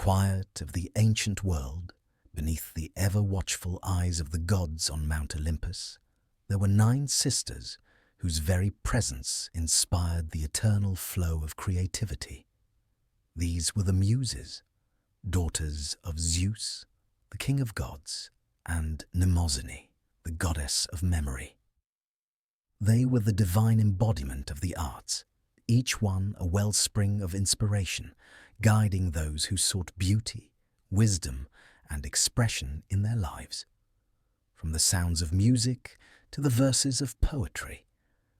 quiet of the ancient world, beneath the ever-watchful eyes of the gods on Mount Olympus, there were 9 sisters whose very presence inspired the eternal flow of creativity. These were the Muses, daughters of Zeus, the king of gods, and Mnemosyne, the goddess of memory. They were the divine embodiment of the arts, each one a wellspring of inspiration, guiding those who sought beauty, wisdom, and expression in their lives. From the sounds of music to the verses of poetry,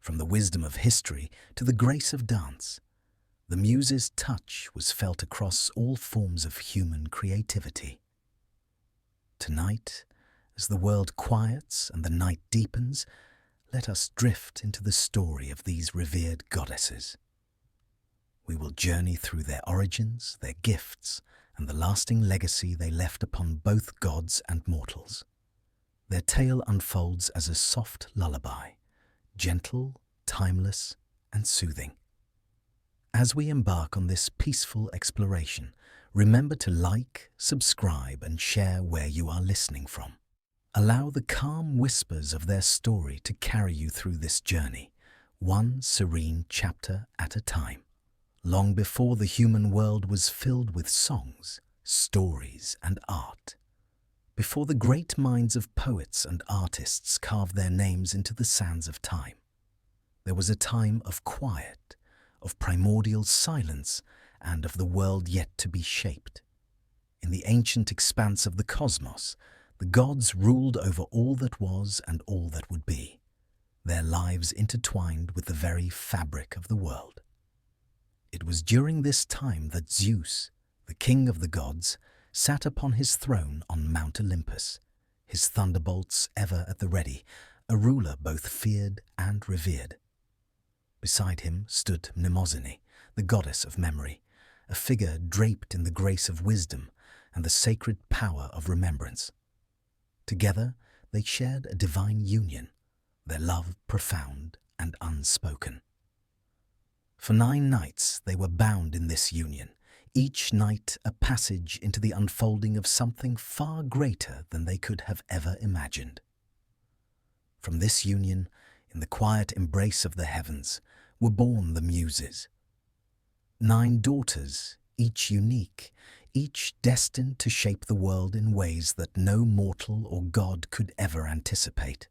from the wisdom of history to the grace of dance, the Muses' touch was felt across all forms of human creativity. Tonight, as the world quiets and the night deepens, let us drift into the story of these revered goddesses. We will journey through their origins, their gifts, and the lasting legacy they left upon both gods and mortals. Their tale unfolds as a soft lullaby, gentle, timeless, and soothing. As we embark on this peaceful exploration, remember to like, subscribe, and share where you are listening from. Allow the calm whispers of their story to carry you through this journey, one serene chapter at a time. Long before the human world was filled with songs, stories, and art, before the great minds of poets and artists carved their names into the sands of time, there was a time of quiet, of primordial silence, and of the world yet to be shaped. In the ancient expanse of the cosmos, the gods ruled over all that was and all that would be, their lives intertwined with the very fabric of the world. It was during this time that Zeus, the king of the gods, sat upon his throne on Mount Olympus, his thunderbolts ever at the ready, a ruler both feared and revered. Beside him stood Mnemosyne, the goddess of memory, a figure draped in the grace of wisdom and the sacred power of remembrance. Together they shared a divine union, their love profound and unspoken. For 9 nights they were bound in this union, each night a passage into the unfolding of something far greater than they could have ever imagined. From this union, in the quiet embrace of the heavens, were born the Muses. 9 daughters, each unique, each destined to shape the world in ways that no mortal or god could ever anticipate.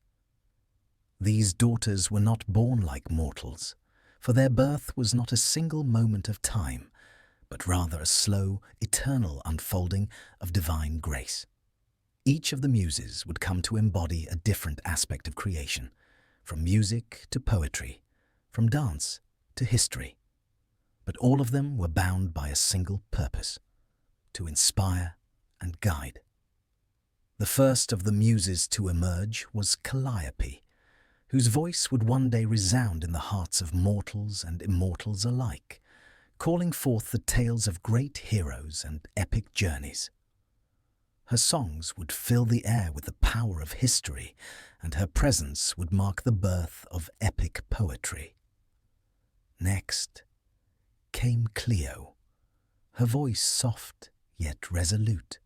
These daughters were not born like mortals, for their birth was not a single moment of time, but rather a slow, eternal unfolding of divine grace. Each of the Muses would come to embody a different aspect of creation, from music to poetry, from dance to history. But all of them were bound by a single purpose: to inspire and guide. The first of the Muses to emerge was Calliope, whose voice would one day resound in the hearts of mortals and immortals alike, calling forth the tales of great heroes and epic journeys. Her songs would fill the air with the power of history, and her presence would mark the birth of epic poetry. Next came Clio, her voice soft yet resolute,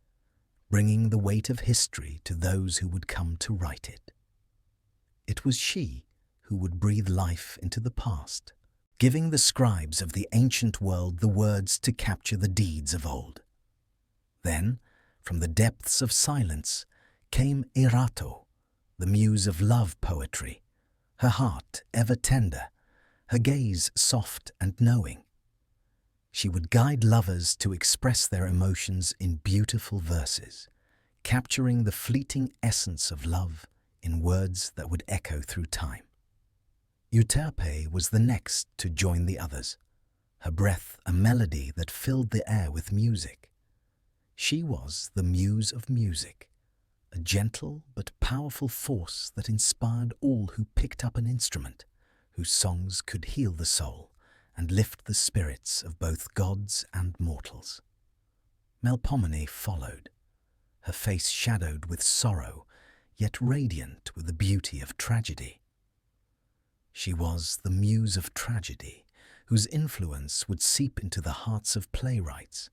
bringing the weight of history to those who would come to write it. It was she who would breathe life into the past, giving the scribes of the ancient world the words to capture the deeds of old. Then, from the depths of silence, came Erato, the muse of love poetry, her heart ever tender, her gaze soft and knowing. She would guide lovers to express their emotions in beautiful verses, capturing the fleeting essence of love in words that would echo through time. Euterpe was the next to join the others, her breath a melody that filled the air with music. She was the muse of music, a gentle but powerful force that inspired all who picked up an instrument, whose songs could heal the soul and lift the spirits of both gods and mortals. Melpomene followed, her face shadowed with sorrow, yet radiant with the beauty of tragedy. She was the muse of tragedy, whose influence would seep into the hearts of playwrights,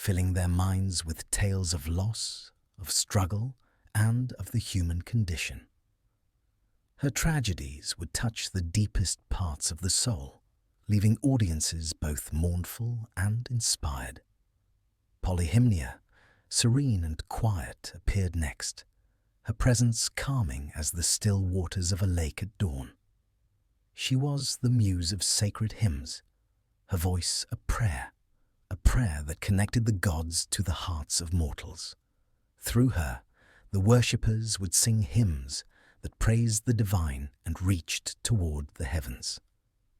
filling their minds with tales of loss, of struggle, and of the human condition. Her tragedies would touch the deepest parts of the soul, leaving audiences both mournful and inspired. Polyhymnia, serene and quiet, appeared next, her presence calming as the still waters of a lake at dawn. She was the muse of sacred hymns, her voice a prayer that connected the gods to the hearts of mortals. Through her, the worshippers would sing hymns that praised the divine and reached toward the heavens.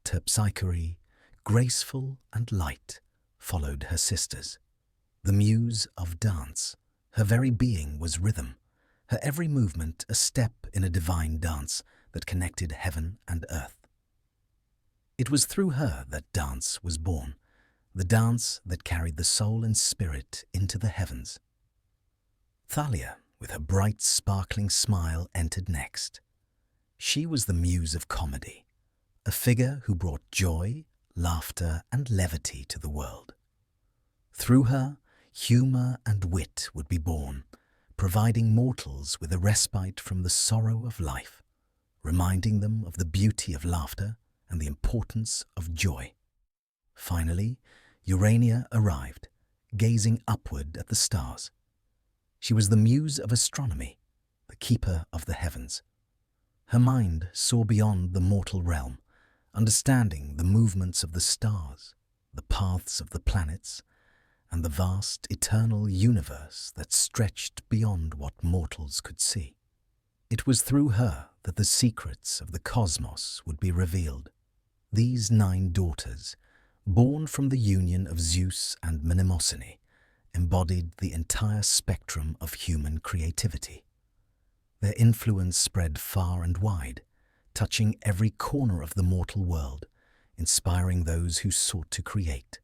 Terpsichore, graceful and light, followed her sisters. The muse of dance, her very being was rhythm, her every movement a step in a divine dance that connected heaven and earth. It was through her that dance was born, the dance that carried the soul and spirit into the heavens. Thalia, with her bright, sparkling smile, entered next. She was the muse of comedy, a figure who brought joy, laughter, and levity to the world. Through her, humour and wit would be born, providing mortals with a respite from the sorrow of life, reminding them of the beauty of laughter and the importance of joy. Finally, Urania arrived, gazing upward at the stars. She was the muse of astronomy, the keeper of the heavens. Her mind saw beyond the mortal realm, understanding the movements of the stars, the paths of the planets, and the vast eternal universe that stretched beyond what mortals could see. It was through her that the secrets of the cosmos would be revealed. These 9 daughters, born from the union of Zeus and Mnemosyne, embodied the entire spectrum of human creativity. Their influence spread far and wide, touching every corner of the mortal world, inspiring those who sought to create.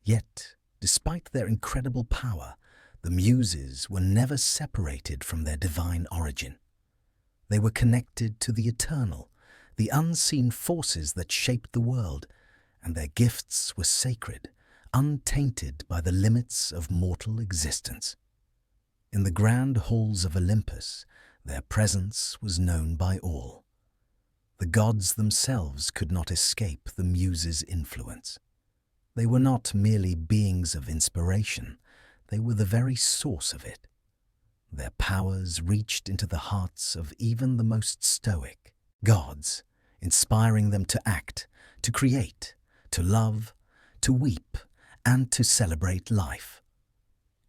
Yet, despite their incredible power, the Muses were never separated from their divine origin. They were connected to the eternal, the unseen forces that shaped the world, and their gifts were sacred, untainted by the limits of mortal existence. In the grand halls of Olympus, their presence was known by all. The gods themselves could not escape the Muses' influence. They were not merely beings of inspiration, they were the very source of it. Their powers reached into the hearts of even the most stoic gods, inspiring them to act, to create, to love, to weep, and to celebrate life.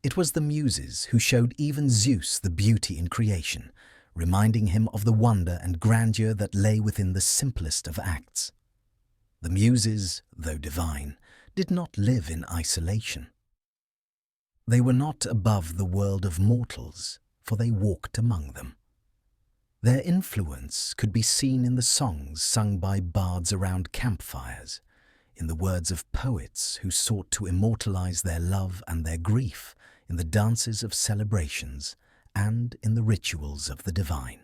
It was the Muses who showed even Zeus the beauty in creation, reminding him of the wonder and grandeur that lay within the simplest of acts. The Muses, though divine, did not live in isolation. They were not above the world of mortals, for they walked among them. Their influence could be seen in the songs sung by bards around campfires, in the words of poets who sought to immortalize their love and their grief in the dances of celebrations and in the rituals of the divine.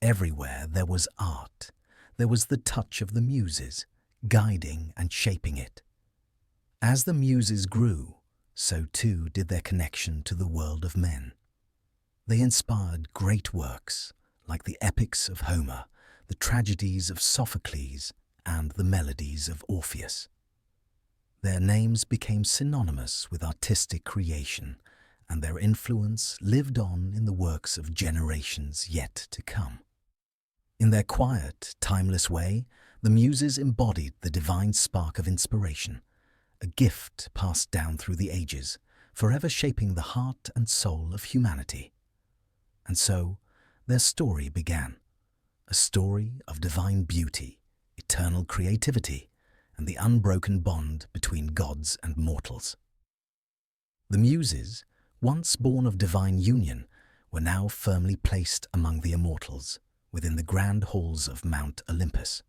Everywhere there was art, there was the touch of the Muses, guiding and shaping it. As the Muses grew, so too did their connection to the world of men. They inspired great works, like the epics of Homer, the tragedies of Sophocles, and the melodies of Orpheus. Their names became synonymous with artistic creation, and their influence lived on in the works of generations yet to come. In their quiet, timeless way, the Muses embodied the divine spark of inspiration, a gift passed down through the ages, forever shaping the heart and soul of humanity. And so, their story began, a story of divine beauty, eternal creativity, and the unbroken bond between gods and mortals. The Muses, once born of divine union, were now firmly placed among the immortals, within the grand halls of Mount Olympus.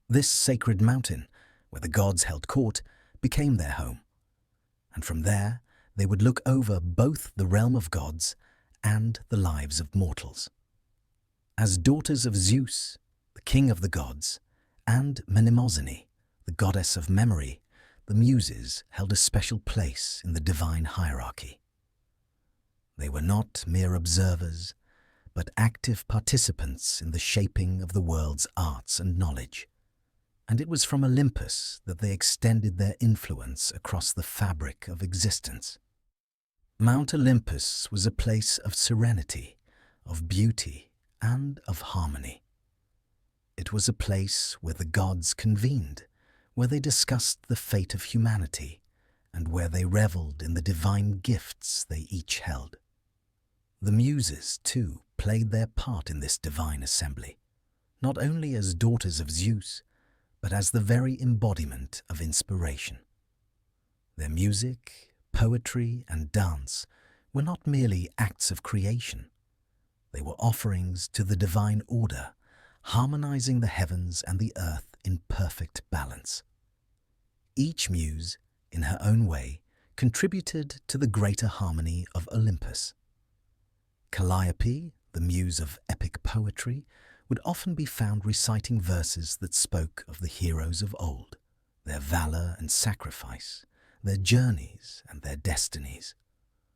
This sacred mountain, where the gods held court, became their home, and from there they would look over both the realm of gods and the lives of mortals. As daughters of Zeus, the king of the gods, and Mnemosyne, the goddess of memory, the Muses held a special place in the divine hierarchy. They were not mere observers, but active participants in the shaping of the world's arts and knowledge. And it was from Olympus that they extended their influence across the fabric of existence. Mount Olympus was a place of serenity, of beauty, and of harmony. It was a place where the gods convened, where they discussed the fate of humanity, and where they reveled in the divine gifts they each held. The Muses, too, played their part in this divine assembly, not only as daughters of Zeus, but as the very embodiment of inspiration. Their music, poetry, and dance were not merely acts of creation. They were offerings to the divine order, harmonizing the heavens and the earth in perfect balance. Each muse, in her own way, contributed to the greater harmony of Olympus. Calliope, the muse of epic poetry, would often be found reciting verses that spoke of the heroes of old, their valor and sacrifice, their journeys and their destinies.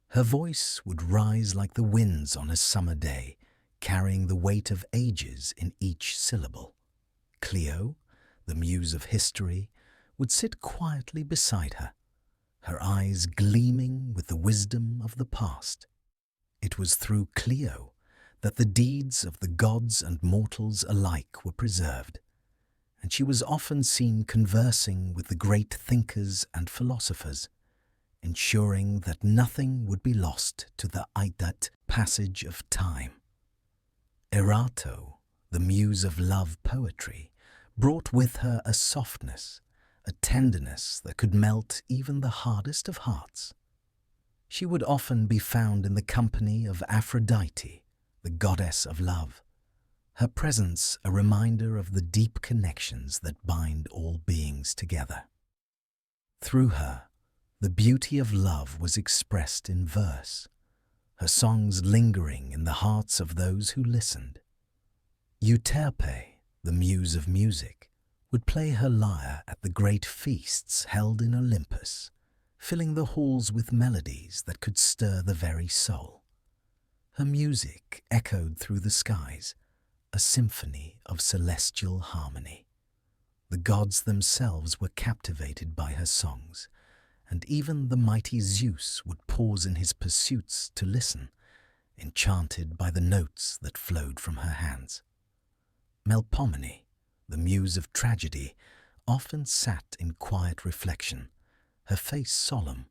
Her voice would rise like the winds on a summer day, carrying the weight of ages in each syllable. Clio, the muse of history, would sit quietly beside her, her eyes gleaming with the wisdom of the past. It was through Clio that the deeds of the gods and mortals alike were preserved, and she was often seen conversing with the great thinkers and philosophers, ensuring that nothing would be lost to the Aidat passage of time. Erato, the muse of love poetry, brought with her a softness, a tenderness that could melt even the hardest of hearts. She would often be found in the company of Aphrodite, the goddess of love, her presence a reminder of the deep connections that bind all beings together. Through her, the beauty of love was expressed in verse, her songs lingering in the hearts of those who listened. Euterpe, the muse of music, would play her lyre at the great feasts held in Olympus, filling the halls with melodies that could stir the very soul. Her music echoed through the skies, a symphony of celestial harmony. The gods themselves were captivated by her songs, and even the mighty Zeus would pause in his pursuits to listen, enchanted by the notes that flowed from her hands. Melpomene, the muse of tragedy, often sat in quiet reflection, her face solemn,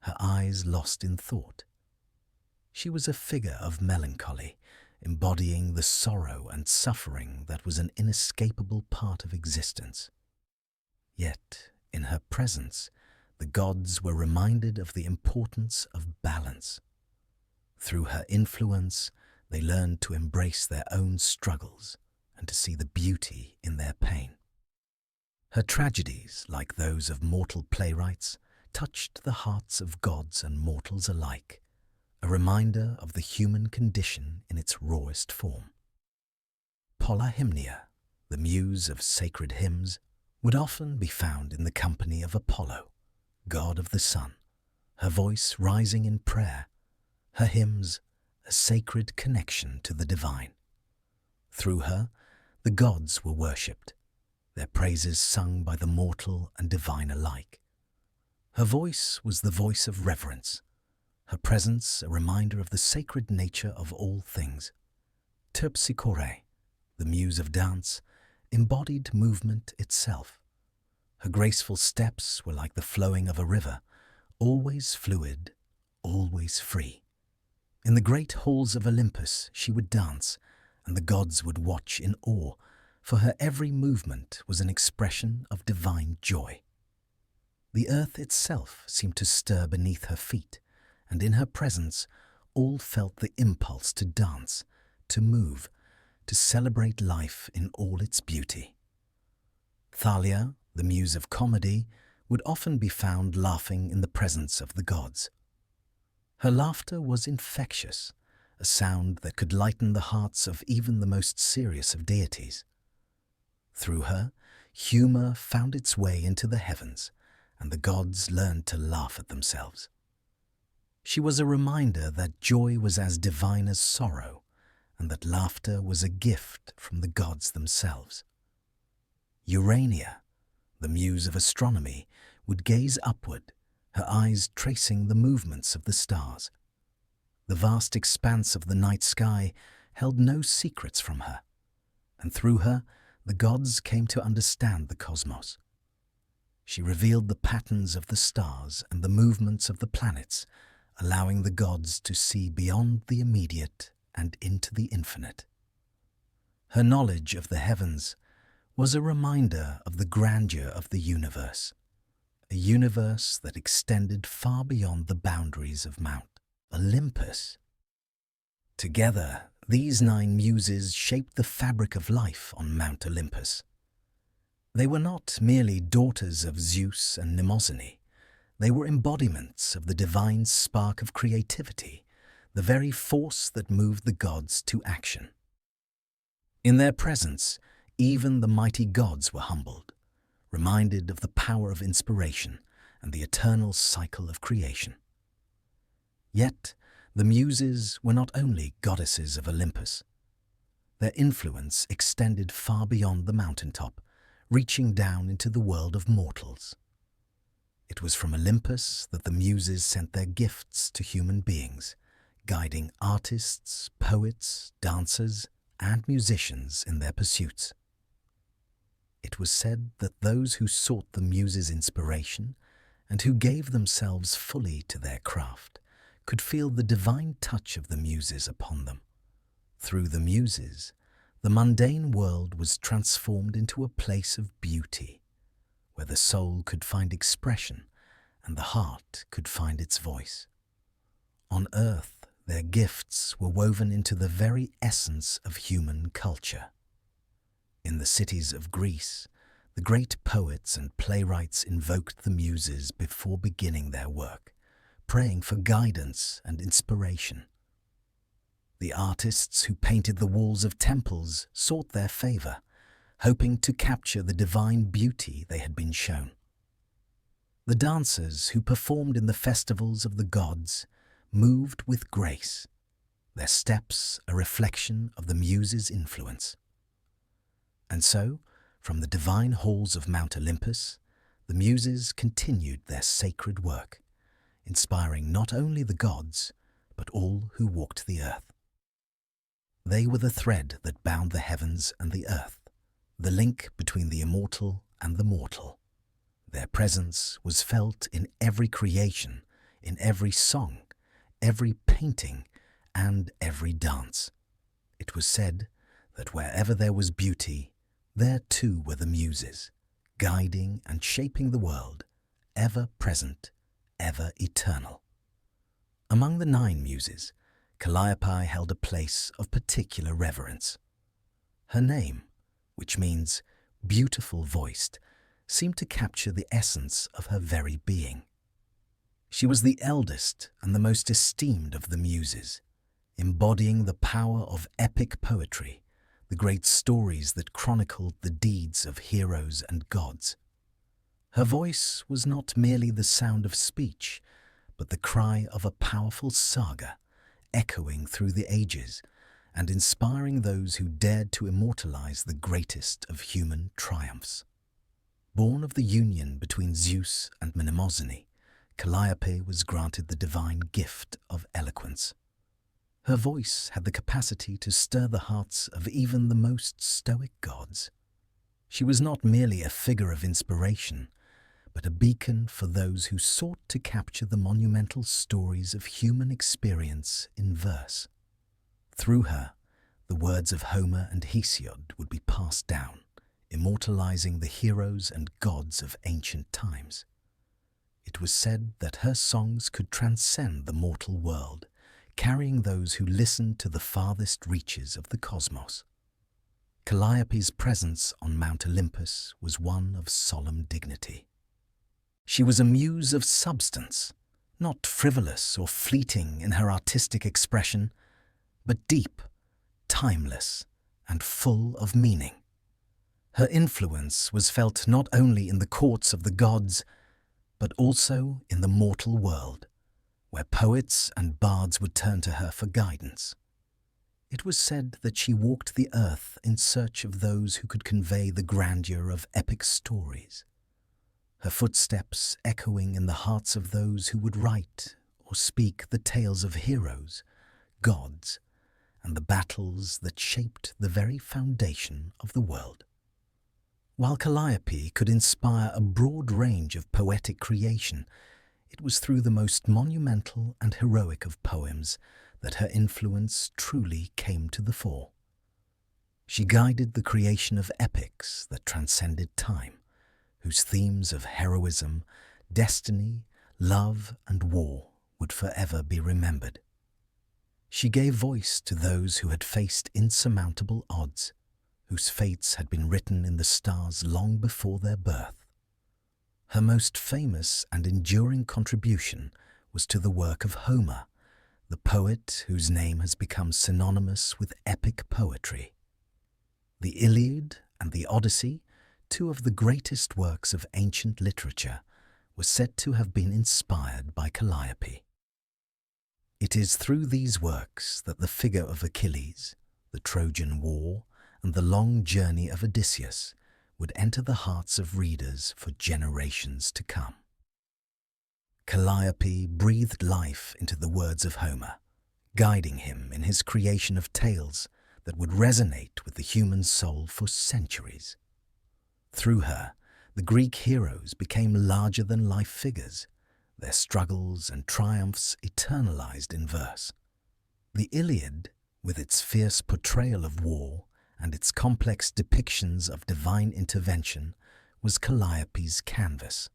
her eyes lost in thought. She was a figure of melancholy, embodying the sorrow and suffering that was an inescapable part of existence. Yet, in her presence, the gods were reminded of the importance of balance. Through her influence, they learned to embrace their own struggles and to see the beauty in their pain. Her tragedies, like those of mortal playwrights, touched the hearts of gods and mortals alike, a reminder of the human condition in its rawest form. Polyhymnia, the muse of sacred hymns, would often be found in the company of Apollo, god of the sun, her voice rising in prayer, her hymns a sacred connection to the divine. Through her, the gods were worshipped, their praises sung by the mortal and divine alike. Her voice was the voice of reverence, her presence a reminder of the sacred nature of all things. Terpsichore, the muse of dance, embodied movement itself. Her graceful steps were like the flowing of a river, always fluid, always free. In the great halls of Olympus she would dance, and the gods would watch in awe, for her every movement was an expression of divine joy. The earth itself seemed to stir beneath her feet, and in her presence all felt the impulse to dance, to move, to celebrate life in all its beauty. Thalia, the muse of comedy, would often be found laughing in the presence of the gods. Her laughter was infectious, a sound that could lighten the hearts of even the most serious of deities. Through her, humor found its way into the heavens, and the gods learned to laugh at themselves. She was a reminder that joy was as divine as sorrow, and that laughter was a gift from the gods themselves. Urania, the muse of astronomy, would gaze upward, her eyes tracing the movements of the stars. The vast expanse of the night sky held no secrets from her, and through her the gods came to understand the cosmos. She revealed the patterns of the stars and the movements of the planets, allowing the gods to see beyond the immediate and into the infinite. Her knowledge of the heavens was a reminder of the grandeur of the universe, a universe that extended far beyond the boundaries of Mount Olympus. Together, these 9 muses shaped the fabric of life on Mount Olympus. They were not merely daughters of Zeus and Mnemosyne. They were embodiments of the divine spark of creativity, the very force that moved the gods to action. In their presence, even the mighty gods were humbled, reminded of the power of inspiration and the eternal cycle of creation. Yet, the Muses were not only goddesses of Olympus. Their influence extended far beyond the mountaintop, reaching down into the world of mortals. It was from Olympus that the Muses sent their gifts to human beings, guiding artists, poets, dancers, and musicians in their pursuits. It was said that those who sought the Muses' inspiration and who gave themselves fully to their craft could feel the divine touch of the Muses upon them. Through the Muses, the mundane world was transformed into a place of beauty, where the soul could find expression and the heart could find its voice. On earth, their gifts were woven into the very essence of human culture. In the cities of Greece, the great poets and playwrights invoked the Muses before beginning their work, praying for guidance and inspiration. The artists who painted the walls of temples sought their favor, hoping to capture the divine beauty they had been shown. The dancers who performed in the festivals of the gods moved with grace, their steps a reflection of the Muses' influence. And so, from the divine halls of Mount Olympus, the Muses continued their sacred work, inspiring not only the gods, but all who walked the earth. They were the thread that bound the heavens and the earth, the link between the immortal and the mortal. Their presence was felt in every creation, in every song, every painting, and every dance. It was said that wherever there was beauty, there too were the Muses, guiding and shaping the world, ever present, ever eternal. Among the 9 Muses, Calliope held a place of particular reverence. Her name, which means beautiful voiced, seemed to capture the essence of her very being. She was the eldest and the most esteemed of the Muses, embodying the power of epic poetry, the great stories that chronicled the deeds of heroes and gods. Her voice was not merely the sound of speech, but the cry of a powerful saga, echoing through the ages and inspiring those who dared to immortalize the greatest of human triumphs. Born of the union between Zeus and Mnemosyne, Calliope was granted the divine gift of eloquence. Her voice had the capacity to stir the hearts of even the most stoic gods. She was not merely a figure of inspiration, but a beacon for those who sought to capture the monumental stories of human experience in verse. Through her, the words of Homer and Hesiod would be passed down, immortalizing the heroes and gods of ancient times. It was said that her songs could transcend the mortal world, carrying those who listened to the farthest reaches of the cosmos. Calliope's presence on Mount Olympus was one of solemn dignity. She was a muse of substance, not frivolous or fleeting in her artistic expression, but deep, timeless, and full of meaning. Her influence was felt not only in the courts of the gods, but also in the mortal world, where poets and bards would turn to her for guidance. It was said that she walked the earth in search of those who could convey the grandeur of epic stories, her footsteps echoing in the hearts of those who would write or speak the tales of heroes, gods, and the battles that shaped the very foundation of the world. While Calliope could inspire a broad range of poetic creation, it was through the most monumental and heroic of poems that her influence truly came to the fore. She guided the creation of epics that transcended time, whose themes of heroism, destiny, love, and war would forever be remembered. She gave voice to those who had faced insurmountable odds, whose fates had been written in the stars long before their birth. Her most famous and enduring contribution was to the work of Homer, the poet whose name has become synonymous with epic poetry. The Iliad and the Odyssey, two of the greatest works of ancient literature, were said to have been inspired by Calliope. It is through these works that the figure of Achilles, the Trojan War, and the long journey of Odysseus would enter the hearts of readers for generations to come. Calliope breathed life into the words of Homer, guiding him in his creation of tales that would resonate with the human soul for centuries. Through her, the Greek heroes became larger-than-life figures, their struggles and triumphs eternalized in verse. The Iliad, with its fierce portrayal of war and its complex depictions of divine intervention, was Calliope's canvas.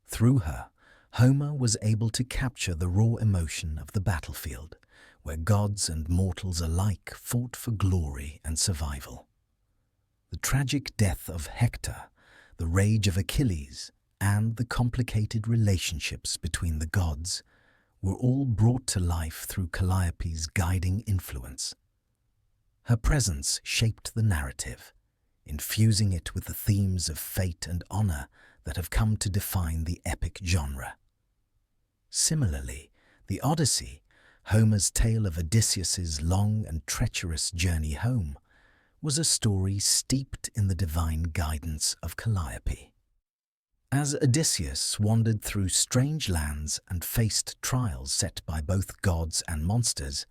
Through her, Homer was able to capture the raw emotion of the battlefield, where gods and mortals alike fought for glory and survival. The tragic death of Hector, the rage of Achilles, and the complicated relationships between the gods were all brought to life through Calliope's guiding influence. Her presence shaped the narrative, infusing it with the themes of fate and honor that have come to define the epic genre. Similarly, the Odyssey, Homer's tale of Odysseus's long and treacherous journey home, was a story steeped in the divine guidance of Calliope. As Odysseus wandered through strange lands and faced trials set by both gods and monsters,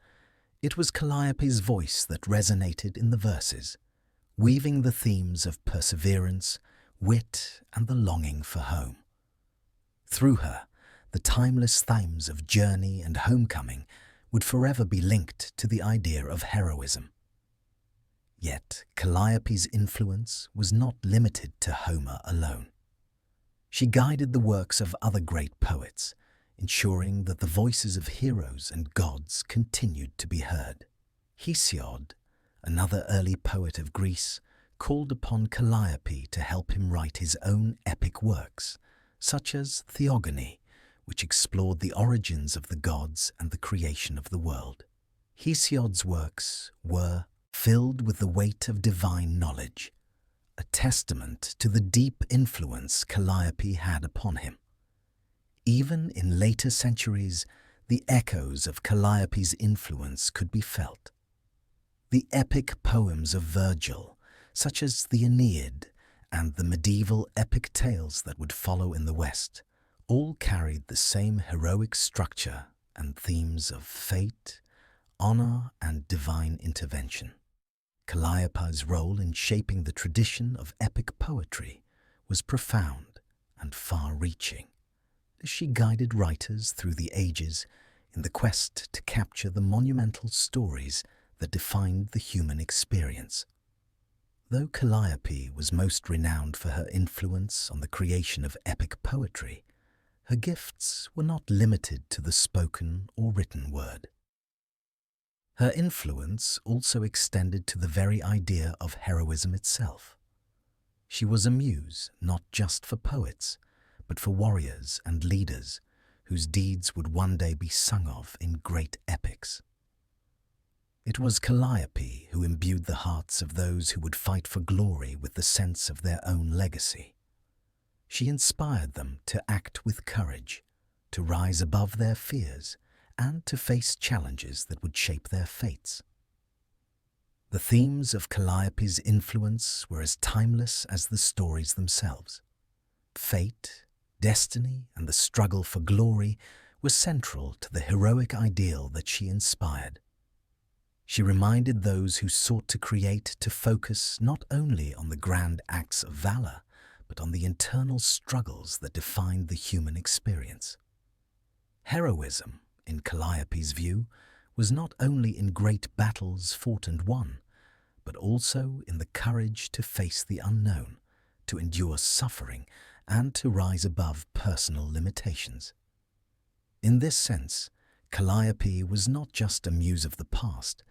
it was Calliope's voice that resonated in the verses, weaving the themes of perseverance, wit, and the longing for home. Through her, the timeless themes of journey and homecoming would forever be linked to the idea of heroism. Yet Calliope's influence was not limited to Homer alone. She guided the works of other great poets, ensuring that the voices of heroes and gods continued to be heard. Hesiod, another early poet of Greece, called upon Calliope to help him write his own epic works, such as Theogony, which explored the origins of the gods and the creation of the world. Hesiod's works were filled with the weight of divine knowledge, a testament to the deep influence Calliope had upon him. Even in later centuries, the echoes of Calliope's influence could be felt. The epic poems of Virgil, such as the Aeneid and the medieval epic tales that would follow in the West, all carried the same heroic structure and themes of fate, honor, and divine intervention. Calliope's role in shaping the tradition of epic poetry was profound and far-reaching, as she guided writers through the ages in the quest to capture the monumental stories that defined the human experience. Though Calliope was most renowned for her influence on the creation of epic poetry, her gifts were not limited to the spoken or written word. Her influence also extended to the very idea of heroism itself. She was a muse not just for poets, but for warriors and leaders whose deeds would one day be sung of in great epics. It was Calliope who imbued the hearts of those who would fight for glory with the sense of their own legacy. She inspired them to act with courage, to rise above their fears, and to face challenges that would shape their fates. The themes of Calliope's influence were as timeless as the stories themselves. Fate, destiny, and the struggle for glory were central to the heroic ideal that she inspired. She reminded those who sought to create to focus not only on the grand acts of valor, but on the internal struggles that defined the human experience. Heroism, in Calliope's view, was not only in great battles fought and won, but also in the courage to face the unknown, to endure suffering, and to rise above personal limitations. In this sense, Calliope was not just a muse of the past,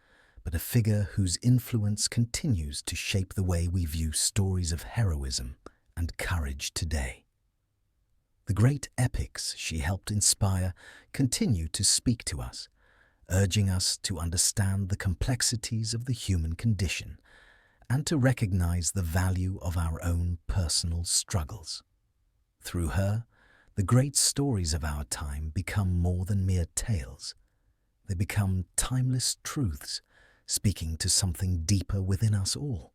but a figure whose influence continues to shape the way we view stories of heroism and courage today. The great epics she helped inspire continue to speak to us, urging us to understand the complexities of the human condition and to recognize the value of our own personal struggles. Through her, the great stories of our time become more than mere tales. They become timeless truths, speaking to something deeper within us all.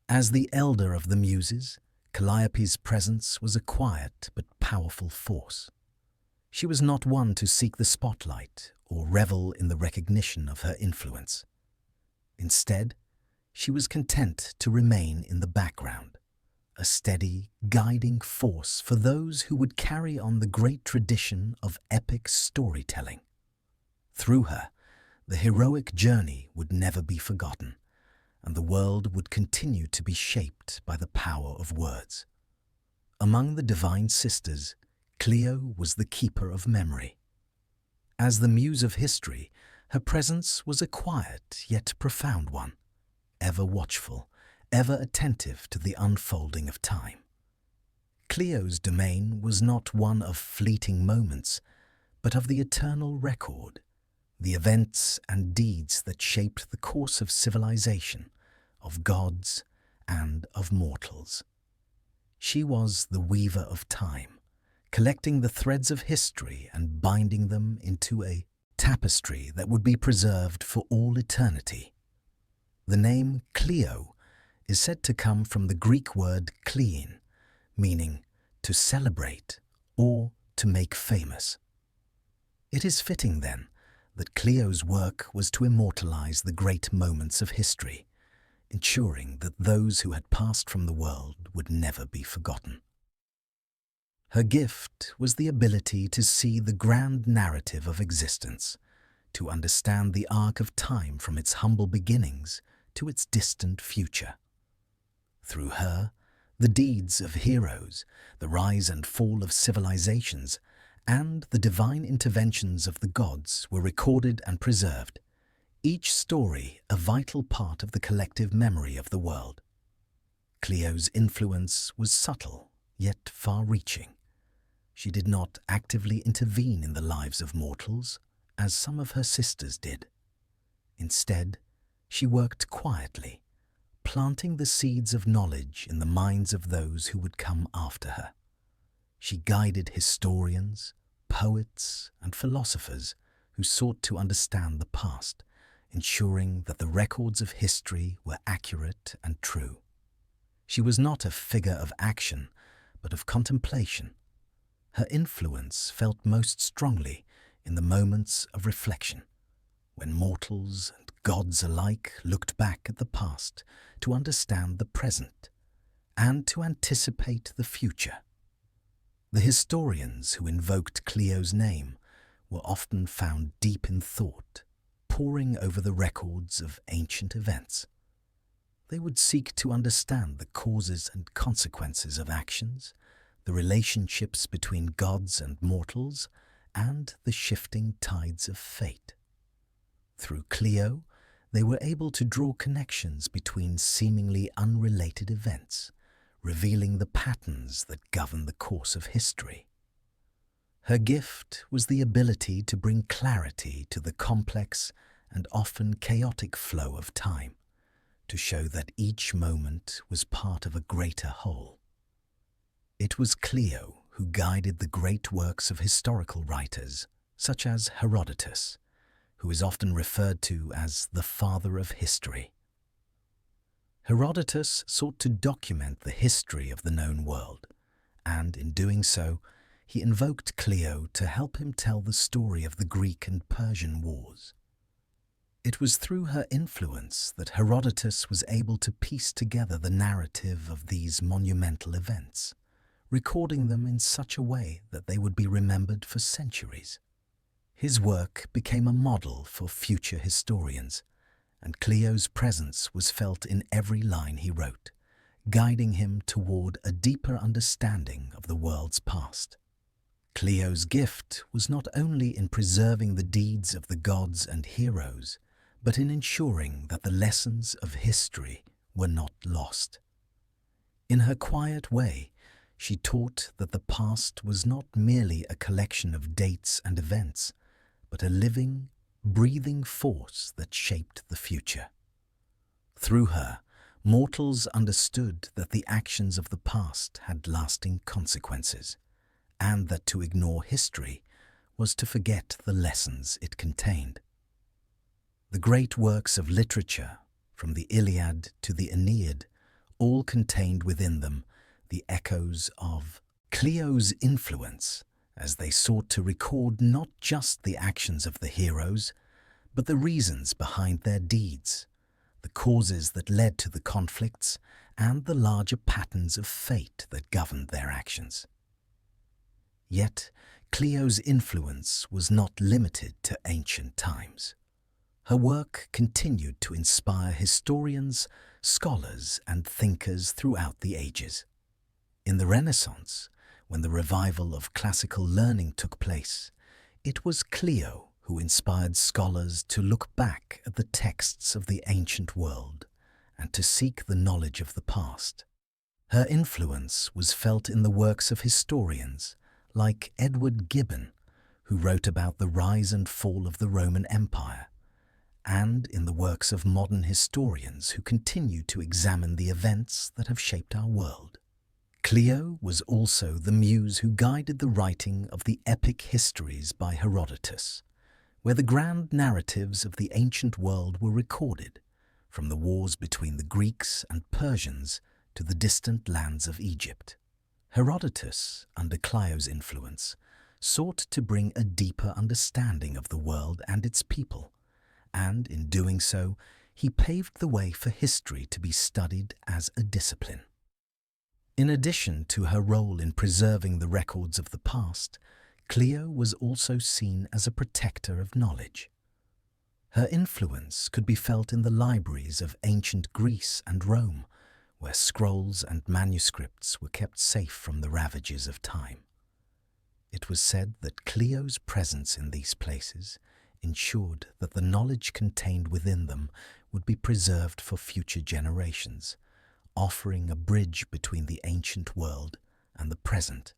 As the elder of the Muses, Calliope's presence was a quiet but powerful force. She was not one to seek the spotlight or revel in the recognition of her influence. Instead, she was content to remain in the background, a steady, guiding force for those who would carry on the great tradition of epic storytelling. Through her, the heroic journey would never be forgotten, and the world would continue to be shaped by the power of words. Among the divine sisters, Clio was the keeper of memory. As the muse of history, her presence was a quiet yet profound one, ever watchful, ever attentive to the unfolding of time. Clio's domain was not one of fleeting moments, but of the eternal record, the events and deeds that shaped the course of civilization, of gods and of mortals. She was the weaver of time, collecting the threads of history and binding them into a tapestry that would be preserved for all eternity. The name Clio is said to come from the Greek word klein, meaning to celebrate or to make famous. It is fitting, then, that Clio's work was to immortalize the great moments of history, ensuring that those who had passed from the world would never be forgotten. Her gift was the ability to see the grand narrative of existence, to understand the arc of time from its humble beginnings to its distant future. Through her, the deeds of heroes, the rise and fall of civilizations, and the divine interventions of the gods were recorded and preserved, each story a vital part of the collective memory of the world. Clio's influence was subtle, yet far-reaching. She did not actively intervene in the lives of mortals, as some of her sisters did. Instead, she worked quietly, planting the seeds of knowledge in the minds of those who would come after her. She guided historians, poets, and philosophers who sought to understand the past, ensuring that the records of history were accurate and true. She was not a figure of action, but of contemplation. Her influence felt most strongly in the moments of reflection, when mortals and gods alike looked back at the past to understand the present and to anticipate the future. The historians who invoked Clio's name were often found deep in thought, poring over the records of ancient events. They would seek to understand the causes and consequences of actions, the relationships between gods and mortals, and the shifting tides of fate. Through Clio, they were able to draw connections between seemingly unrelated events, revealing the patterns that govern the course of history. Her gift was the ability to bring clarity to the complex and often chaotic flow of time, to show that each moment was part of a greater whole. It was Clio who guided the great works of historical writers, such as Herodotus, who is often referred to as the father of history. Herodotus sought to document the history of the known world, and in doing so, he invoked Clio to help him tell the story of the Greek and Persian wars. It was through her influence that Herodotus was able to piece together the narrative of these monumental events, recording them in such a way that they would be remembered for centuries. His work became a model for future historians, and Clio's presence was felt in every line he wrote, guiding him toward a deeper understanding of the world's past. Clio's gift was not only in preserving the deeds of the gods and heroes, but in ensuring that the lessons of history were not lost. In her quiet way, she taught that the past was not merely a collection of dates and events, but a living, breathing force that shaped the future. Through her, mortals understood that the actions of the past had lasting consequences, and that to ignore history was to forget the lessons it contained. The great works of literature, from the Iliad to the Aeneid, all contained within them the echoes of Clio's influence, as they sought to record not just the actions of the heroes, but the reasons behind their deeds, the causes that led to the conflicts, and the larger patterns of fate that governed their actions. Yet, Clio's influence was not limited to ancient times. Her work continued to inspire historians, scholars, and thinkers throughout the ages. In the Renaissance, when the revival of classical learning took place, it was Clio who inspired scholars to look back at the texts of the ancient world and to seek the knowledge of the past. Her influence was felt in the works of historians like Edward Gibbon, who wrote about the rise and fall of the Roman Empire, and in the works of modern historians who continue to examine the events that have shaped our world. Clio was also the muse who guided the writing of the epic histories by Herodotus, where the grand narratives of the ancient world were recorded, from the wars between the Greeks and Persians to the distant lands of Egypt. Herodotus, under Clio's influence, sought to bring a deeper understanding of the world and its people, and in doing so, he paved the way for history to be studied as a discipline. In addition to her role in preserving the records of the past, Clio was also seen as a protector of knowledge. Her influence could be felt in the libraries of ancient Greece and Rome, where scrolls and manuscripts were kept safe from the ravages of time. It was said that Clio's presence in these places ensured that the knowledge contained within them would be preserved for future generations, offering a bridge between the ancient world and the present.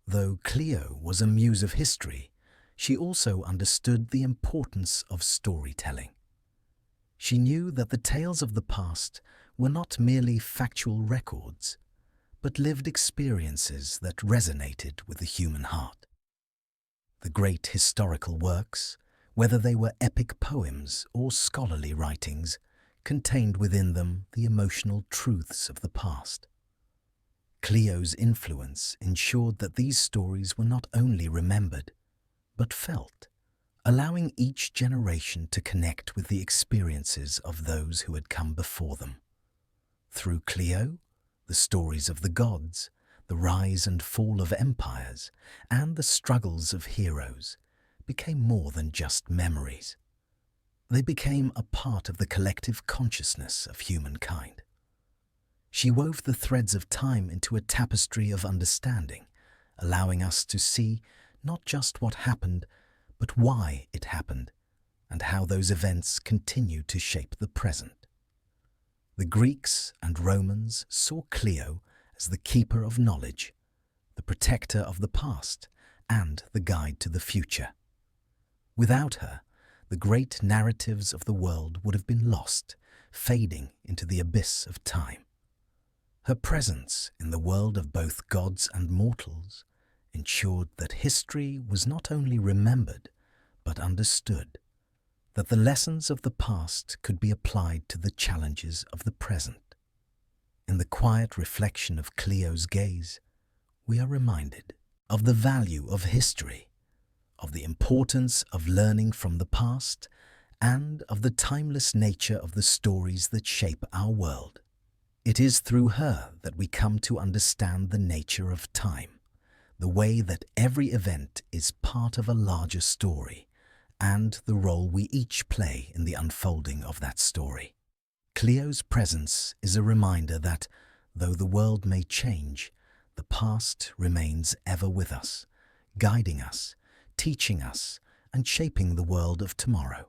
Though Clio was a muse of history, she also understood the importance of storytelling. She knew that the tales of the past were not merely factual records, but lived experiences that resonated with the human heart. The great historical works, whether they were epic poems or scholarly writings, contained within them the emotional truths of the past. Clio's influence ensured that these stories were not only remembered, but felt, allowing each generation to connect with the experiences of those who had come before them. Through Clio, the stories of the gods, the rise and fall of empires, and the struggles of heroes became more than just memories. They became a part of the collective consciousness of humankind. She wove the threads of time into a tapestry of understanding, allowing us to see not just what happened, but why it happened, and how those events continue to shape the present. The Greeks and Romans saw Clio as the keeper of knowledge, the protector of the past, and the guide to the future. Without her, the great narratives of the world would have been lost, fading into the abyss of time. Her presence in the world of both gods and mortals ensured that history was not only remembered but understood, that the lessons of the past could be applied to the challenges of the present. In the quiet reflection of Clio's gaze, we are reminded of the value of history, of the importance of learning from the past, and of the timeless nature of the stories that shape our world. It is through her that we come to understand the nature of time, the way that every event is part of a larger story, and the role we each play in the unfolding of that story. Clio's presence is a reminder that, though the world may change, the past remains ever with us, guiding us, teaching us, and shaping the world of tomorrow.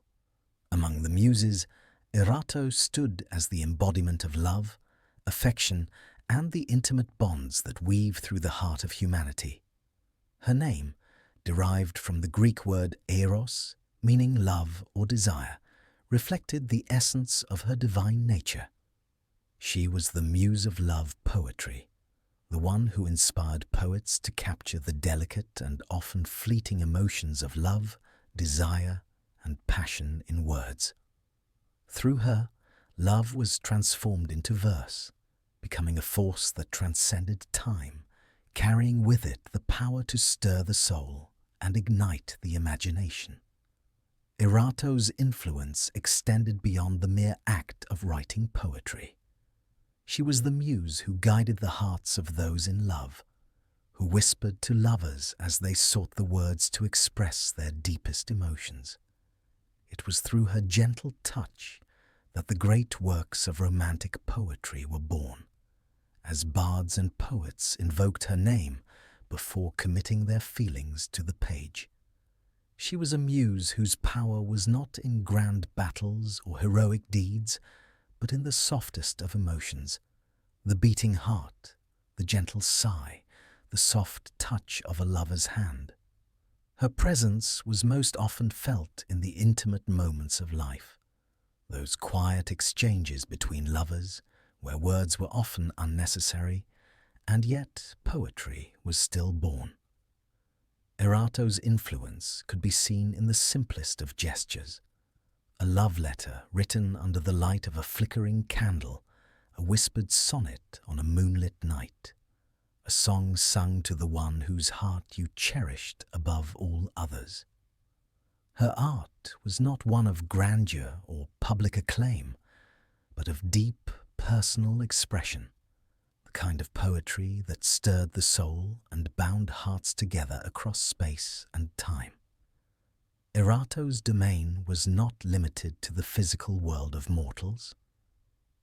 Among the Muses, Erato stood as the embodiment of love, affection, and the intimate bonds that weave through the heart of humanity. Her name, derived from the Greek word eros, meaning love or desire, reflected the essence of her divine nature. She was the muse of love poetry, the one who inspired poets to capture the delicate and often fleeting emotions of love, desire, and passion in words. Through her, love was transformed into verse, becoming a force that transcended time, carrying with it the power to stir the soul and ignite the imagination. Erato's influence extended beyond the mere act of writing poetry. She was the muse who guided the hearts of those in love, who whispered to lovers as they sought the words to express their deepest emotions. It was through her gentle touch that the great works of romantic poetry were born, as bards and poets invoked her name before committing their feelings to the page. She was a muse whose power was not in grand battles or heroic deeds, but in the softest of emotions, the beating heart, the gentle sigh, the soft touch of a lover's hand. Her presence was most often felt in the intimate moments of life, those quiet exchanges between lovers where words were often unnecessary, and yet poetry was still born. Erato's influence could be seen in the simplest of gestures: a love letter written under the light of a flickering candle, a whispered sonnet on a moonlit night, a song sung to the one whose heart you cherished above all others. Her art was not one of grandeur or public acclaim, but of deep, personal expression, the kind of poetry that stirred the soul and bound hearts together across space and time. Erato's domain was not limited to the physical world of mortals.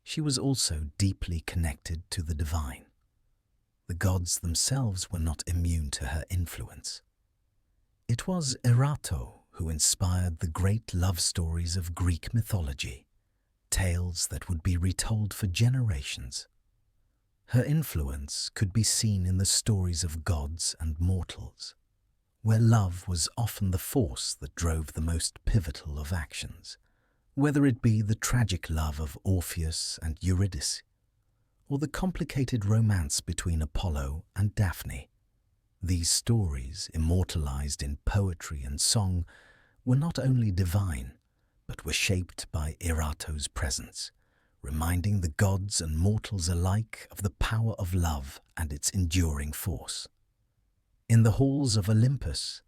She was also deeply connected to the divine. The gods themselves were not immune to her influence. It was Erato who inspired the great love stories of Greek mythology, tales that would be retold for generations. Her influence could be seen in the stories of gods and mortals, where love was often the force that drove the most pivotal of actions, whether it be the tragic love of Orpheus and Eurydice, or the complicated romance between Apollo and Daphne. These stories, immortalized in poetry and song, were not only divine, but were shaped by Erato's presence, reminding the gods and mortals alike of the power of love and its enduring force. In the halls of Olympus,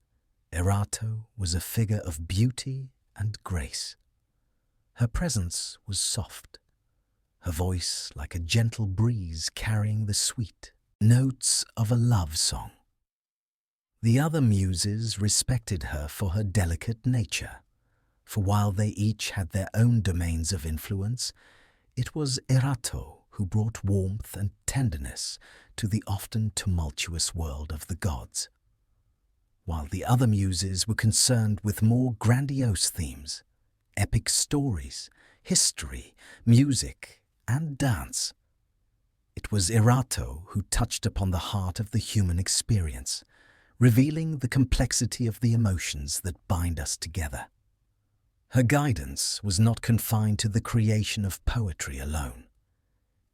Erato was a figure of beauty and grace. Her presence was soft, her voice like a gentle breeze carrying the sweet notes of a love song. The other muses respected her for her delicate nature, for while they each had their own domains of influence, it was Erato who brought warmth and tenderness to the often tumultuous world of the gods. While the other muses were concerned with more grandiose themes, epic stories, history, music, and dance, it was Erato who touched upon the heart of the human experience, revealing the complexity of the emotions that bind us together. Her guidance was not confined to the creation of poetry alone.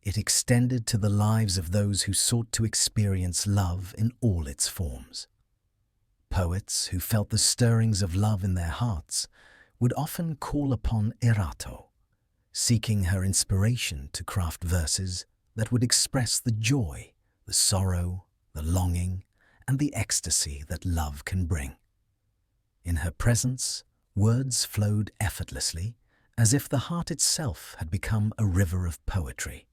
It extended to the lives of those who sought to experience love in all its forms. Poets who felt the stirrings of love in their hearts would often call upon Erato, seeking her inspiration to craft verses that would express the joy, the sorrow, the longing, and the ecstasy that love can bring. In her presence, words flowed effortlessly, as if the heart itself had become a river of poetry.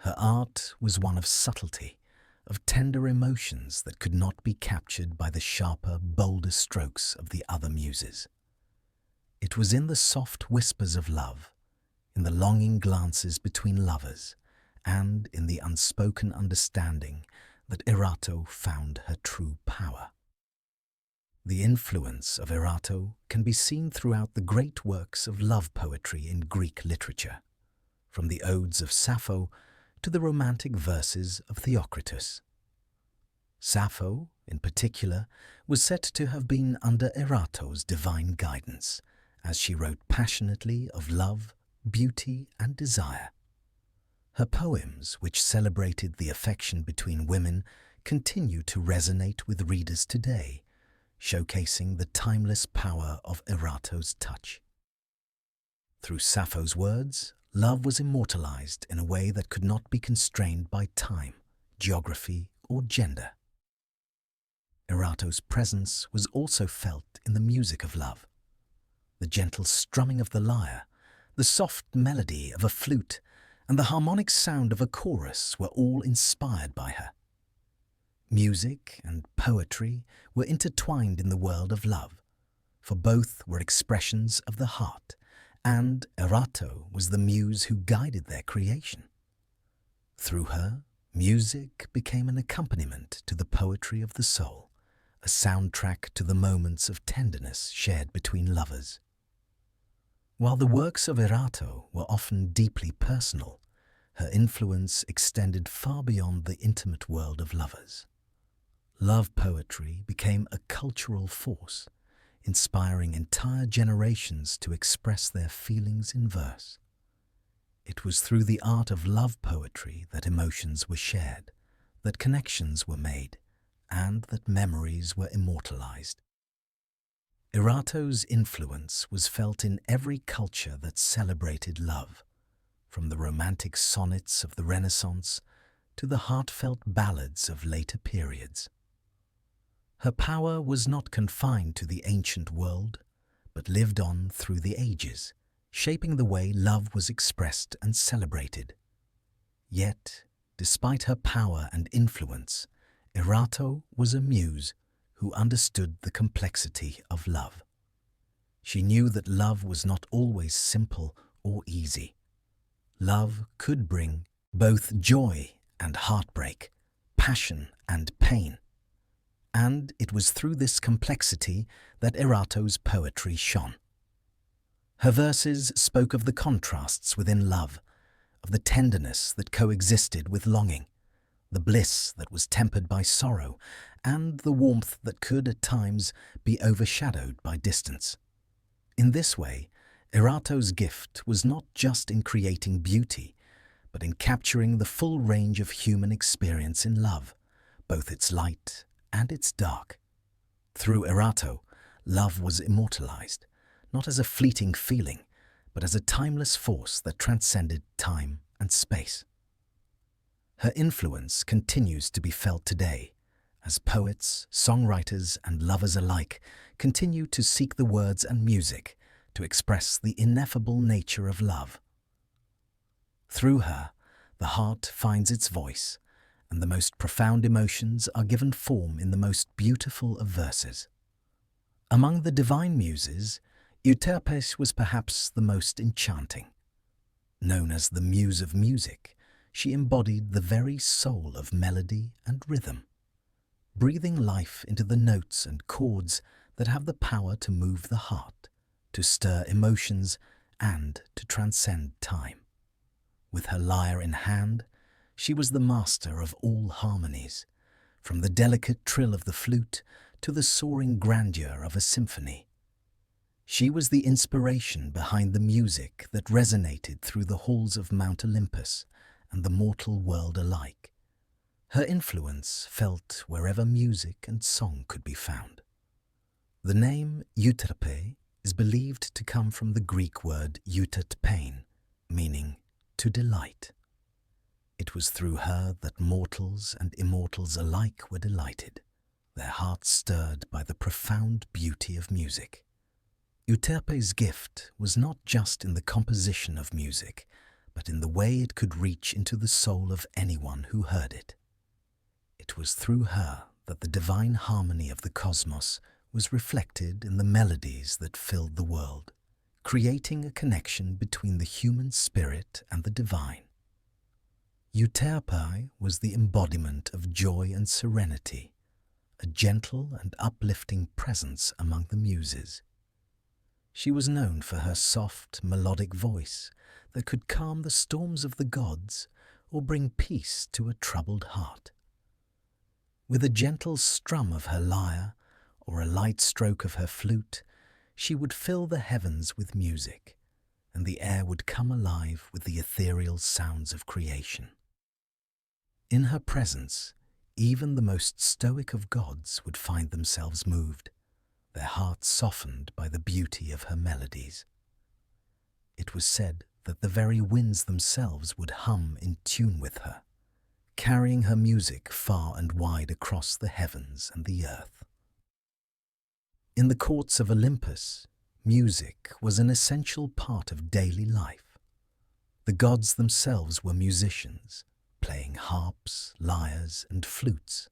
Her art was one of subtlety, of tender emotions that could not be captured by the sharper, bolder strokes of the other muses. It was in the soft whispers of love, in the longing glances between lovers, and in the unspoken understanding that Erato found her true power. The influence of Erato can be seen throughout the great works of love poetry in Greek literature, from the odes of Sappho to the romantic verses of Theocritus. Sappho, in particular, was said to have been under Erato's divine guidance, as she wrote passionately of love, beauty, and desire. Her poems, which celebrated the affection between women, continue to resonate with readers today, showcasing the timeless power of Erato's touch. Through Sappho's words, love was immortalized in a way that could not be constrained by time, geography, or gender. Erato's presence was also felt in the music of love. The gentle strumming of the lyre, the soft melody of a flute, and the harmonic sound of a chorus were all inspired by her. Music and poetry were intertwined in the world of love, for both were expressions of the heart, and Erato was the muse who guided their creation. Through her, music became an accompaniment to the poetry of the soul, a soundtrack to the moments of tenderness shared between lovers. While the works of Erato were often deeply personal, her influence extended far beyond the intimate world of lovers. Love poetry became a cultural force, inspiring entire generations to express their feelings in verse. It was through the art of love poetry that emotions were shared, that connections were made, and that memories were immortalized. Erato's influence was felt in every culture that celebrated love, from the romantic sonnets of the Renaissance to the heartfelt ballads of later periods. Her power was not confined to the ancient world, but lived on through the ages, shaping the way love was expressed and celebrated. Yet, despite her power and influence, Erato was a muse who understood the complexity of love. She knew that love was not always simple or easy. Love could bring both joy and heartbreak, passion and pain. And it was through this complexity that Erato's poetry shone. Her verses spoke of the contrasts within love, of the tenderness that coexisted with longing, the bliss that was tempered by sorrow, and the warmth that could at times be overshadowed by distance. In this way, Erato's gift was not just in creating beauty, but in capturing the full range of human experience in love, both its light and its dark. Through Erato, love was immortalized, not as a fleeting feeling, but as a timeless force that transcended time and space. Her influence continues to be felt today, as poets, songwriters, and lovers alike continue to seek the words and music to express the ineffable nature of love. Through her, the heart finds its voice, and the most profound emotions are given form in the most beautiful of verses. Among the divine muses, Euterpe was perhaps the most enchanting. Known as the Muse of Music, she embodied the very soul of melody and rhythm, breathing life into the notes and chords that have the power to move the heart, to stir emotions, and to transcend time. With her lyre in hand, she was the master of all harmonies, from the delicate trill of the flute to the soaring grandeur of a symphony. She was the inspiration behind the music that resonated through the halls of Mount Olympus and the mortal world alike. Her influence felt wherever music and song could be found. The name Euterpe is believed to come from the Greek word euterpein, meaning to delight. It was through her that mortals and immortals alike were delighted, their hearts stirred by the profound beauty of music. Euterpe's gift was not just in the composition of music, but in the way it could reach into the soul of anyone who heard it. It was through her that the divine harmony of the cosmos was reflected in the melodies that filled the world, creating a connection between the human spirit and the divine. Euterpe was the embodiment of joy and serenity, a gentle and uplifting presence among the Muses. She was known for her soft, melodic voice that could calm the storms of the gods or bring peace to a troubled heart. With a gentle strum of her lyre or a light stroke of her flute, she would fill the heavens with music, and the air would come alive with the ethereal sounds of creation. In her presence, even the most stoic of gods would find themselves moved, their hearts softened by the beauty of her melodies. It was said that the very winds themselves would hum in tune with her, carrying her music far and wide across the heavens and the earth. In the courts of Olympus, music was an essential part of daily life. The gods themselves were musicians, playing harps, lyres, and flutes,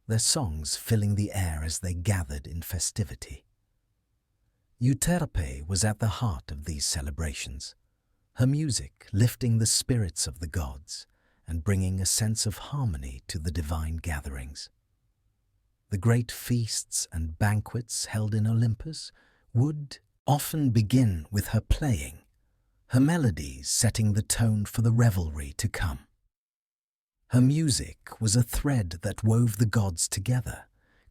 their songs filling the air as they gathered in festivity. Euterpe was at the heart of these celebrations, her music lifting the spirits of the gods and bringing a sense of harmony to the divine gatherings. The great feasts and banquets held in Olympus would often begin with her playing, her melodies setting the tone for the revelry to come. Her music was a thread that wove the gods together,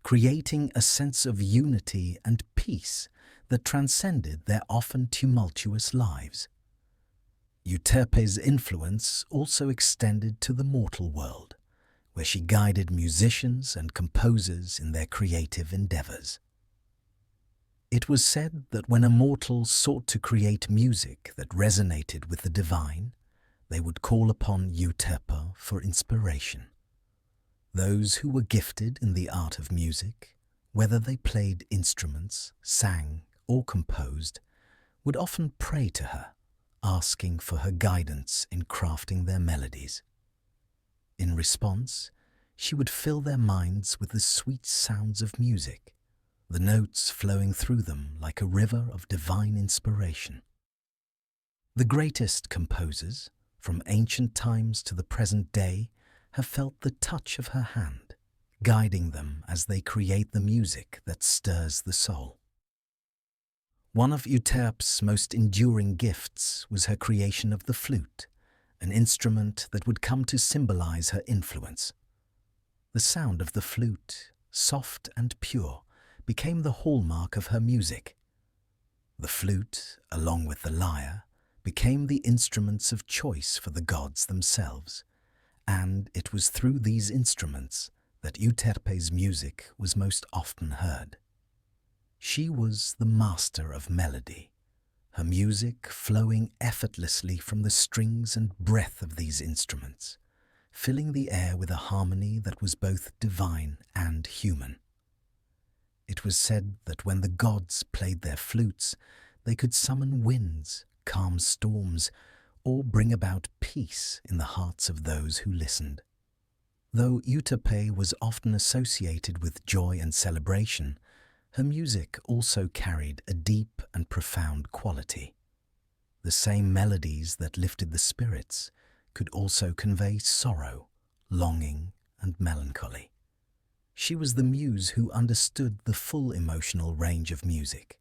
creating a sense of unity and peace that transcended their often tumultuous lives. Euterpe's influence also extended to the mortal world, where she guided musicians and composers in their creative endeavors. It was said that when a mortal sought to create music that resonated with the divine, they would call upon Euterpe for inspiration. Those who were gifted in the art of music, whether they played instruments, sang, or composed, would often pray to her, asking for her guidance in crafting their melodies. In response, she would fill their minds with the sweet sounds of music, the notes flowing through them like a river of divine inspiration. The greatest composers, from ancient times to the present day, have felt the touch of her hand, guiding them as they create the music that stirs the soul. One of Euterpe's most enduring gifts was her creation of the flute, an instrument that would come to symbolize her influence. The sound of the flute, soft and pure, became the hallmark of her music. The flute, along with the lyre, became the instruments of choice for the gods themselves, and it was through these instruments that Euterpe's music was most often heard. She was the master of melody, her music flowing effortlessly from the strings and breath of these instruments, filling the air with a harmony that was both divine and human. It was said that when the gods played their flutes, they could summon winds, calm storms, or bring about peace in the hearts of those who listened. Though Euterpe was often associated with joy and celebration, her music also carried a deep and profound quality. The same melodies that lifted the spirits could also convey sorrow, longing, and melancholy. She was the muse who understood the full emotional range of music,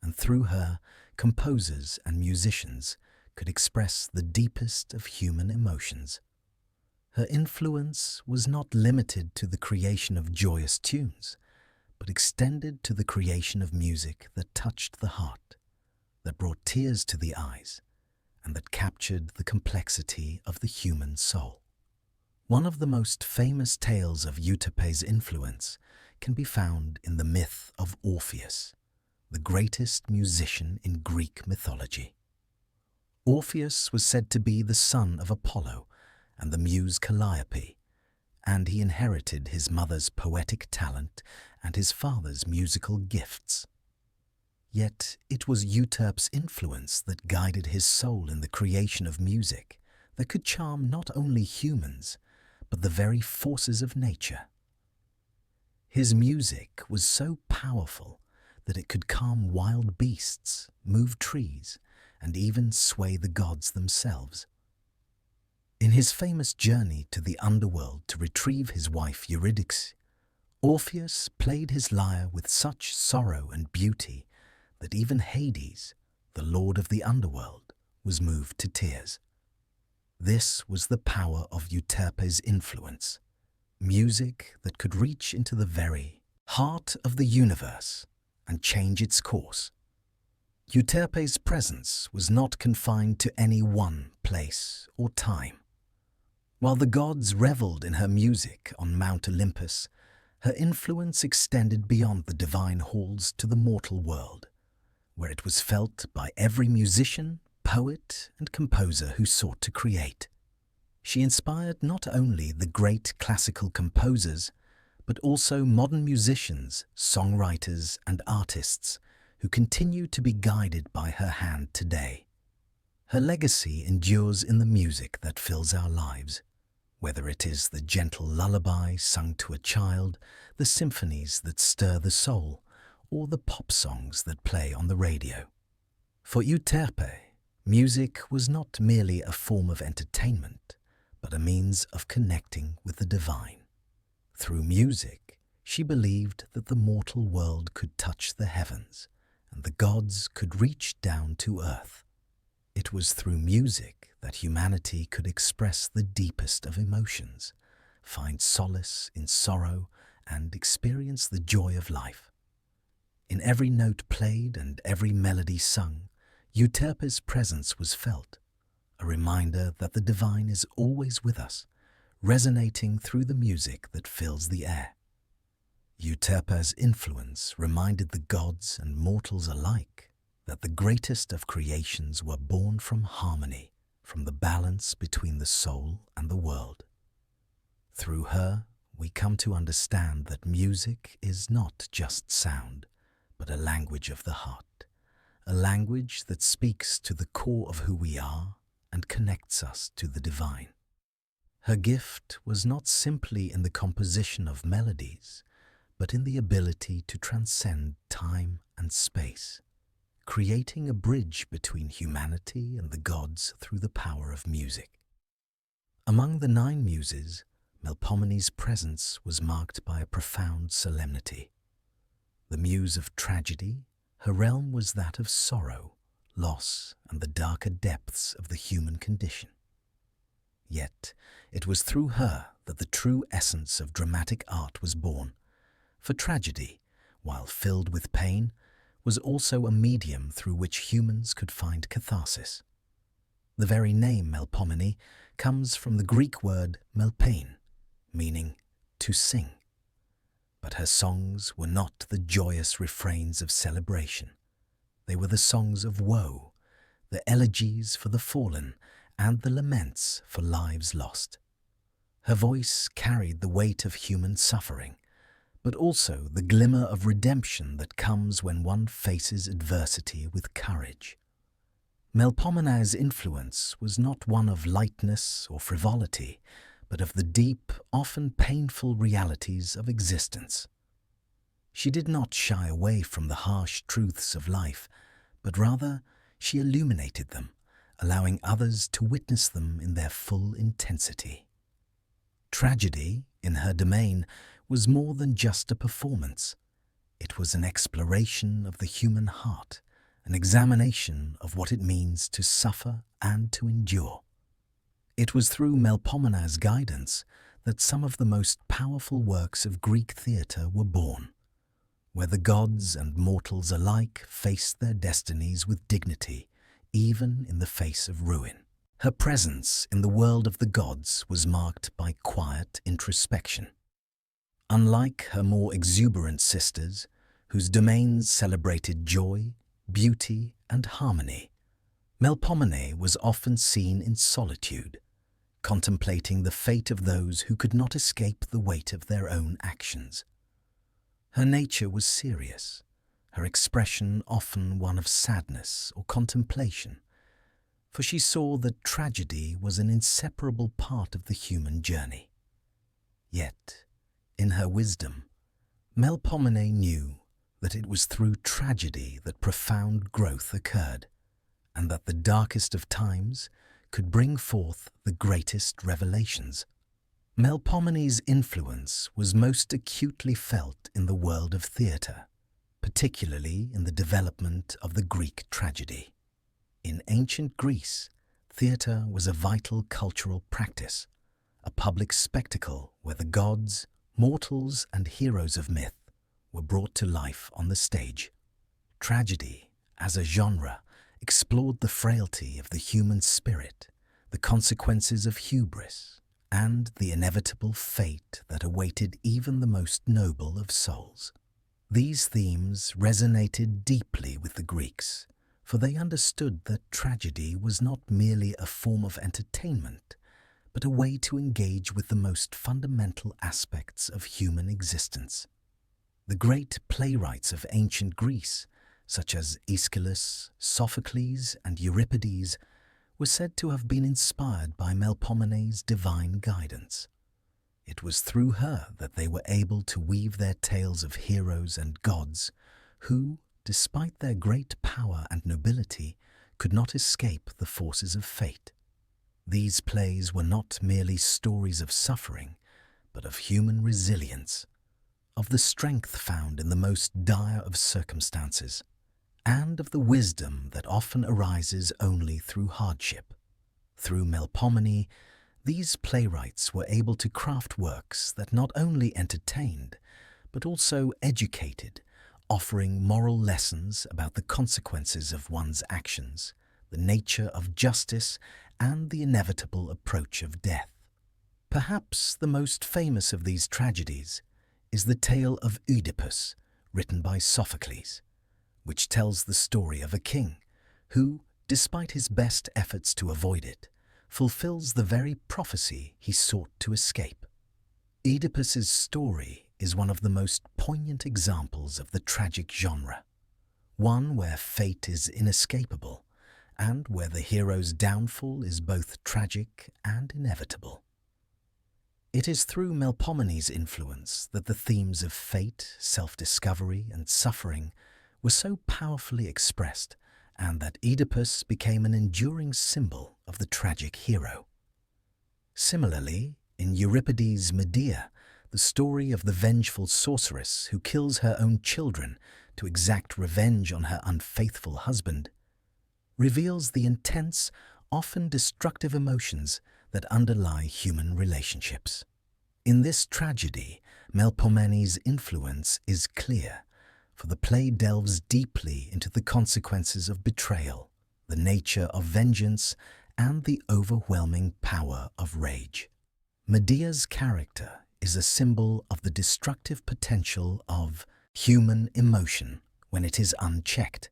and through her, composers and musicians could express the deepest of human emotions. Her influence was not limited to the creation of joyous tunes, but extended to the creation of music that touched the heart, that brought tears to the eyes, and that captured the complexity of the human soul. One of the most famous tales of Euterpe's influence can be found in the myth of Orpheus, the greatest musician in Greek mythology. Orpheus was said to be the son of Apollo and the muse Calliope, and he inherited his mother's poetic talent and his father's musical gifts. Yet it was Euterpe's influence that guided his soul in the creation of music that could charm not only humans, but the very forces of nature. His music was so powerful that it could calm wild beasts, move trees, and even sway the gods themselves. In his famous journey to the underworld to retrieve his wife Eurydice, Orpheus played his lyre with such sorrow and beauty that even Hades, the lord of the underworld, was moved to tears. This was the power of Euterpe's influence, music that could reach into the very heart of the universe and change its course. Euterpe's presence was not confined to any one place or time. While the gods reveled in her music on Mount Olympus, her influence extended beyond the divine halls to the mortal world, where it was felt by every musician, poet, and composer who sought to create. She inspired not only the great classical composers, but also modern musicians, songwriters, and artists who continue to be guided by her hand today. Her legacy endures in the music that fills our lives, whether it is the gentle lullaby sung to a child, the symphonies that stir the soul, or the pop songs that play on the radio. For Euterpe, music was not merely a form of entertainment, but a means of connecting with the divine. Through music, she believed that the mortal world could touch the heavens, and the gods could reach down to earth. It was through music that humanity could express the deepest of emotions, find solace in sorrow, and experience the joy of life. In every note played and every melody sung, Euterpe's presence was felt, a reminder that the divine is always with us, resonating through the music that fills the air. Euterpe's influence reminded the gods and mortals alike that the greatest of creations were born from harmony, from the balance between the soul and the world. Through her, we come to understand that music is not just sound, but a language of the heart, a language that speaks to the core of who we are and connects us to the divine. Her gift was not simply in the composition of melodies, but in the ability to transcend time and space, creating a bridge between humanity and the gods through the power of music. Among the 9 muses, Melpomene's presence was marked by a profound solemnity. The muse of tragedy, her realm was that of sorrow, loss, and the darker depths of the human condition. Yet, it was through her that the true essence of dramatic art was born. For tragedy, while filled with pain, was also a medium through which humans could find catharsis. The very name Melpomene comes from the Greek word melpein, meaning to sing. But her songs were not the joyous refrains of celebration. They were the songs of woe, the elegies for the fallen, and the laments for lives lost. Her voice carried the weight of human suffering, but also the glimmer of redemption that comes when one faces adversity with courage. Melpomene's influence was not one of lightness or frivolity, but of the deep, often painful realities of existence. She did not shy away from the harsh truths of life, but rather she illuminated them, allowing others to witness them in their full intensity. Tragedy, in her domain, was more than just a performance. It was an exploration of the human heart, an examination of what it means to suffer and to endure. It was through Melpomene's guidance that some of the most powerful works of Greek theatre were born, where the gods and mortals alike faced their destinies with dignity, even in the face of ruin. Her presence in the world of the gods was marked by quiet introspection. Unlike her more exuberant sisters, whose domains celebrated joy, beauty, and harmony, Melpomene was often seen in solitude, contemplating the fate of those who could not escape the weight of their own actions. Her nature was serious, her expression often one of sadness or contemplation, for she saw that tragedy was an inseparable part of the human journey. Yet, in her wisdom, Melpomene knew that it was through tragedy that profound growth occurred, and that the darkest of times could bring forth the greatest revelations. Melpomene's influence was most acutely felt in the world of theatre, particularly in the development of the Greek tragedy. In ancient Greece, theatre was a vital cultural practice, a public spectacle where the gods, mortals, and heroes of myth were brought to life on the stage. Tragedy, as a genre, explored the frailty of the human spirit, the consequences of hubris, and the inevitable fate that awaited even the most noble of souls. These themes resonated deeply with the Greeks, for they understood that tragedy was not merely a form of entertainment, but a way to engage with the most fundamental aspects of human existence. The great playwrights of ancient Greece, such as Aeschylus, Sophocles, and Euripides, were said to have been inspired by Melpomene's divine guidance. It was through her that they were able to weave their tales of heroes and gods who, despite their great power and nobility, could not escape the forces of fate. These plays were not merely stories of suffering, but of human resilience, of the strength found in the most dire of circumstances, and of the wisdom that often arises only through hardship. Through Melpomene, these playwrights were able to craft works that not only entertained, but also educated, offering moral lessons about the consequences of one's actions, the nature of justice, and the inevitable approach of death. Perhaps the most famous of these tragedies is the tale of Oedipus, written by Sophocles, which tells the story of a king who, despite his best efforts to avoid it, fulfills the very prophecy he sought to escape. Oedipus's story is one of the most poignant examples of the tragic genre, one where fate is inescapable and where the hero's downfall is both tragic and inevitable. It is through Melpomene's influence that the themes of fate, self-discovery, and suffering were so powerfully expressed, and that Oedipus became an enduring symbol of the tragic hero. Similarly, in Euripides' Medea, the story of the vengeful sorceress who kills her own children to exact revenge on her unfaithful husband, reveals the intense, often destructive emotions that underlie human relationships. In this tragedy, Melpomene's influence is clear, for the play delves deeply into the consequences of betrayal, the nature of vengeance, and the overwhelming power of rage. Medea's character is a symbol of the destructive potential of human emotion when it is unchecked,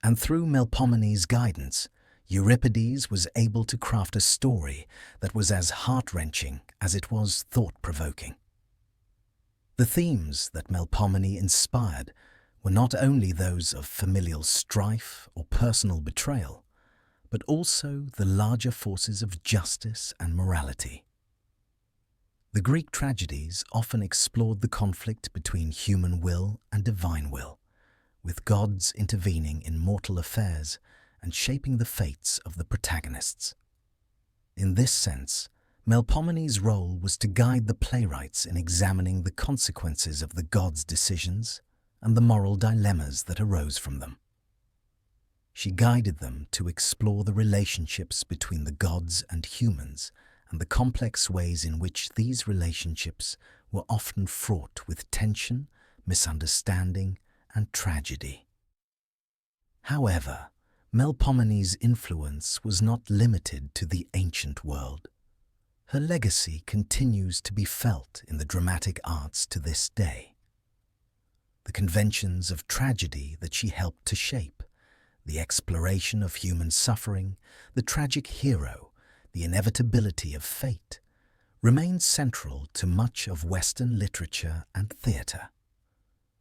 and through Melpomene's guidance, Euripides was able to craft a story that was as heart-wrenching as it was thought-provoking. The themes that Melpomene inspired were not only those of familial strife or personal betrayal, but also the larger forces of justice and morality. The Greek tragedies often explored the conflict between human will and divine will, with gods intervening in mortal affairs and shaping the fates of the protagonists. In this sense, Melpomene's role was to guide the playwrights in examining the consequences of the gods' decisions and the moral dilemmas that arose from them. She guided them to explore the relationships between the gods and humans and the complex ways in which these relationships were often fraught with tension, misunderstanding, and tragedy. However, Melpomene's influence was not limited to the ancient world. Her legacy continues to be felt in the dramatic arts to this day. The conventions of tragedy that she helped to shape, the exploration of human suffering, the tragic hero, the inevitability of fate, remain central to much of Western literature and theatre.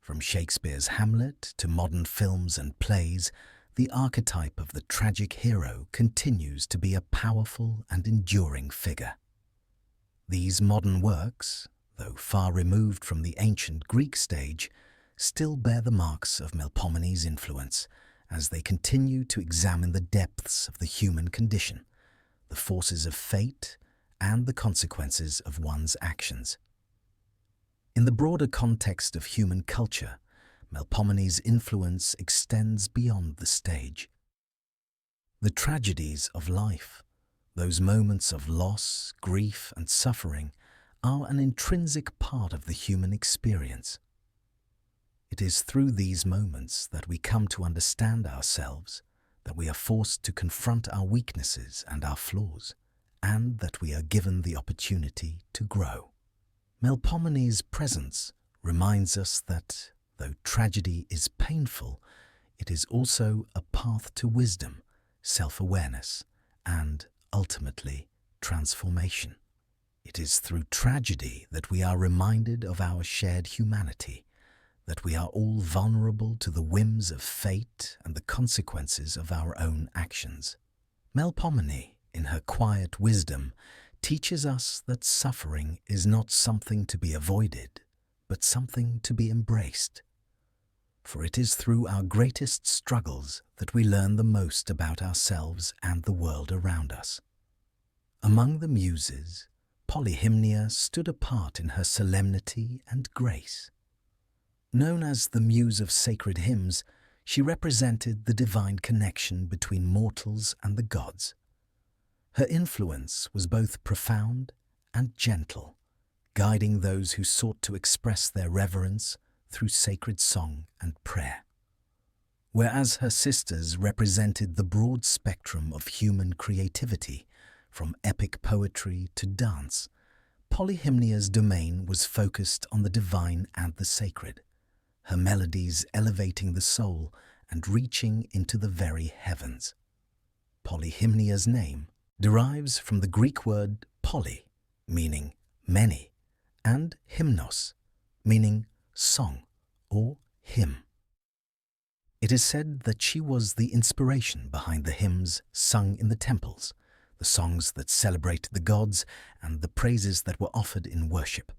From Shakespeare's Hamlet to modern films and plays, the archetype of the tragic hero continues to be a powerful and enduring figure. These modern works, though far removed from the ancient Greek stage, still bear the marks of Melpomene's influence as they continue to examine the depths of the human condition, the forces of fate, and the consequences of one's actions. In the broader context of human culture, Melpomene's influence extends beyond the stage. The tragedies of life, those moments of loss, grief, and suffering, are an intrinsic part of the human experience. It is through these moments that we come to understand ourselves, that we are forced to confront our weaknesses and our flaws, and that we are given the opportunity to grow. Melpomene's presence reminds us that, though tragedy is painful, it is also a path to wisdom, self-awareness, and, ultimately, transformation. It is through tragedy that we are reminded of our shared humanity, that we are all vulnerable to the whims of fate and the consequences of our own actions. Melpomene, in her quiet wisdom, teaches us that suffering is not something to be avoided, but something to be embraced. For it is through our greatest struggles that we learn the most about ourselves and the world around us. Among the Muses, Polyhymnia stood apart in her solemnity and grace. Known as the Muse of sacred hymns, she represented the divine connection between mortals and the gods. Her influence was both profound and gentle, guiding those who sought to express their reverence through sacred song and prayer. Whereas her sisters represented the broad spectrum of human creativity, from epic poetry to dance, Polyhymnia's domain was focused on the divine and the sacred, her melodies elevating the soul and reaching into the very heavens. Polyhymnia's name derives from the Greek word poly, meaning many, and hymnos, meaning song or hymn. It is said that she was the inspiration behind the hymns sung in the temples, the songs that celebrated the gods, and the praises that were offered in worship.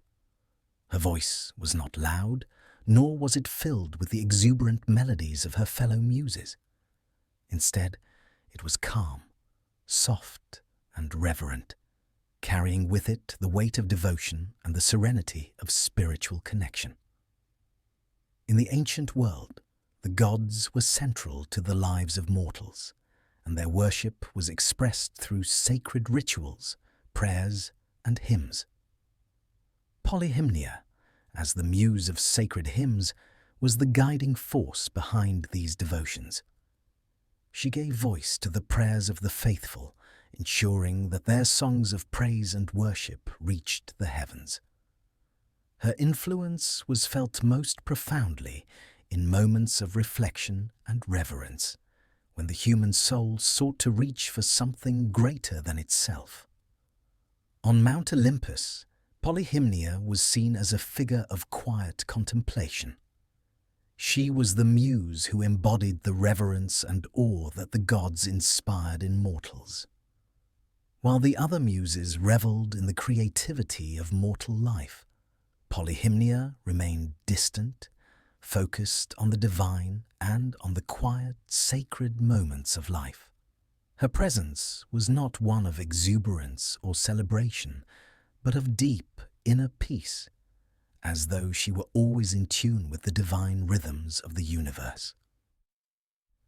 Her voice was not loud, nor was it filled with the exuberant melodies of her fellow muses. Instead, it was calm, soft, and reverent, carrying with it the weight of devotion and the serenity of spiritual connection. In the ancient world, the gods were central to the lives of mortals, and their worship was expressed through sacred rituals, prayers, and hymns. Polyhymnia, as the muse of sacred hymns, was the guiding force behind these devotions. She gave voice to the prayers of the faithful, ensuring that their songs of praise and worship reached the heavens. Her influence was felt most profoundly in moments of reflection and reverence, when the human soul sought to reach for something greater than itself. On Mount Olympus, Polyhymnia was seen as a figure of quiet contemplation. She was the muse who embodied the reverence and awe that the gods inspired in mortals. While the other muses reveled in the creativity of mortal life, Polyhymnia remained distant, focused on the divine and on the quiet, sacred moments of life. Her presence was not one of exuberance or celebration, but of deep inner peace, as though she were always in tune with the divine rhythms of the universe.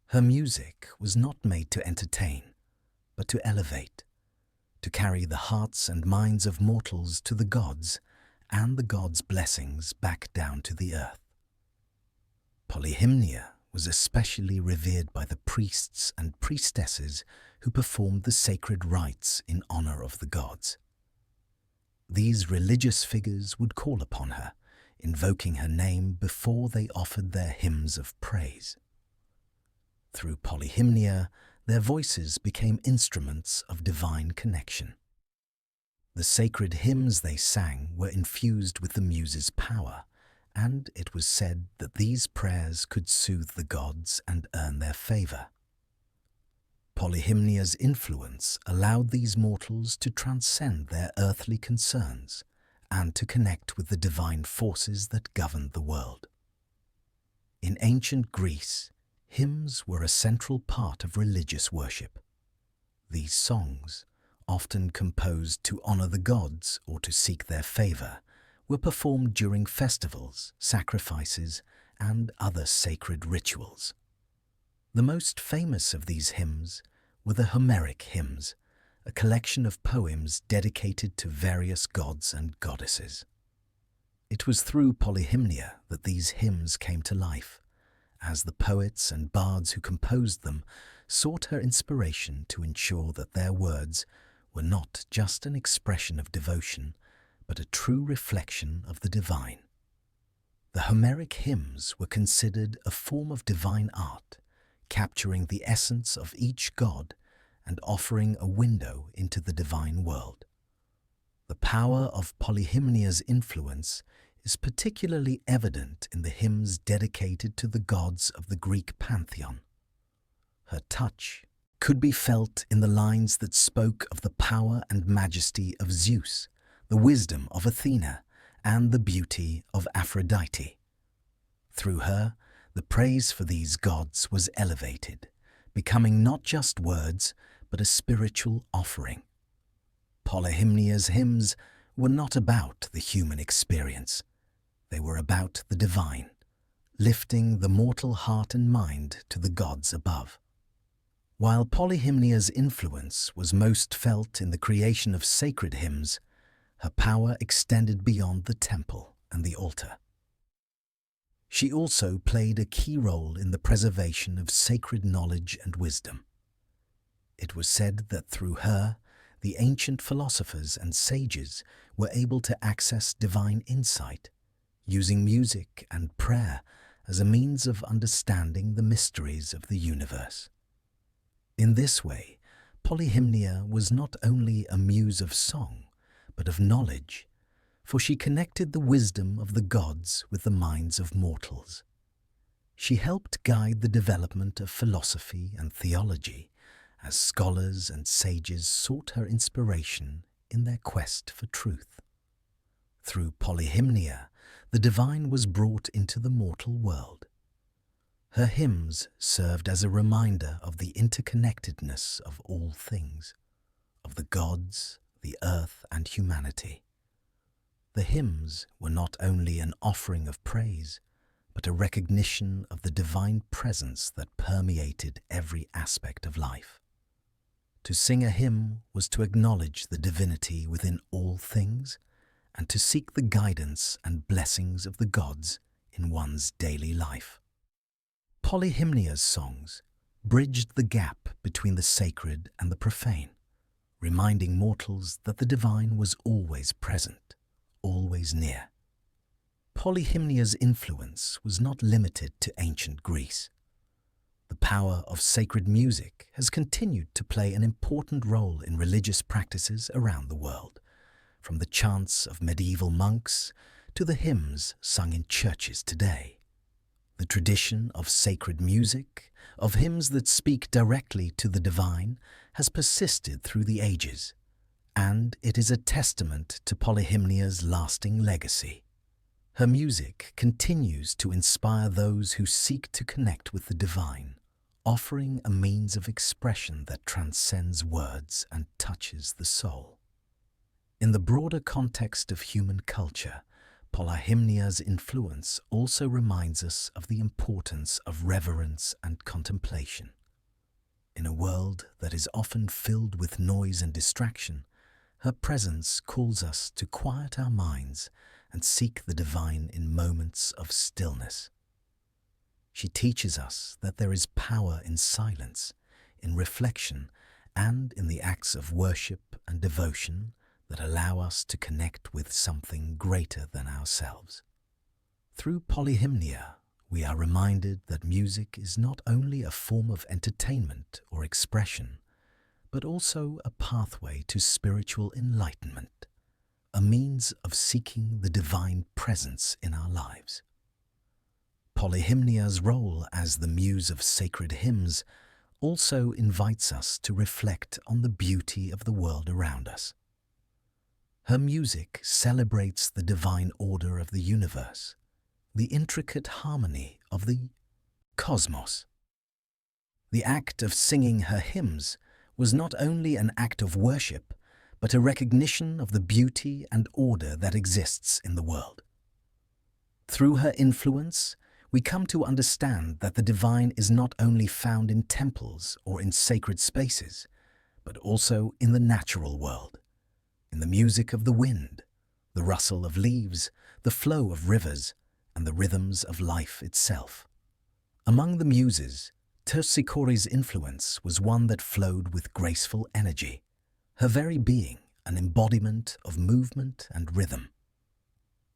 Her music was not made to entertain, but to elevate, to carry the hearts and minds of mortals to the gods and the gods' blessings back down to the earth. Polyhymnia was especially revered by the priests and priestesses who performed the sacred rites in honor of the gods. These religious figures would call upon her, invoking her name before they offered their hymns of praise. Through polyhymnia, their voices became instruments of divine connection. The sacred hymns they sang were infused with the Muses' power, and it was said that these prayers could soothe the gods and earn their favor. Polyhymnia's influence allowed these mortals to transcend their earthly concerns and to connect with the divine forces that governed the world. In ancient Greece, hymns were a central part of religious worship. These songs, often composed to honor the gods or to seek their favor, were performed during festivals, sacrifices, and other sacred rituals. The most famous of these hymns were the Homeric hymns, a collection of poems dedicated to various gods and goddesses. It was through polyhymnia that these hymns came to life, as the poets and bards who composed them sought her inspiration to ensure that their words were not just an expression of devotion, but a true reflection of the divine. The Homeric hymns were considered a form of divine art, capturing the essence of each god and offering a window into the divine world. The power of polyhymnia's influence is particularly evident in the hymns dedicated to the gods of the Greek pantheon. Her touch could be felt in the lines that spoke of the power and majesty of Zeus, the wisdom of Athena, and the beauty of Aphrodite. Through her, the praise for these gods was elevated, becoming not just words, but a spiritual offering. Polyhymnia's hymns were not about the human experience. They were about the divine, lifting the mortal heart and mind to the gods above. While polyhymnia's influence was most felt in the creation of sacred hymns, her power extended beyond the temple and the altar. She also played a key role in the preservation of sacred knowledge and wisdom. It was said that through her, the ancient philosophers and sages were able to access divine insight, using music and prayer as a means of understanding the mysteries of the universe. In this way, polyhymnia was not only a muse of song, but of knowledge, for she connected the wisdom of the gods with the minds of mortals. She helped guide the development of philosophy and theology, as scholars and sages sought her inspiration in their quest for truth. Through polyhymnia, the divine was brought into the mortal world. Her hymns served as a reminder of the interconnectedness of all things, of the gods, the earth, and humanity. The hymns were not only an offering of praise, but a recognition of the divine presence that permeated every aspect of life. To sing a hymn was to acknowledge the divinity within all things and to seek the guidance and blessings of the gods in one's daily life. Polyhymnia's songs bridged the gap between the sacred and the profane, reminding mortals that the divine was always present, always near. Polyhymnia's influence was not limited to ancient Greece. The power of sacred music has continued to play an important role in religious practices around the world, from the chants of medieval monks to the hymns sung in churches today. The tradition of sacred music, of hymns that speak directly to the divine, has persisted through the ages, and it is a testament to polyhymnia's lasting legacy. Her music continues to inspire those who seek to connect with the divine, offering a means of expression that transcends words and touches the soul. In the broader context of human culture, polyhymnia's influence also reminds us of the importance of reverence and contemplation. In a world that is often filled with noise and distraction, her presence calls us to quiet our minds and seek the divine in moments of stillness. She teaches us that there is power in silence, in reflection, and in the acts of worship and devotion that allow us to connect with something greater than ourselves. Through polyhymnia, we are reminded that music is not only a form of entertainment or expression, but also a pathway to spiritual enlightenment, a means of seeking the divine presence in our lives. Polyhymnia's role as the muse of sacred hymns also invites us to reflect on the beauty of the world around us. Her music celebrates the divine order of the universe, the intricate harmony of the cosmos. The act of singing her hymns was not only an act of worship, but a recognition of the beauty and order that exists in the world. Through her influence, we come to understand that the divine is not only found in temples or in sacred spaces, but also in the natural world, in the music of the wind, the rustle of leaves, the flow of rivers, and the rhythms of life itself. Among the Muses, Terpsichore's influence was one that flowed with graceful energy, her very being an embodiment of movement and rhythm.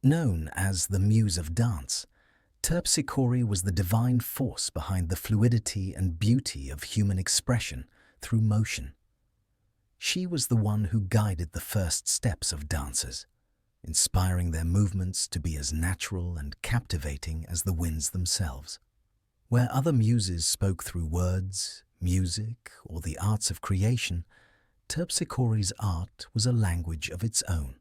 Known as the Muse of Dance, Terpsichore was the divine force behind the fluidity and beauty of human expression through motion. She was the one who guided the first steps of dancers, inspiring their movements to be as natural and captivating as the winds themselves. Where other muses spoke through words, music, or the arts of creation, Terpsichore's art was a language of its own,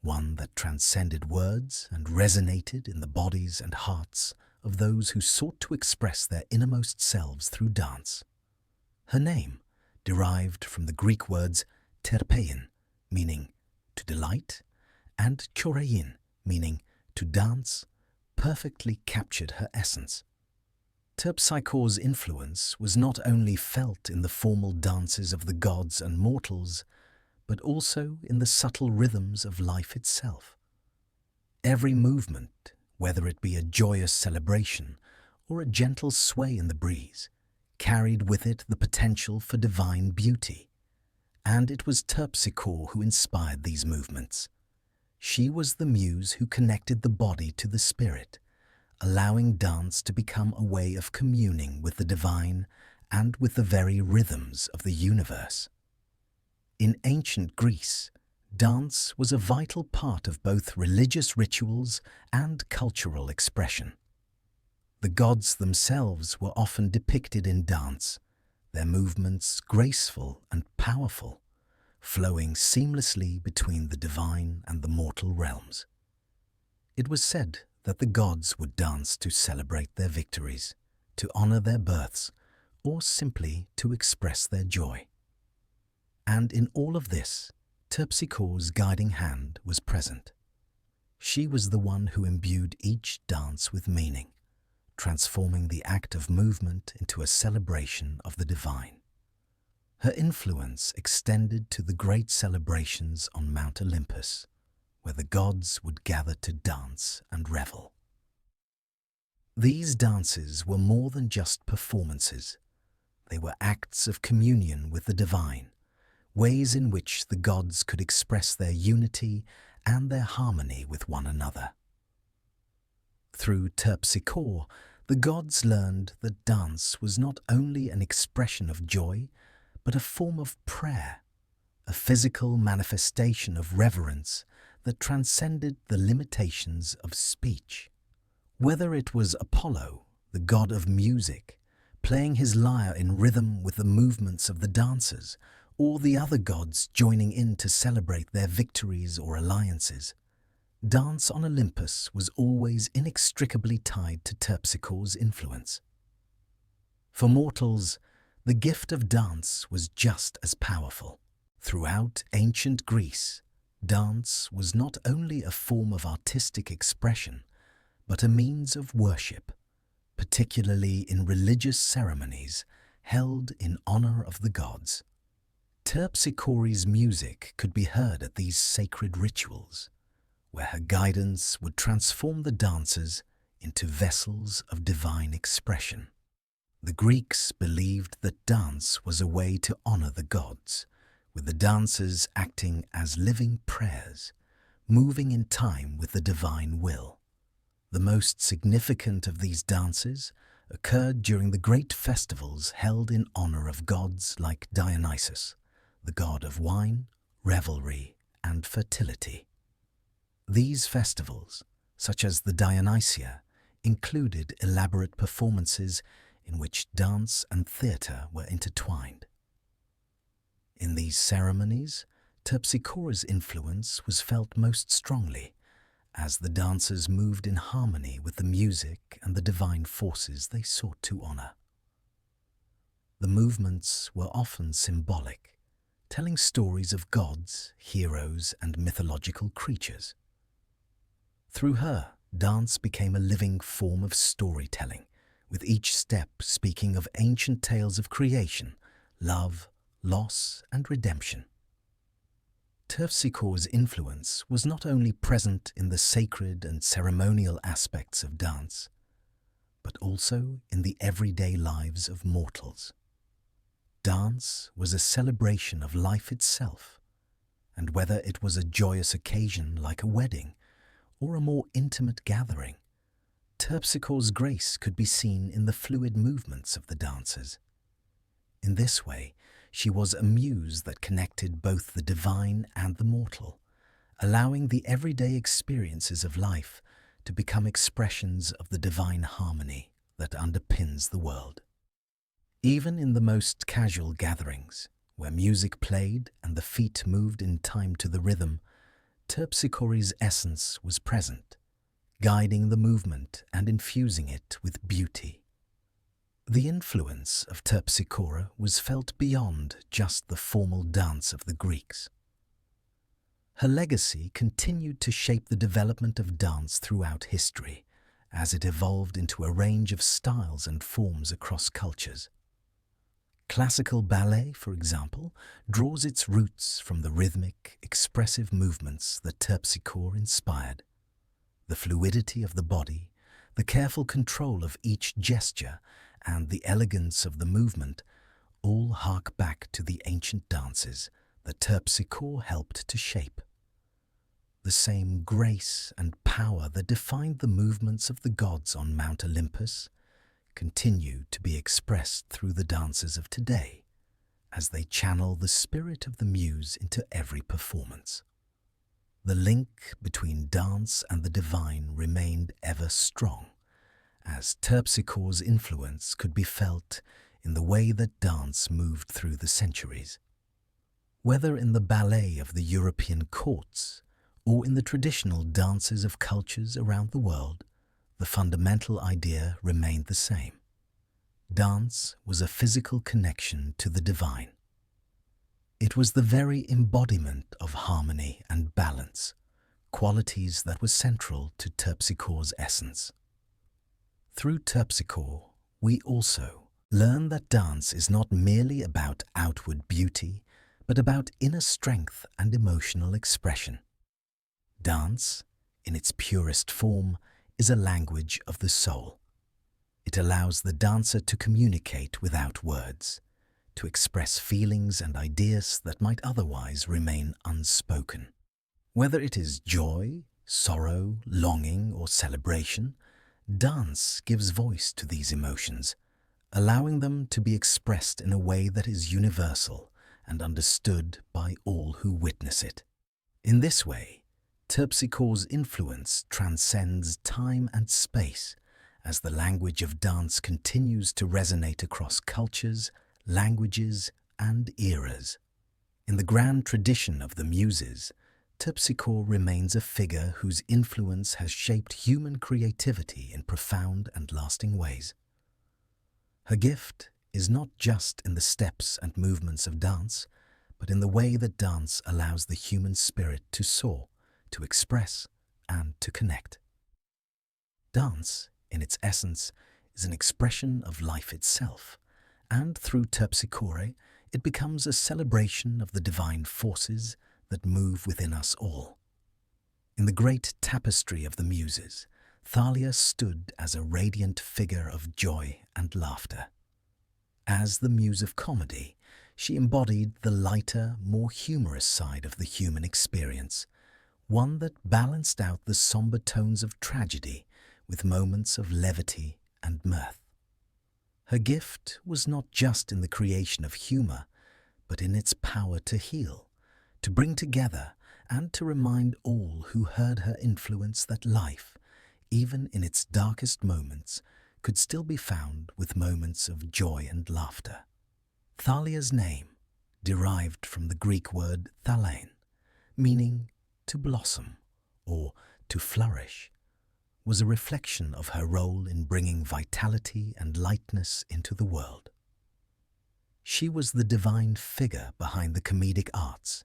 one that transcended words and resonated in the bodies and hearts of those who sought to express their innermost selves through dance. Her name, derived from the Greek words terpein, meaning to delight, and chorein, meaning to dance, perfectly captured her essence. Terpsichore's influence was not only felt in the formal dances of the gods and mortals, but also in the subtle rhythms of life itself. Every movement, whether it be a joyous celebration or a gentle sway in the breeze, carried with it the potential for divine beauty. And it was Terpsichore who inspired these movements. She was the muse who connected the body to the spirit, allowing dance to become a way of communing with the divine and with the very rhythms of the universe. In ancient Greece, dance was a vital part of both religious rituals and cultural expression. The gods themselves were often depicted in dance, their movements graceful and powerful, flowing seamlessly between the divine and the mortal realms. It was said that the gods would dance to celebrate their victories, to honor their births, or simply to express their joy. And in all of this, Terpsichore's guiding hand was present. She was the one who imbued each dance with meaning, transforming the act of movement into a celebration of the divine. Her influence extended to the great celebrations on Mount Olympus, where the gods would gather to dance and revel. These dances were more than just performances. They were acts of communion with the divine, ways in which the gods could express their unity and their harmony with one another. Through Terpsichore, the gods learned that dance was not only an expression of joy, but a form of prayer, a physical manifestation of reverence that transcended the limitations of speech. Whether it was Apollo, the god of music, playing his lyre in rhythm with the movements of the dancers, or the other gods joining in to celebrate their victories or alliances, dance on Olympus was always inextricably tied to Terpsichore's influence. For mortals, the gift of dance was just as powerful. Throughout ancient Greece, dance was not only a form of artistic expression, but a means of worship, particularly in religious ceremonies held in honor of the gods. Terpsichore's music could be heard at these sacred rituals, where her guidance would transform the dancers into vessels of divine expression. The Greeks believed that dance was a way to honor the gods, with the dancers acting as living prayers, moving in time with the divine will. The most significant of these dances occurred during the great festivals held in honor of gods like Dionysus, the god of wine, revelry, and fertility. These festivals, such as the Dionysia, included elaborate performances in which dance and theatre were intertwined. In these ceremonies, Terpsichore's influence was felt most strongly, as the dancers moved in harmony with the music and the divine forces they sought to honor. The movements were often symbolic, telling stories of gods, heroes, and mythological creatures. Through her, dance became a living form of storytelling, with each step speaking of ancient tales of creation, love, loss, and redemption. Terpsichore's influence was not only present in the sacred and ceremonial aspects of dance, but also in the everyday lives of mortals. Dance was a celebration of life itself, and whether it was a joyous occasion like a wedding or a more intimate gathering, Terpsichore's grace could be seen in the fluid movements of the dancers. In this way, she was a muse that connected both the divine and the mortal, allowing the everyday experiences of life to become expressions of the divine harmony that underpins the world. Even in the most casual gatherings, where music played and the feet moved in time to the rhythm, Terpsichore's essence was present, guiding the movement and infusing it with beauty. The influence of Terpsichore was felt beyond just the formal dance of the Greeks. Her legacy continued to shape the development of dance throughout history, as it evolved into a range of styles and forms across cultures. Classical ballet, for example, draws its roots from the rhythmic, expressive movements that Terpsichore inspired. The fluidity of the body, the careful control of each gesture, and the elegance of the movement all hark back to the ancient dances that Terpsichore helped to shape. The same grace and power that defined the movements of the gods on Mount Olympus continue to be expressed through the dancers of today, as they channel the spirit of the muse into every performance. The link between dance and the divine remained ever strong, as Terpsichore's influence could be felt in the way that dance moved through the centuries. Whether in the ballet of the European courts or in the traditional dances of cultures around the world, the fundamental idea remained the same. Dance was a physical connection to the divine. It was the very embodiment of harmony and balance, qualities that were central to Terpsichore's essence. Through Terpsichore, we also learn that dance is not merely about outward beauty, but about inner strength and emotional expression. Dance, in its purest form, is a language of the soul. It allows the dancer to communicate without words, to express feelings and ideas that might otherwise remain unspoken. Whether it is joy, sorrow, longing, or celebration, dance gives voice to these emotions, allowing them to be expressed in a way that is universal and understood by all who witness it. In this way, Terpsichore's influence transcends time and space, as the language of dance continues to resonate across cultures, languages, and eras. In the grand tradition of the Muses, Terpsichore remains a figure whose influence has shaped human creativity in profound and lasting ways. Her gift is not just in the steps and movements of dance, but in the way that dance allows the human spirit to soar, to express, and to connect. Dance, in its essence, is an expression of life itself, and through Terpsichore, it becomes a celebration of the divine forces that move within us all. In the great tapestry of the Muses, Thalia stood as a radiant figure of joy and laughter. As the muse of comedy, she embodied the lighter, more humorous side of the human experience, one that balanced out the somber tones of tragedy with moments of levity and mirth. Her gift was not just in the creation of humor, but in its power to heal, to bring together, and to remind all who heard her influence that life, even in its darkest moments, could still be found with moments of joy and laughter. Thalia's name, derived from the Greek word thalein, meaning to blossom or to flourish, was a reflection of her role in bringing vitality and lightness into the world. She was the divine figure behind the comedic arts,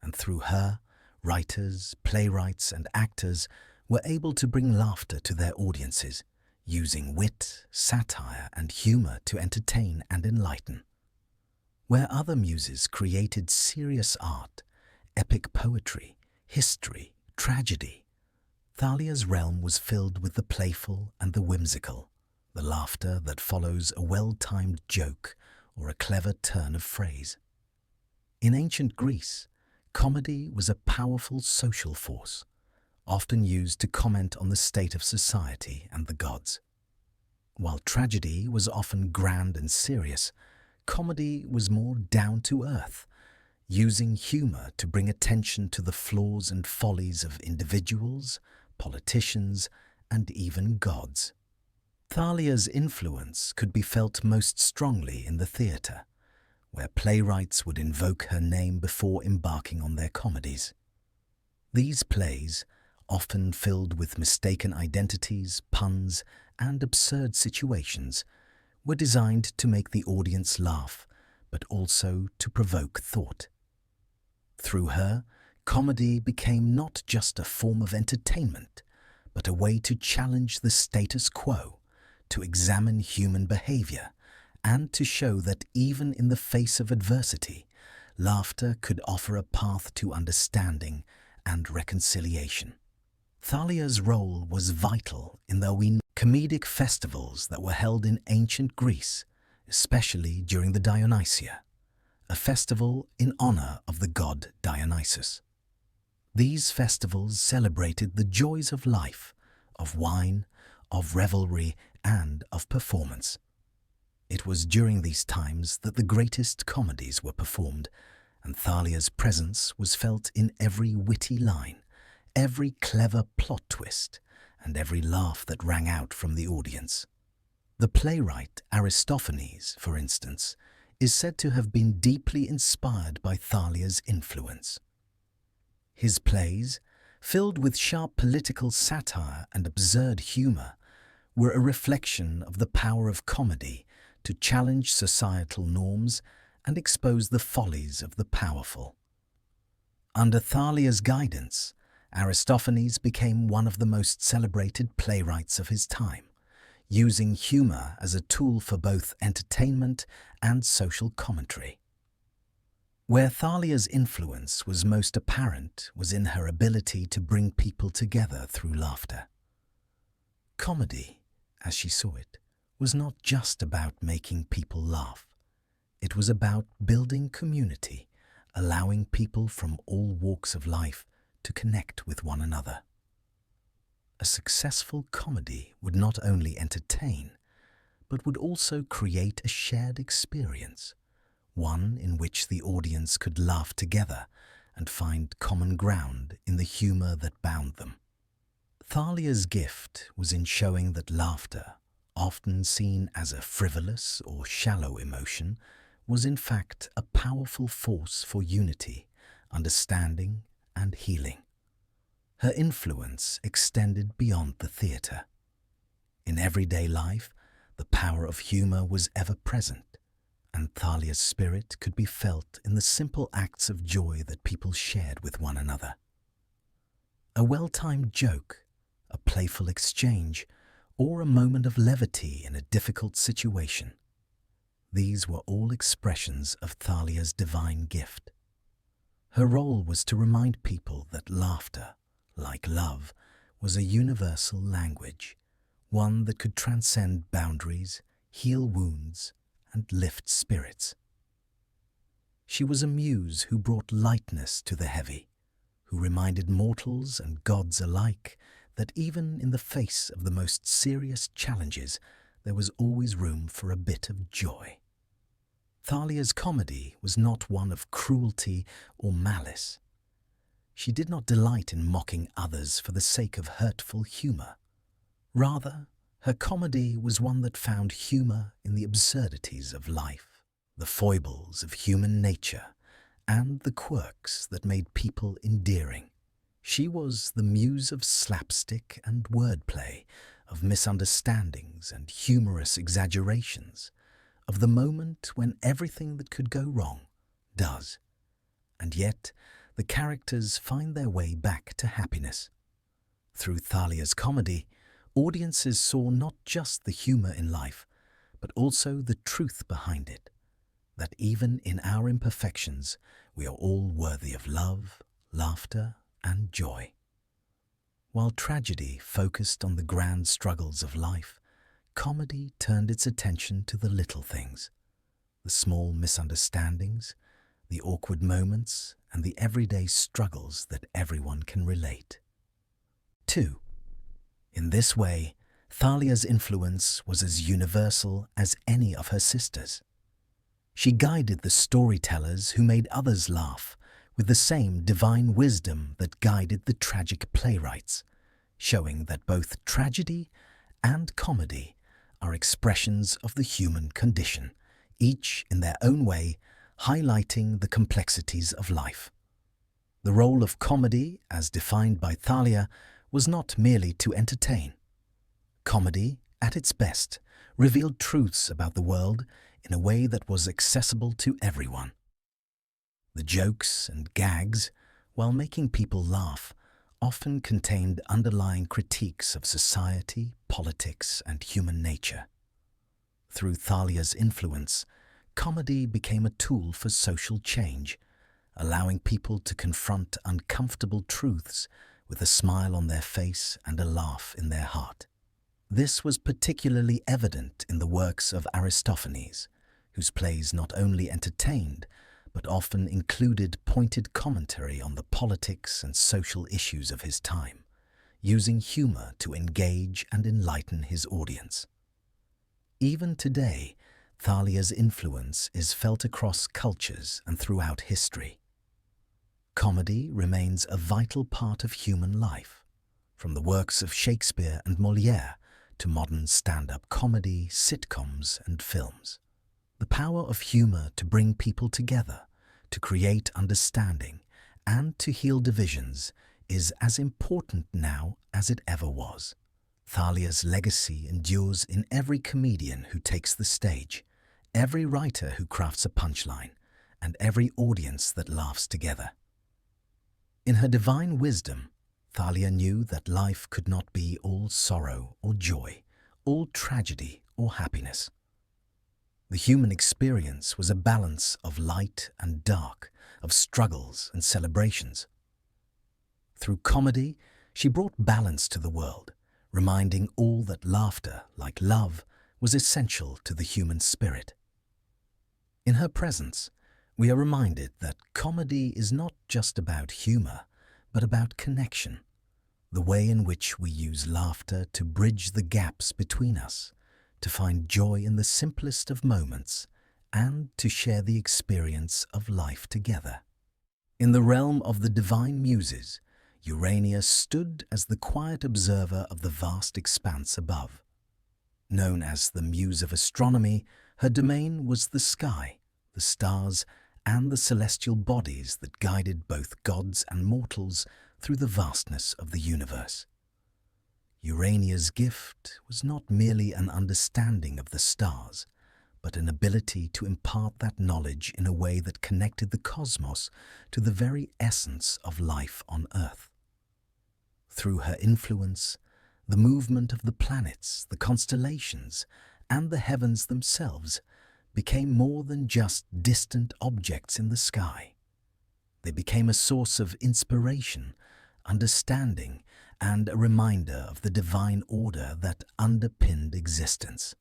and through her, writers, playwrights, and actors were able to bring laughter to their audiences, using wit, satire, and humor to entertain and enlighten. Where other muses created serious art, epic poetry, history, tragedy, Thalia's realm was filled with the playful and the whimsical, the laughter that follows a well-timed joke or a clever turn of phrase. In ancient Greece, comedy was a powerful social force, often used to comment on the state of society and the gods. While tragedy was often grand and serious, comedy was more down-to-earth, using humor to bring attention to the flaws and follies of individuals, politicians, and even gods. Thalia's influence could be felt most strongly in the theatre, where playwrights would invoke her name before embarking on their comedies. These plays, often filled with mistaken identities, puns, and absurd situations, were designed to make the audience laugh, but also to provoke thought. Through her, comedy became not just a form of entertainment, but a way to challenge the status quo, to examine human behavior, and to show that even in the face of adversity, laughter could offer a path to understanding and reconciliation. Thalia's role was vital in the comedic festivals that were held in ancient Greece, especially during the Dionysia, a festival in honor of the god Dionysus. These festivals celebrated the joys of life, of wine, of revelry, and of performance. It was during these times that the greatest comedies were performed, and Thalia's presence was felt in every witty line, every clever plot twist, and every laugh that rang out from the audience. The playwright Aristophanes, for instance, is said to have been deeply inspired by Thalia's influence. His plays, filled with sharp political satire and absurd humor, were a reflection of the power of comedy to challenge societal norms and expose the follies of the powerful. Under Thalia's guidance, Aristophanes became one of the most celebrated playwrights of his time, using humor as a tool for both entertainment and social commentary. Where Thalia's influence was most apparent was in her ability to bring people together through laughter. Comedy, as she saw it, was not just about making people laugh. It was about building community, allowing people from all walks of life to connect with one another. A successful comedy would not only entertain, but would also create a shared experience, one in which the audience could laugh together and find common ground in the humor that bound them. Thalia's gift was in showing that laughter, often seen as a frivolous or shallow emotion, was in fact a powerful force for unity, understanding, and healing. Her influence extended beyond the theatre. In everyday life, the power of humor was ever present, and Thalia's spirit could be felt in the simple acts of joy that people shared with one another. A well-timed joke, a playful exchange, or a moment of levity in a difficult situation. These were all expressions of Thalia's divine gift. Her role was to remind people that laughter, like love, was a universal language, one that could transcend boundaries, heal wounds, and lift spirits. She was a muse who brought lightness to the heavy, who reminded mortals and gods alike that even in the face of the most serious challenges, there was always room for a bit of joy. Thalia's comedy was not one of cruelty or malice. She did not delight in mocking others for the sake of hurtful humor. Rather, her comedy was one that found humor in the absurdities of life, the foibles of human nature, and the quirks that made people endearing. She was the muse of slapstick and wordplay, of misunderstandings and humorous exaggerations, of the moment when everything that could go wrong does. And yet, the characters find their way back to happiness. Through Thalia's comedy, audiences saw not just the humor in life, but also the truth behind it, that even in our imperfections, we are all worthy of love, laughter, and joy. While tragedy focused on the grand struggles of life, comedy turned its attention to the little things, the small misunderstandings, the awkward moments, and the everyday struggles that everyone can relate. 2. In this way, Thalia's influence was as universal as any of her sisters. She guided the storytellers who made others laugh with the same divine wisdom that guided the tragic playwrights, showing that both tragedy and comedy are expressions of the human condition, each in their own way highlighting the complexities of life. The role of comedy, as defined by Thalia, was not merely to entertain. Comedy, at its best, revealed truths about the world in a way that was accessible to everyone. The jokes and gags, while making people laugh, often contained underlying critiques of society, politics, and human nature. Through Thalia's influence, comedy became a tool for social change, allowing people to confront uncomfortable truths with a smile on their face and a laugh in their heart. This was particularly evident in the works of Aristophanes, whose plays not only entertained, but often included pointed commentary on the politics and social issues of his time, using humor to engage and enlighten his audience. Even today, Thalia's influence is felt across cultures and throughout history. Comedy remains a vital part of human life, from the works of Shakespeare and Molière to modern stand-up comedy, sitcoms, and films. The power of humor to bring people together, to create understanding, and to heal divisions is as important now as it ever was. Thalia's legacy endures in every comedian who takes the stage, every writer who crafts a punchline, and every audience that laughs together. In her divine wisdom, Thalia knew that life could not be all sorrow or joy, all tragedy or happiness. The human experience was a balance of light and dark, of struggles and celebrations. Through comedy, she brought balance to the world, reminding all that laughter, like love, was essential to the human spirit. In her presence, we are reminded that comedy is not just about humor, but about connection, the way in which we use laughter to bridge the gaps between us, to find joy in the simplest of moments, and to share the experience of life together. In the realm of the divine Muses, Urania stood as the quiet observer of the vast expanse above. Known as the Muse of Astronomy, her domain was the sky, the stars, and the celestial bodies that guided both gods and mortals through the vastness of the universe. Urania's gift was not merely an understanding of the stars, but an ability to impart that knowledge in a way that connected the cosmos to the very essence of life on Earth. Through her influence, the movement of the planets, the constellations, and the heavens themselves became more than just distant objects in the sky. They became a source of inspiration, understanding, and a reminder of the divine order that underpinned existence.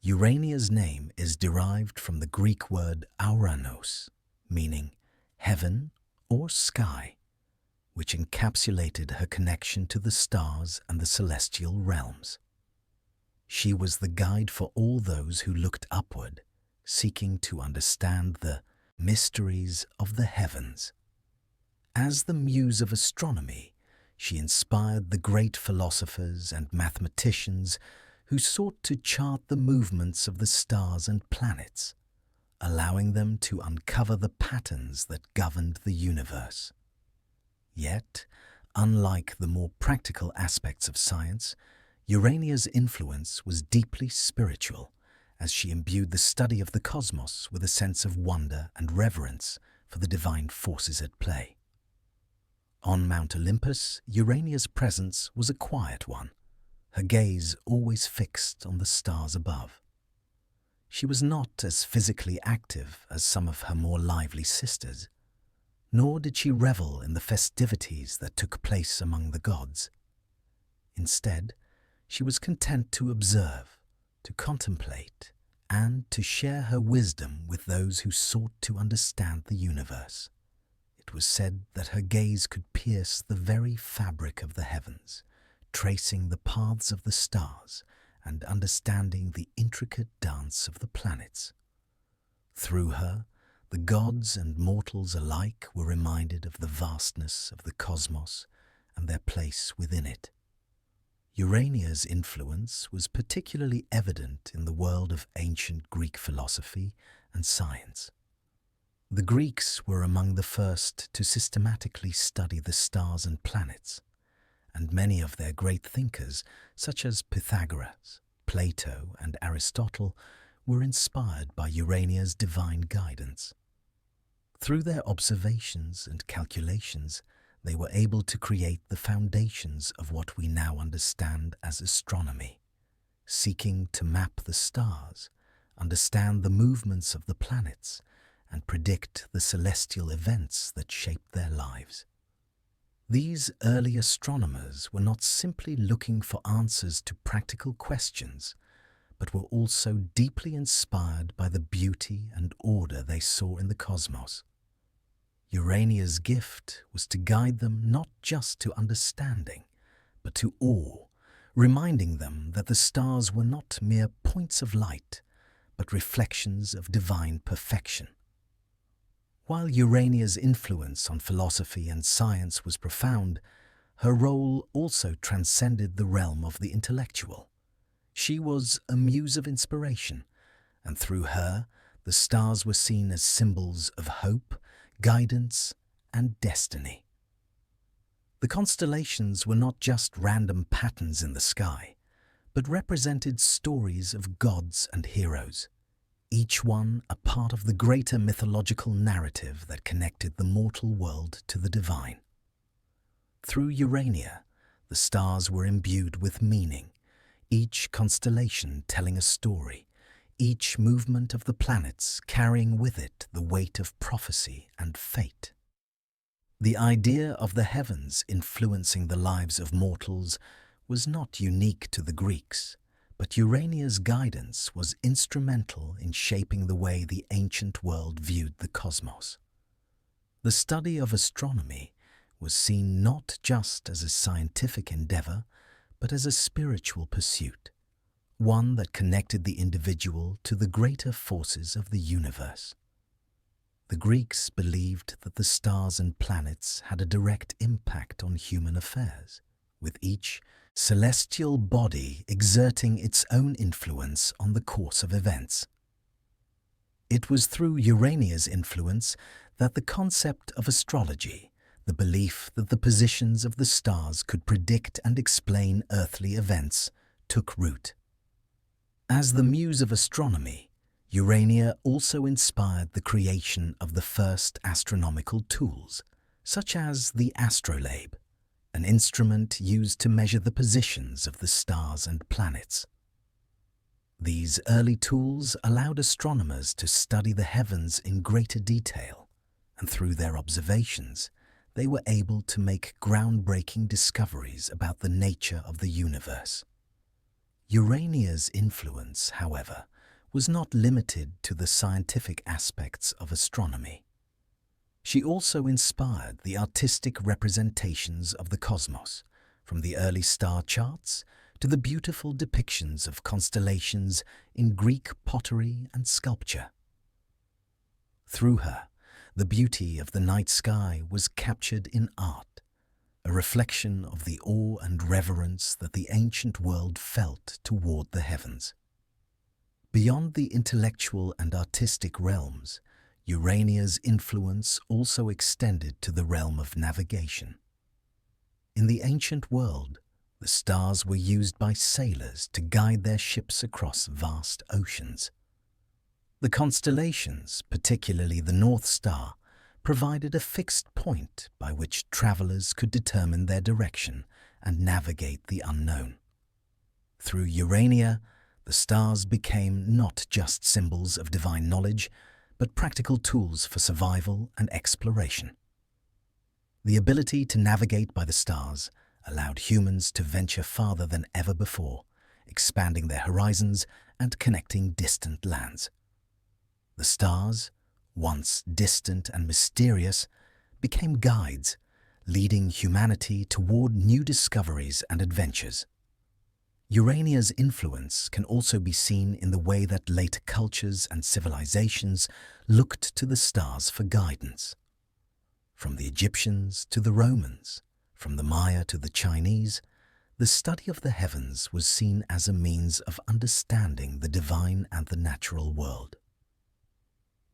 Urania's name is derived from the Greek word auranos, meaning heaven or sky, which encapsulated her connection to the stars and the celestial realms. She was the guide for all those who looked upward, seeking to understand the mysteries of the heavens. As the muse of astronomy, she inspired the great philosophers and mathematicians who sought to chart the movements of the stars and planets, allowing them to uncover the patterns that governed the universe. Yet, unlike the more practical aspects of science, Urania's influence was deeply spiritual, as she imbued the study of the cosmos with a sense of wonder and reverence for the divine forces at play. On Mount Olympus, Urania's presence was a quiet one, her gaze always fixed on the stars above. She was not as physically active as some of her more lively sisters, nor did she revel in the festivities that took place among the gods. Instead, she was content to observe, to contemplate, and to share her wisdom with those who sought to understand the universe. It was said that her gaze could pierce the very fabric of the heavens, tracing the paths of the stars and understanding the intricate dance of the planets. Through her, the gods and mortals alike were reminded of the vastness of the cosmos and their place within it. Urania's influence was particularly evident in the world of ancient Greek philosophy and science. The Greeks were among the first to systematically study the stars and planets, and many of their great thinkers, such as Pythagoras, Plato, and Aristotle, were inspired by Urania's divine guidance. Through their observations and calculations, they were able to create the foundations of what we now understand as astronomy, seeking to map the stars, understand the movements of the planets, and predict the celestial events that shaped their lives. These early astronomers were not simply looking for answers to practical questions, but were also deeply inspired by the beauty and order they saw in the cosmos. Urania's gift was to guide them not just to understanding, but to awe, reminding them that the stars were not mere points of light, but reflections of divine perfection. While Urania's influence on philosophy and science was profound, her role also transcended the realm of the intellectual. She was a muse of inspiration, and through her, the stars were seen as symbols of hope, guidance, and destiny. The constellations were not just random patterns in the sky, but represented stories of gods and heroes, each one a part of the greater mythological narrative that connected the mortal world to the divine. Through Urania, the stars were imbued with meaning, each constellation telling a story, each movement of the planets carrying with it the weight of prophecy and fate. The idea of the heavens influencing the lives of mortals was not unique to the Greeks, but Urania's guidance was instrumental in shaping the way the ancient world viewed the cosmos. The study of astronomy was seen not just as a scientific endeavor, but as a spiritual pursuit, one that connected the individual to the greater forces of the universe. The Greeks believed that the stars and planets had a direct impact on human affairs, with each celestial body exerting its own influence on the course of events. It was through Urania's influence that the concept of astrology, the belief that the positions of the stars could predict and explain earthly events, took root. As the muse of astronomy, Urania also inspired the creation of the first astronomical tools, such as the astrolabe, an instrument used to measure the positions of the stars and planets. These early tools allowed astronomers to study the heavens in greater detail, and through their observations, they were able to make groundbreaking discoveries about the nature of the universe. Urania's influence, however, was not limited to the scientific aspects of astronomy. She also inspired the artistic representations of the cosmos, from the early star charts to the beautiful depictions of constellations in Greek pottery and sculpture. Through her, the beauty of the night sky was captured in art, a reflection of the awe and reverence that the ancient world felt toward the heavens. Beyond the intellectual and artistic realms, Urania's influence also extended to the realm of navigation. In the ancient world, the stars were used by sailors to guide their ships across vast oceans. The constellations, particularly the North Star, provided a fixed point by which travelers could determine their direction and navigate the unknown. Through Urania, the stars became not just symbols of divine knowledge, but practical tools for survival and exploration. The ability to navigate by the stars allowed humans to venture farther than ever before, expanding their horizons and connecting distant lands. The stars, once distant and mysterious, became guides, leading humanity toward new discoveries and adventures. Urania's influence can also be seen in the way that later cultures and civilizations looked to the stars for guidance. From the Egyptians to the Romans, from the Maya to the Chinese, the study of the heavens was seen as a means of understanding the divine and the natural world.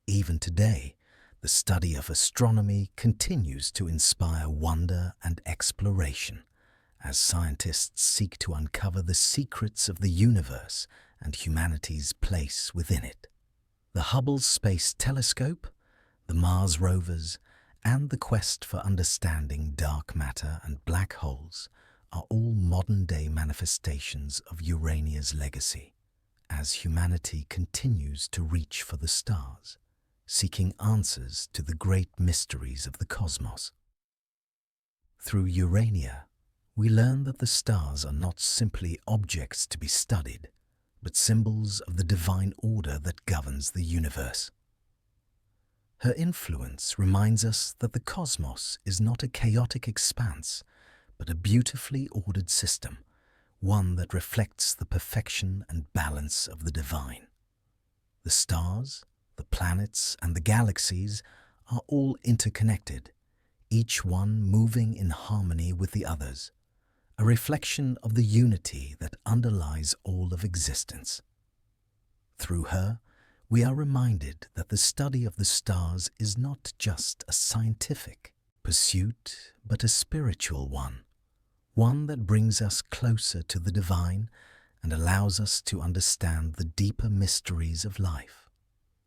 Even today, the study of astronomy continues to inspire wonder and exploration, as scientists seek to uncover the secrets of the universe and humanity's place within it. The Hubble Space Telescope, the Mars rovers, and the quest for understanding dark matter and black holes are all modern-day manifestations of Urania's legacy, as humanity continues to reach for the stars, seeking answers to the great mysteries of the cosmos. Through Urania, we learn that the stars are not simply objects to be studied, but symbols of the divine order that governs the universe. Her influence reminds us that the cosmos is not a chaotic expanse, but a beautifully ordered system, one that reflects the perfection and balance of the divine. The stars, the planets, and the galaxies are all interconnected, each one moving in harmony with the others, a reflection of the unity that underlies all of existence. Through her, we are reminded that the study of the stars is not just a scientific pursuit, but a spiritual one that brings us closer to the divine and allows us to understand the deeper mysteries of life.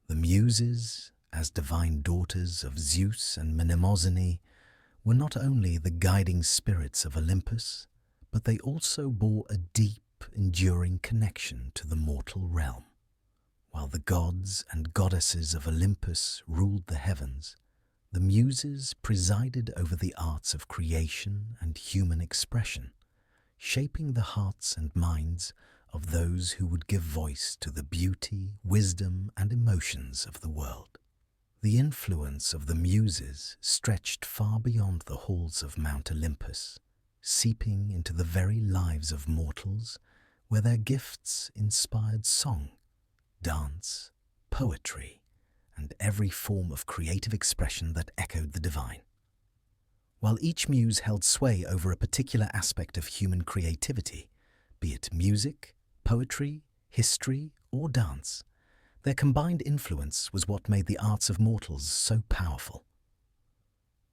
The Muses, as divine daughters of Zeus and Mnemosyne, were not only the guiding spirits of Olympus, but they also bore a deep, enduring connection to the mortal realm. While the gods and goddesses of Olympus ruled the heavens, the Muses presided over the arts of creation and human expression, shaping the hearts and minds of those who would give voice to the beauty, wisdom, and emotions of the world. The influence of the Muses stretched far beyond the halls of Mount Olympus, seeping into the very lives of mortals, where their gifts inspired song, dance, poetry, and every form of creative expression that echoed the divine. While each muse held sway over a particular aspect of human creativity, be it music, poetry, history, or dance, their combined influence was what made the arts of mortals so powerful.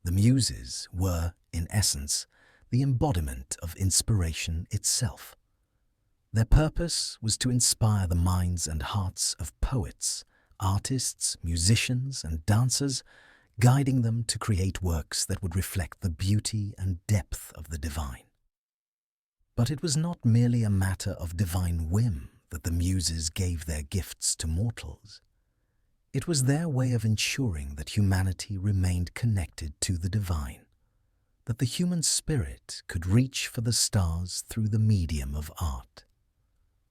The Muses were, in essence, the embodiment of inspiration itself. Their purpose was to inspire the minds and hearts of poets, artists, musicians, and dancers, guiding them to create works that would reflect the beauty and depth of the divine. But it was not merely a matter of divine whim that the Muses gave their gifts to mortals. It was their way of ensuring that humanity remained connected to the divine, that the human spirit could reach for the stars through the medium of art.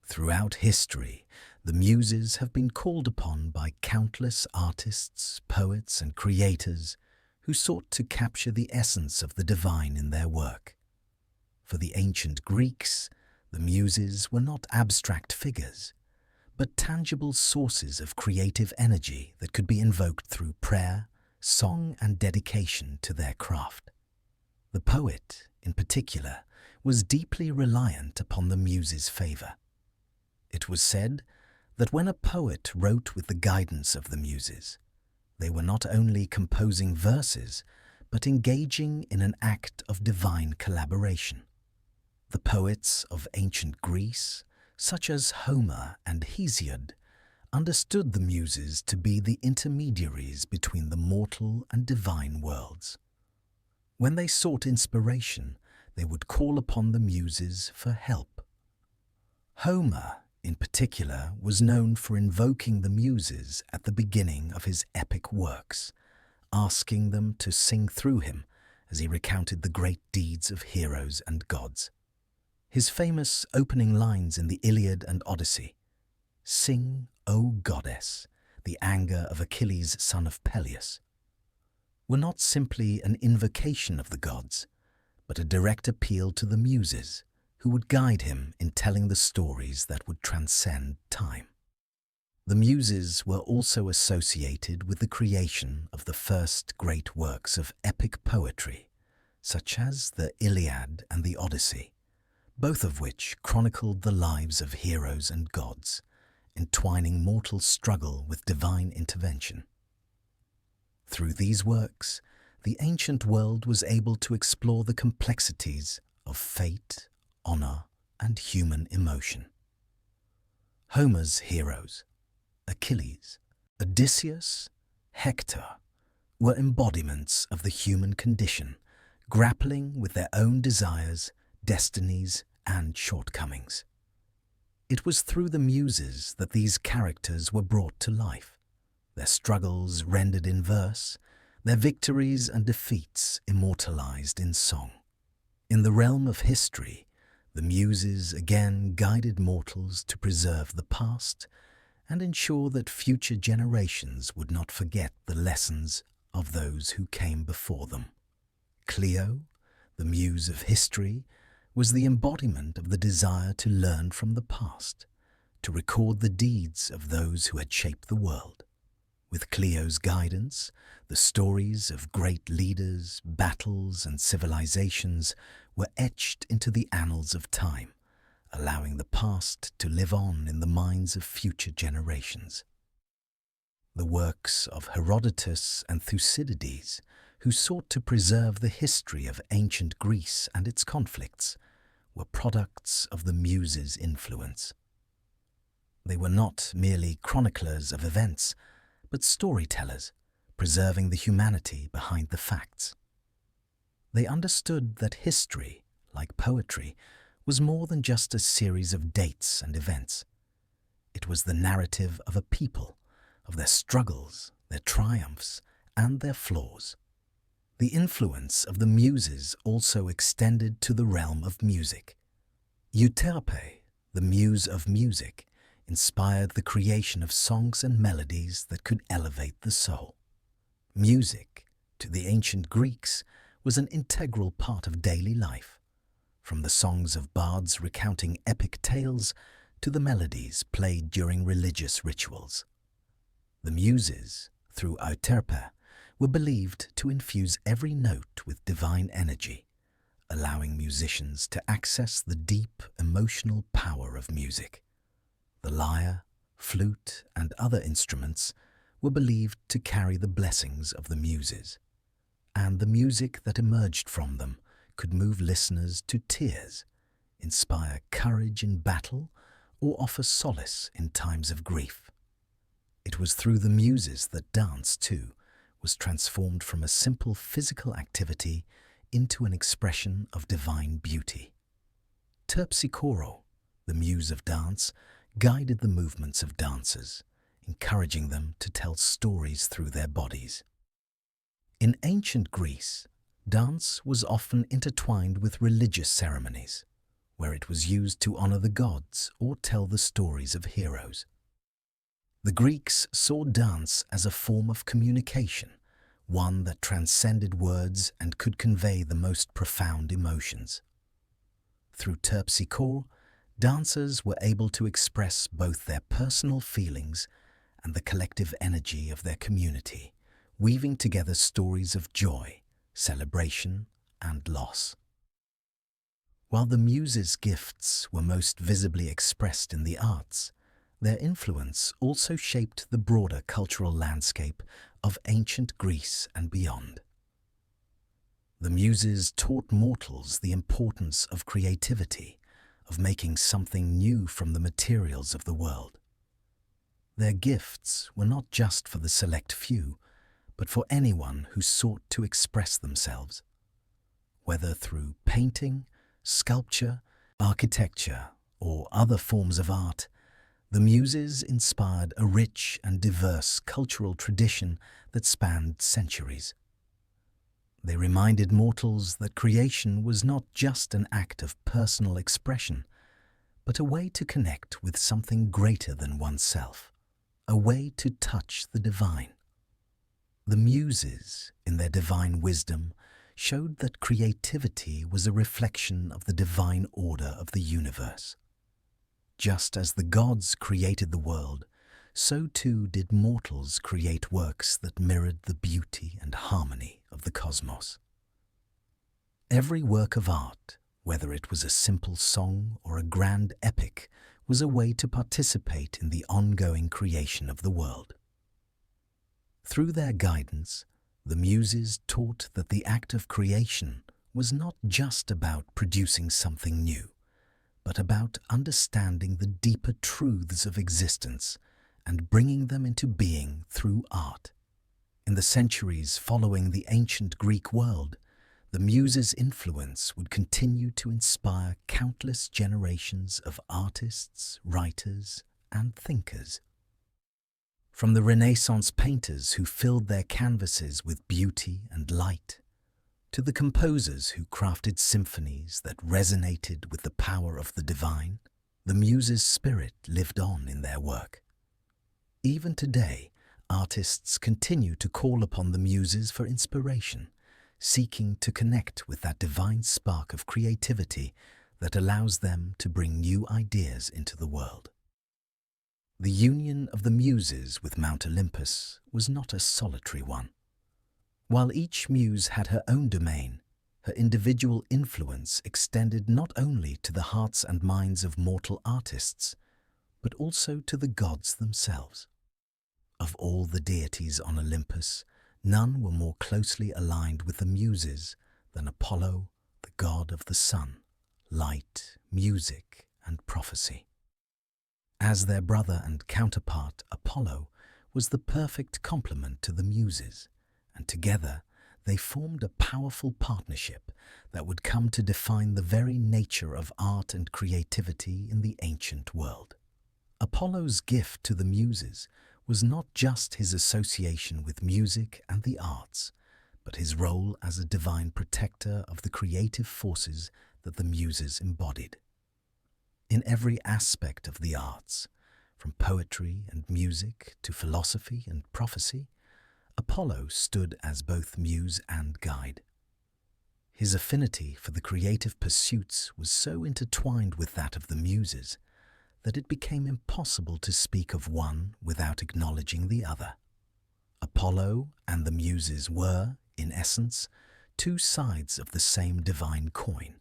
Throughout history, the Muses have been called upon by countless artists, poets, and creators who sought to capture the essence of the divine in their work. For the ancient Greeks, the Muses were not abstract figures, but tangible sources of creative energy that could be invoked through prayer, song, and dedication to their craft. The poet, in particular, was deeply reliant upon the Muses' favor. It was said that when a poet wrote with the guidance of the Muses, they were not only composing verses, but engaging in an act of divine collaboration. The poets of ancient Greece, such as Homer and Hesiod, understood the Muses to be the intermediaries between the mortal and divine worlds. When they sought inspiration, they would call upon the Muses for help. Homer, in particular, was known for invoking the Muses at the beginning of his epic works, asking them to sing through him as he recounted the great deeds of heroes and gods. His famous opening lines in the Iliad and Odyssey, "Sing, O goddess, the anger of Achilles son of Peleus," were not simply an invocation of the gods, but a direct appeal to the Muses, who would guide him in telling the stories that would transcend time. The Muses were also associated with the creation of the first great works of epic poetry, such as the Iliad and the Odyssey, both of which chronicled the lives of heroes and gods, entwining mortal struggle with divine intervention. Through these works, the ancient world was able to explore the complexities of fate, honor, and human emotion. Homer's heroes, Achilles, Odysseus, Hector, were embodiments of the human condition, grappling with their own desires, destinies, and shortcomings. It was through the Muses that these characters were brought to life, their struggles rendered in verse, their victories and defeats immortalized in song. In the realm of history, the Muses again guided mortals to preserve the past and ensure that future generations would not forget the lessons of those who came before them. Clio, the muse of history, was the embodiment of the desire to learn from the past, to record the deeds of those who had shaped the world. With Clio's guidance, the stories of great leaders, battles, and civilizations were etched into the annals of time, allowing the past to live on in the minds of future generations. The works of Herodotus and Thucydides, who sought to preserve the history of ancient Greece and its conflicts, were products of the Muses' influence. They were not merely chroniclers of events, but storytellers, preserving the humanity behind the facts. They understood that history, like poetry, was more than just a series of dates and events. It was the narrative of a people, of their struggles, their triumphs, and their flaws. The influence of the Muses also extended to the realm of music. Euterpe, the muse of music, inspired the creation of songs and melodies that could elevate the soul. Music, to the ancient Greeks, was an integral part of daily life, from the songs of bards recounting epic tales to the melodies played during religious rituals. The Muses, through Euterpe, were believed to infuse every note with divine energy, allowing musicians to access the deep emotional power of music. The lyre, flute, and other instruments were believed to carry the blessings of the Muses, and the music that emerged from them could move listeners to tears, inspire courage in battle, or offer solace in times of grief. It was through the Muses that dance, too, was transformed from a simple physical activity into an expression of divine beauty. Terpsichore, the muse of dance, guided the movements of dancers, encouraging them to tell stories through their bodies. In ancient Greece, Dance was often intertwined with religious ceremonies, where it was used to honor the gods or tell the stories of heroes. The Greeks saw dance as a form of communication, one that transcended words and could convey the most profound emotions. Through terpsichore, dancers were able to express both their personal feelings and the collective energy of their community, weaving together stories of joy, celebration, and loss. While the Muses' gifts were most visibly expressed in the arts, their influence also shaped the broader cultural landscape of ancient Greece and beyond. The Muses taught mortals the importance of creativity, of making something new from the materials of the world. Their gifts were not just for the select few, but for anyone who sought to express themselves. Whether through painting, sculpture, architecture, or other forms of art, the Muses inspired a rich and diverse cultural tradition that spanned centuries. They reminded mortals that creation was not just an act of personal expression, but a way to connect with something greater than oneself, a way to touch the divine. The Muses, in their divine wisdom, showed that creativity was a reflection of the divine order of the universe. Just as the gods created the world, so too did mortals create works that mirrored the beauty and harmony of the cosmos. Every work of art, whether it was a simple song or a grand epic, was a way to participate in the ongoing creation of the world. Through their guidance, the Muses taught that the act of creation was not just about producing something new, but about understanding the deeper truths of existence and bringing them into being through art. In the centuries following the ancient Greek world, the Muses' influence would continue to inspire countless generations of artists, writers, and thinkers. From the Renaissance painters who filled their canvases with beauty and light, to the composers who crafted symphonies that resonated with the power of the divine, the Muses' spirit lived on in their work. Even today, artists continue to call upon the Muses for inspiration, seeking to connect with that divine spark of creativity that allows them to bring new ideas into the world. The union of the Muses with Mount Olympus was not a solitary one. While each muse had her own domain, her individual influence extended not only to the hearts and minds of mortal artists, but also to the gods themselves. Of all the deities on Olympus, none were more closely aligned with the Muses than Apollo, the god of the sun, light, music, and prophecy. As their brother and counterpart, Apollo was the perfect complement to the Muses, and together they formed a powerful partnership that would come to define the very nature of art and creativity in the ancient world. Apollo's gift to the Muses was not just his association with music and the arts, but his role as a divine protector of the creative forces that the Muses embodied. In every aspect of the arts, from poetry and music to philosophy and prophecy, Apollo stood as both muse and guide. His affinity for the creative pursuits was so intertwined with that of the Muses that it became impossible to speak of one without acknowledging the other. Apollo and the Muses were, in essence, two sides of the same divine coin,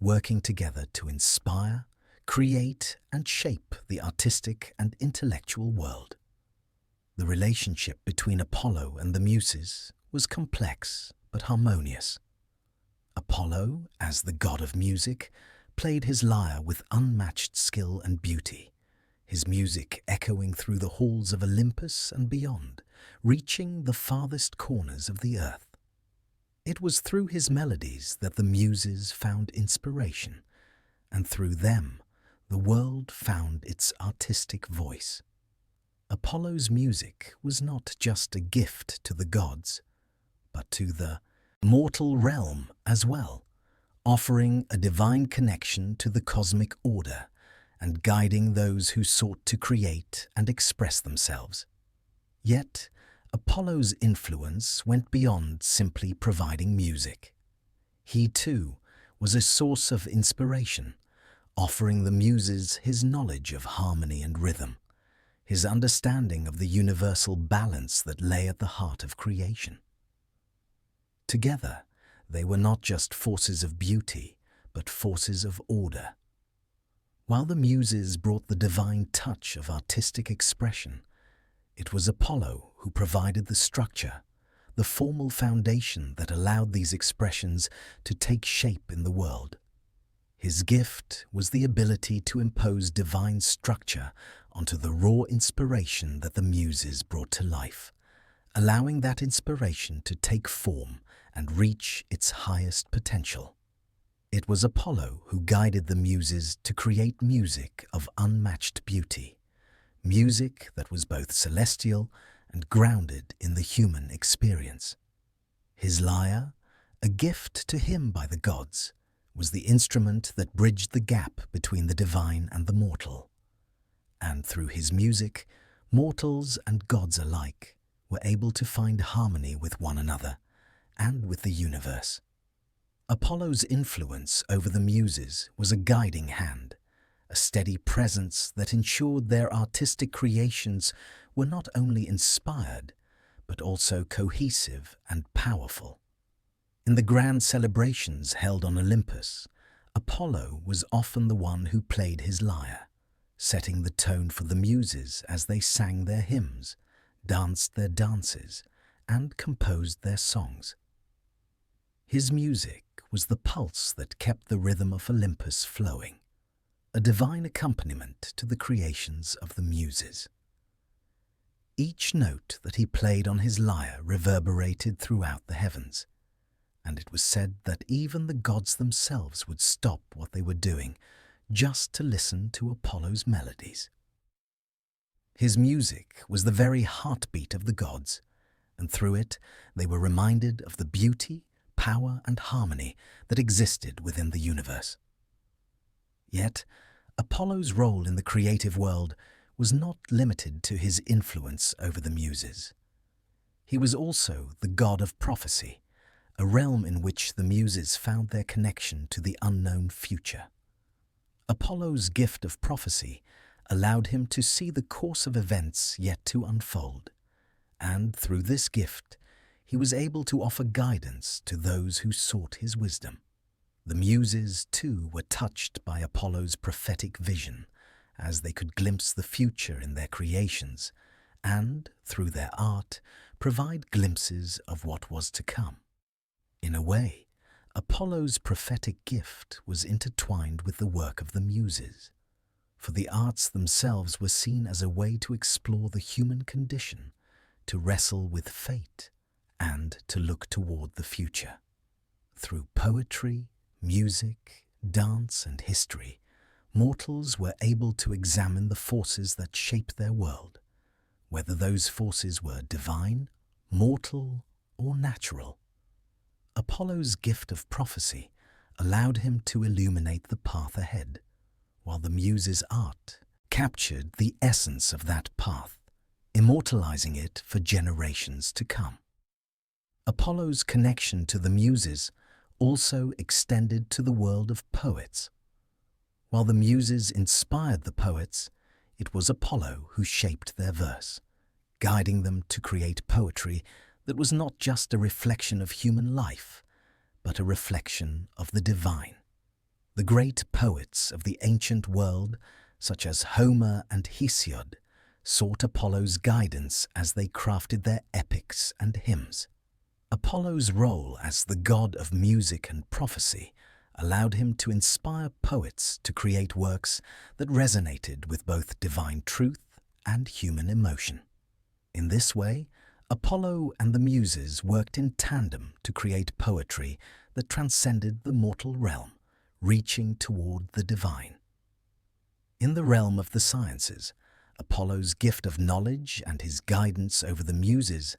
working together to inspire, create, and shape the artistic and intellectual world. The relationship between Apollo and the Muses was complex but harmonious. Apollo, as the god of music, played his lyre with unmatched skill and beauty, his music echoing through the halls of Olympus and beyond, reaching the farthest corners of the earth. It was through his melodies that the Muses found inspiration, and through them the world found its artistic voice. Apollo's music was not just a gift to the gods, but to the mortal realm as well, offering a divine connection to the cosmic order and guiding those who sought to create and express themselves. Yet, Apollo's influence went beyond simply providing music. He, too, was a source of inspiration, offering the Muses his knowledge of harmony and rhythm, his understanding of the universal balance that lay at the heart of creation. Together, they were not just forces of beauty, but forces of order. While the Muses brought the divine touch of artistic expression, it was Apollo who provided the structure, the formal foundation that allowed these expressions to take shape in the world. His gift was the ability to impose divine structure onto the raw inspiration that the Muses brought to life, allowing that inspiration to take form and reach its highest potential. It was Apollo who guided the Muses to create music of unmatched beauty, music that was both celestial and grounded in the human experience. His lyre, a gift to him by the gods, was the instrument that bridged the gap between the divine and the mortal. And through his music, mortals and gods alike were able to find harmony with one another and with the universe. Apollo's influence over the Muses was a guiding hand, a steady presence that ensured their artistic creations were not only inspired, but also cohesive and powerful. In the grand celebrations held on Olympus, Apollo was often the one who played his lyre, setting the tone for the Muses as they sang their hymns, danced their dances, and composed their songs. His music was the pulse that kept the rhythm of Olympus flowing, a divine accompaniment to the creations of the Muses. Each note that he played on his lyre reverberated throughout the heavens, and it was said that even the gods themselves would stop what they were doing just to listen to Apollo's melodies. His music was the very heartbeat of the gods, and through it they were reminded of the beauty, power, and harmony that existed within the universe. Yet, Apollo's role in the creative world was not limited to his influence over the Muses. He was also the god of prophecy, a realm in which the Muses found their connection to the unknown future. Apollo's gift of prophecy allowed him to see the course of events yet to unfold, and through this gift, he was able to offer guidance to those who sought his wisdom. The Muses, too, were touched by Apollo's prophetic vision, as they could glimpse the future in their creations, and, through their art, provide glimpses of what was to come. In a way, Apollo's prophetic gift was intertwined with the work of the Muses, for the arts themselves were seen as a way to explore the human condition, to wrestle with fate, and to look toward the future. Through poetry, music, dance, and history, mortals were able to examine the forces that shape their world, whether those forces were divine, mortal, or natural. Apollo's gift of prophecy allowed him to illuminate the path ahead, while the Muses' art captured the essence of that path, immortalizing it for generations to come. Apollo's connection to the Muses also extended to the world of poets. While the Muses inspired the poets, it was Apollo who shaped their verse, guiding them to create poetry that was not just a reflection of human life, but a reflection of the divine. The great poets of the ancient world, such as Homer and Hesiod, sought Apollo's guidance as they crafted their epics and hymns. Apollo's role as the god of music and prophecy allowed him to inspire poets to create works that resonated with both divine truth and human emotion. In this way, Apollo and the Muses worked in tandem to create poetry that transcended the mortal realm, reaching toward the divine. In the realm of the sciences, Apollo's gift of knowledge and his guidance over the Muses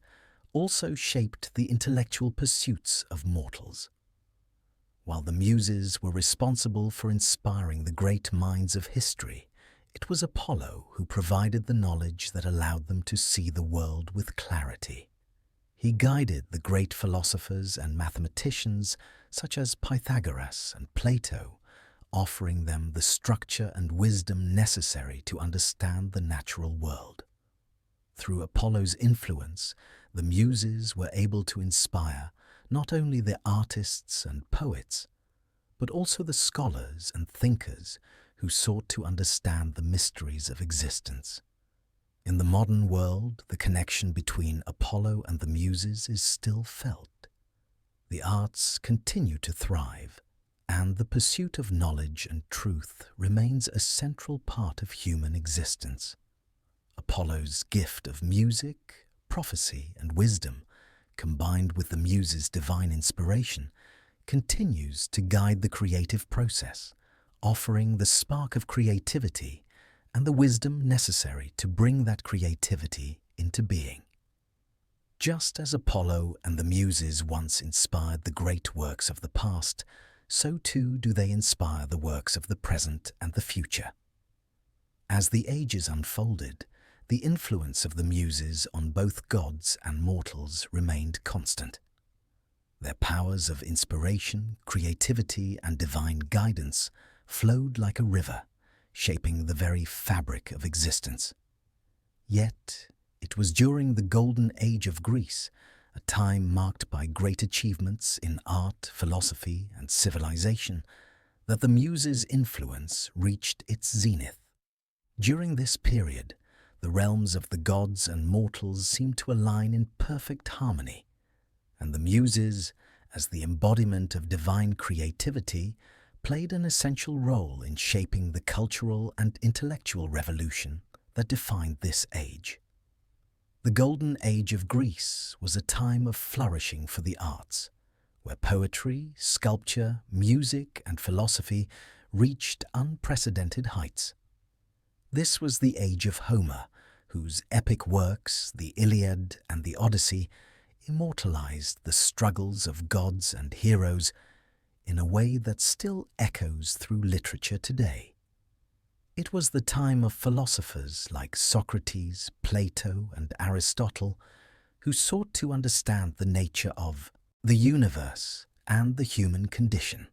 also shaped the intellectual pursuits of mortals. While the Muses were responsible for inspiring the great minds of history, it was Apollo who provided the knowledge that allowed them to see the world with clarity. He guided the great philosophers and mathematicians such as Pythagoras and Plato, offering them the structure and wisdom necessary to understand the natural world. Through Apollo's influence, the Muses were able to inspire not only the artists and poets, but also the scholars and thinkers who sought to understand the mysteries of existence. In the modern world, the connection between Apollo and the Muses is still felt. The arts continue to thrive, and the pursuit of knowledge and truth remains a central part of human existence. Apollo's gift of music, prophecy, and wisdom, combined with the Muses' divine inspiration, continues to guide the creative process, offering the spark of creativity and the wisdom necessary to bring that creativity into being. Just as Apollo and the Muses once inspired the great works of the past, so too do they inspire the works of the present and the future. As the ages unfolded, the influence of the Muses on both gods and mortals remained constant. Their powers of inspiration, creativity, and divine guidance flowed like a river, shaping the very fabric of existence. Yet, it was during the Golden Age of Greece, a time marked by great achievements in art, philosophy, and civilization, that the Muses' influence reached its zenith. During this period, the realms of the gods and mortals seemed to align in perfect harmony, and the Muses, as the embodiment of divine creativity, played an essential role in shaping the cultural and intellectual revolution that defined this age. The Golden Age of Greece was a time of flourishing for the arts, where poetry, sculpture, music, and philosophy reached unprecedented heights. This was the age of Homer, whose epic works, the Iliad and the Odyssey, immortalized the struggles of gods and heroes in a way that still echoes through literature today. It was the time of philosophers like Socrates, Plato, and Aristotle, who sought to understand the nature of the universe and the human condition.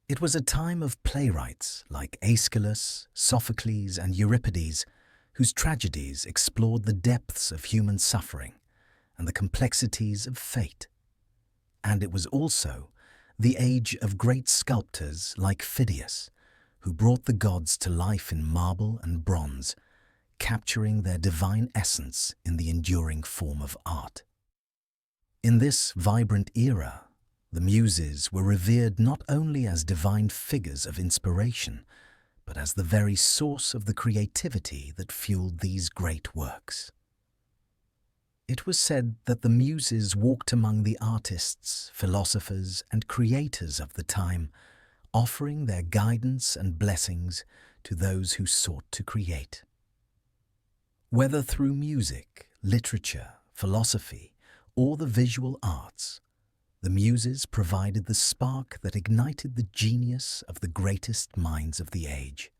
It was a time of playwrights like Aeschylus, Sophocles, and Euripides, whose tragedies explored the depths of human suffering and the complexities of fate. And it was also the age of great sculptors like Phidias, who brought the gods to life in marble and bronze, capturing their divine essence in the enduring form of art. In this vibrant era, the Muses were revered not only as divine figures of inspiration, but as the very source of the creativity that fueled these great works. It was said that the Muses walked among the artists, philosophers, and creators of the time, offering their guidance and blessings to those who sought to create. Whether through music, literature, philosophy, or the visual arts, the Muses provided the spark that ignited the genius of the greatest minds of the age.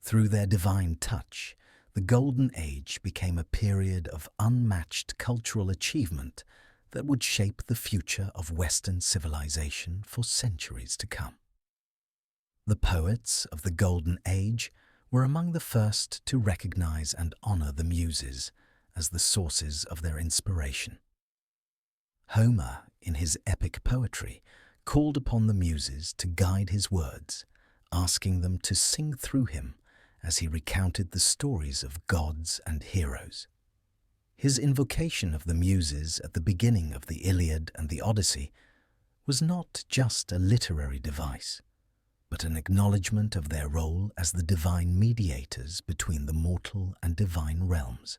Through their divine touch, the Golden Age became a period of unmatched cultural achievement that would shape the future of Western civilization for centuries to come. The poets of the Golden Age were among the first to recognize and honor the Muses as the sources of their inspiration. Homer, in his epic poetry, called upon the Muses to guide his words, asking them to sing through him as he recounted the stories of gods and heroes. His invocation of the Muses at the beginning of the Iliad and the Odyssey was not just a literary device, but an acknowledgement of their role as the divine mediators between the mortal and divine realms.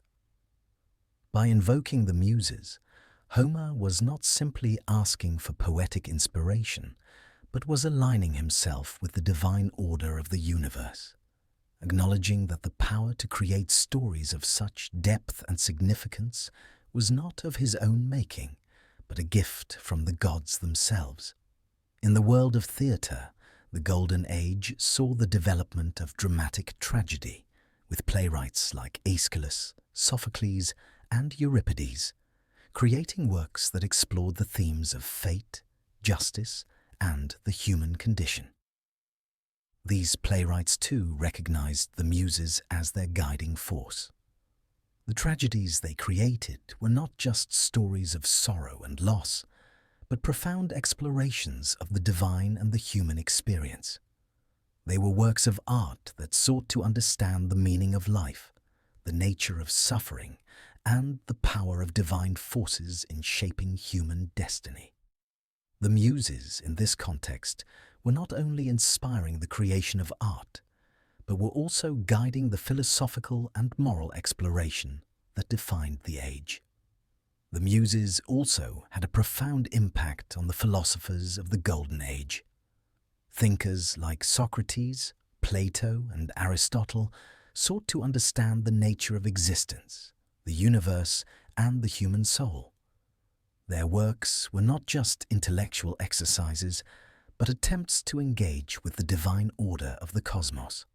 By invoking the Muses, Homer was not simply asking for poetic inspiration, but was aligning himself with the divine order of the universe, acknowledging that the power to create stories of such depth and significance was not of his own making, but a gift from the gods themselves. In the world of theatre, the Golden Age saw the development of dramatic tragedy, with playwrights like Aeschylus, Sophocles, and Euripides, creating works that explored the themes of fate, justice, and the human condition. These playwrights too recognized the Muses as their guiding force. The tragedies they created were not just stories of sorrow and loss, but profound explorations of the divine and the human experience. They were works of art that sought to understand the meaning of life, the nature of suffering, and the power of divine forces in shaping human destiny. The Muses, in this context, were not only inspiring the creation of art, but were also guiding the philosophical and moral exploration that defined the age. The Muses also had a profound impact on the philosophers of the Golden Age. Thinkers like Socrates, Plato, and Aristotle sought to understand the nature of existence, the universe, and the human soul. Their works were not just intellectual exercises, but attempts to engage with the divine order of the cosmos.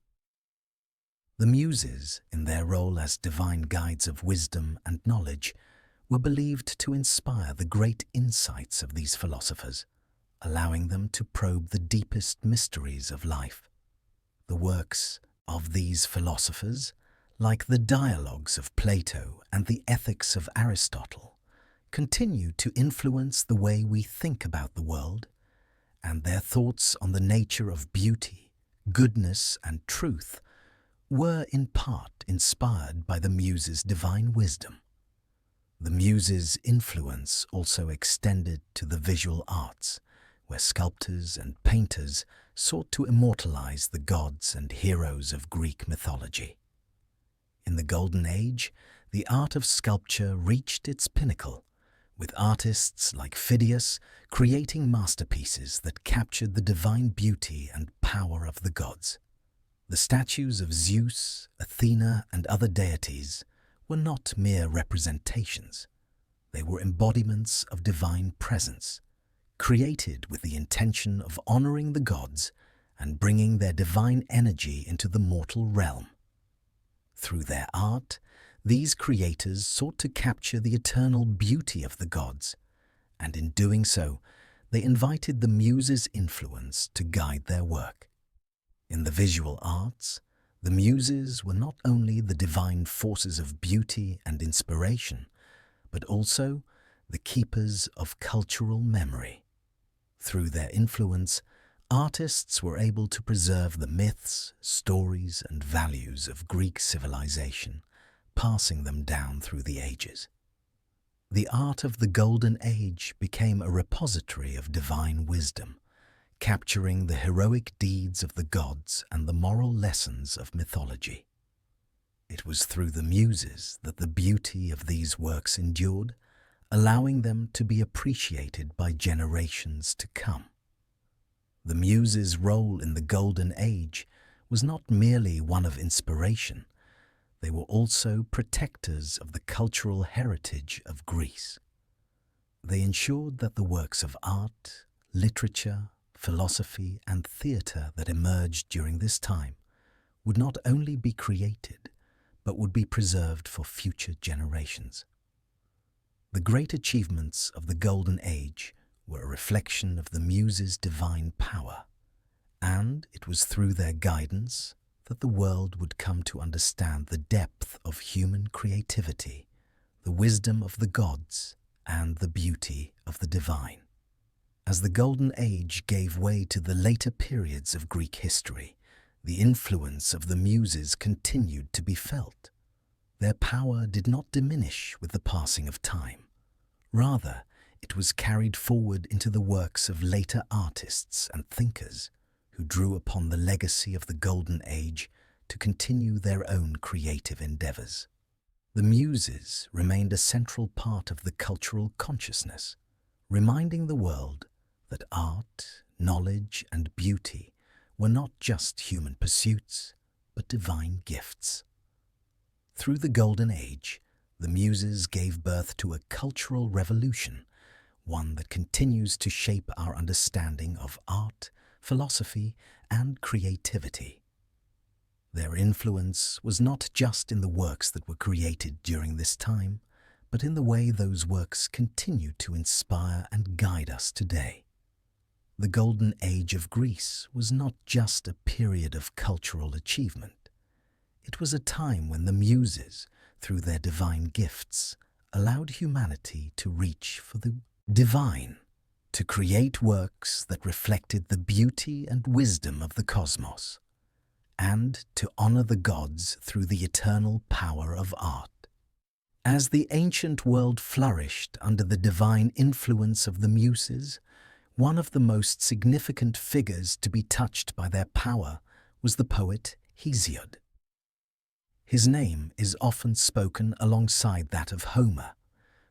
The Muses, in their role as divine guides of wisdom and knowledge, were believed to inspire the great insights of these philosophers, allowing them to probe the deepest mysteries of life. The works of these philosophers, like the dialogues of Plato and the ethics of Aristotle, continue to influence the way we think about the world, and their thoughts on the nature of beauty, goodness, and truth were in part inspired by the Muses' divine wisdom. The Muses' influence also extended to the visual arts, where sculptors and painters sought to immortalize the gods and heroes of Greek mythology. In the Golden Age, the art of sculpture reached its pinnacle, with artists like Phidias creating masterpieces that captured the divine beauty and power of the gods. The statues of Zeus, Athena, and other deities were not mere representations. They were embodiments of divine presence, created with the intention of honoring the gods and bringing their divine energy into the mortal realm. Through their art, these creators sought to capture the eternal beauty of the gods, and in doing so, they invited the Muses' influence to guide their work. In the visual arts, the Muses were not only the divine forces of beauty and inspiration, but also the keepers of cultural memory. Through their influence, artists were able to preserve the myths, stories, and values of Greek civilization, passing them down through the ages. The art of the Golden Age became a repository of divine wisdom, capturing the heroic deeds of the gods and the moral lessons of mythology. It was through the Muses that the beauty of these works endured, allowing them to be appreciated by generations to come. The Muses' role in the Golden Age was not merely one of inspiration. They were also protectors of the cultural heritage of Greece. They ensured that the works of art, literature, philosophy, and theatre that emerged during this time would not only be created, but would be preserved for future generations. The great achievements of the Golden Age were a reflection of the Muses' divine power, and it was through their guidance that the world would come to understand the depth of human creativity, the wisdom of the gods, and the beauty of the divine. As the Golden Age gave way to the later periods of Greek history, the influence of the Muses continued to be felt. Their power did not diminish with the passing of time. Rather, it was carried forward into the works of later artists and thinkers who drew upon the legacy of the Golden Age to continue their own creative endeavors. The Muses remained a central part of the cultural consciousness, reminding the world that art, knowledge, and beauty were not just human pursuits, but divine gifts. Through the Golden Age, the Muses gave birth to a cultural revolution, one that continues to shape our understanding of art, philosophy, and creativity. Their influence was not just in the works that were created during this time, but in the way those works continue to inspire and guide us today. The Golden Age of Greece was not just a period of cultural achievement. It was a time when the Muses, through their divine gifts, allowed humanity to reach for the divine, to create works that reflected the beauty and wisdom of the cosmos, and to honor the gods through the eternal power of art. As the ancient world flourished under the divine influence of the Muses, one of the most significant figures to be touched by their power was the poet Hesiod. His name is often spoken alongside that of Homer,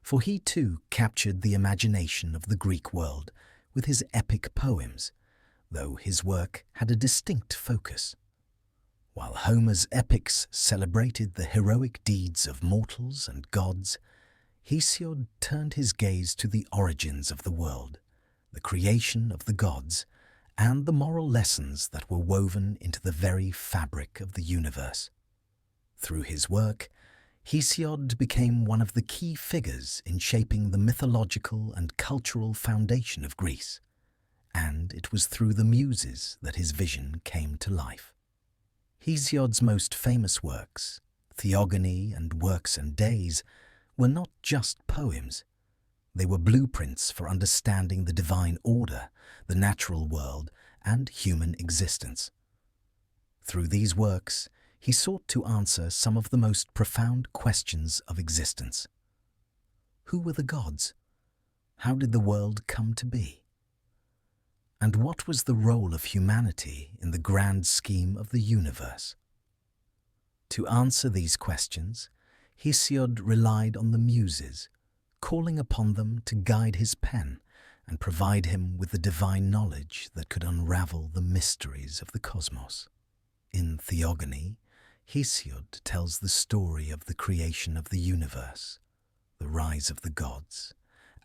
for he too captured the imagination of the Greek world with his epic poems, though his work had a distinct focus. While Homer's epics celebrated the heroic deeds of mortals and gods, Hesiod turned his gaze to the origins of the world, the creation of the gods, and the moral lessons that were woven into the very fabric of the universe. Through his work, Hesiod became one of the key figures in shaping the mythological and cultural foundation of Greece, and it was through the Muses that his vision came to life. Hesiod's most famous works, Theogony and Works and Days, were not just poems. They were blueprints for understanding the divine order, the natural world, and human existence. Through these works, he sought to answer some of the most profound questions of existence. Who were the gods? How did the world come to be? And what was the role of humanity in the grand scheme of the universe? To answer these questions, Hesiod relied on the Muses, calling upon them to guide his pen and provide him with the divine knowledge that could unravel the mysteries of the cosmos. In Theogony, Hesiod tells the story of the creation of the universe, the rise of the gods,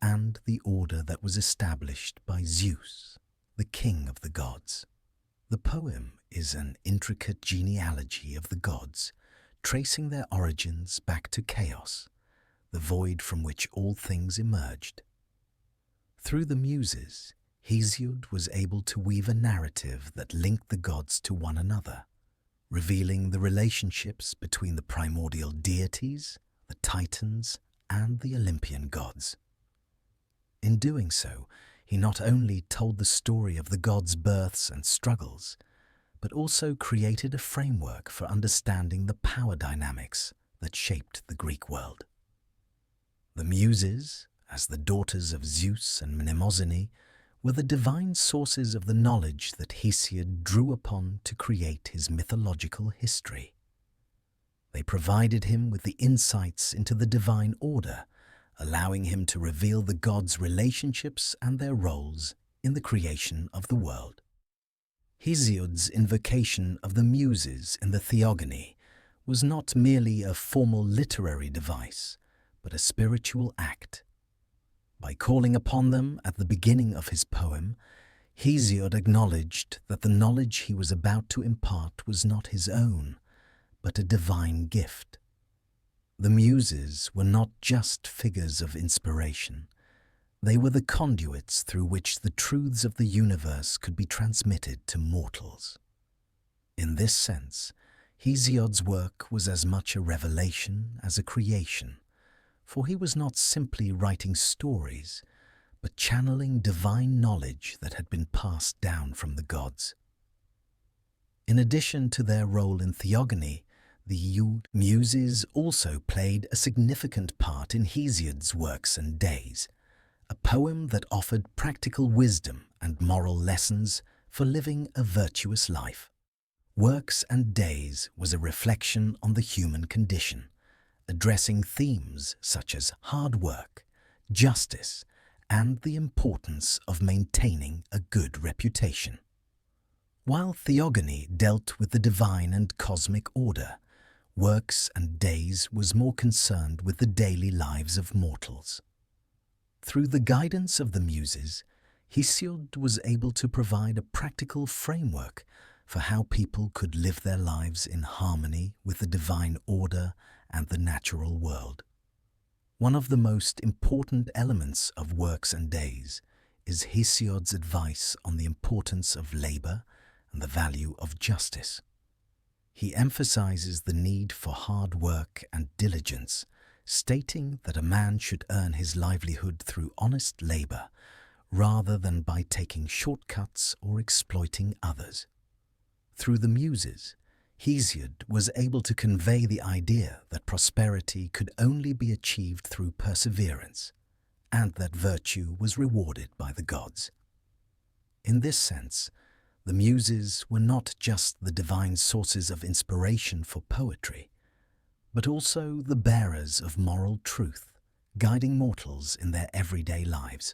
and the order that was established by Zeus, the king of the gods. The poem is an intricate genealogy of the gods, tracing their origins back to chaos, the void from which all things emerged. Through the Muses, Hesiod was able to weave a narrative that linked the gods to one another, revealing the relationships between the primordial deities, the Titans, and the Olympian gods. In doing so, he not only told the story of the gods' births and struggles, but also created a framework for understanding the power dynamics that shaped the Greek world. The Muses, as the daughters of Zeus and Mnemosyne, were the divine sources of the knowledge that Hesiod drew upon to create his mythological history. They provided him with the insights into the divine order, allowing him to reveal the gods' relationships and their roles in the creation of the world. Hesiod's invocation of the Muses in the Theogony was not merely a formal literary device, but a spiritual act. By calling upon them at the beginning of his poem, Hesiod acknowledged that the knowledge he was about to impart was not his own, but a divine gift. The Muses were not just figures of inspiration. They were the conduits through which the truths of the universe could be transmitted to mortals. In this sense, Hesiod's work was as much a revelation as a creation, for he was not simply writing stories, but channeling divine knowledge that had been passed down from the gods. In addition to their role in Theogony, the Muses also played a significant part in Hesiod's Works and Days, a poem that offered practical wisdom and moral lessons for living a virtuous life. Works and Days was a reflection on the human condition, addressing themes such as hard work, justice, and the importance of maintaining a good reputation. While Theogony dealt with the divine and cosmic order, Works and Days was more concerned with the daily lives of mortals. Through the guidance of the Muses, Hesiod was able to provide a practical framework for how people could live their lives in harmony with the divine order and the natural world. One of the most important elements of Works and Days is Hesiod's advice on the importance of labor and the value of justice. He emphasizes the need for hard work and diligence, stating that a man should earn his livelihood through honest labor rather than by taking shortcuts or exploiting others. Through the Muses, Hesiod was able to convey the idea that prosperity could only be achieved through perseverance, and that virtue was rewarded by the gods. In this sense, the Muses were not just the divine sources of inspiration for poetry, but also the bearers of moral truth, guiding mortals in their everyday lives.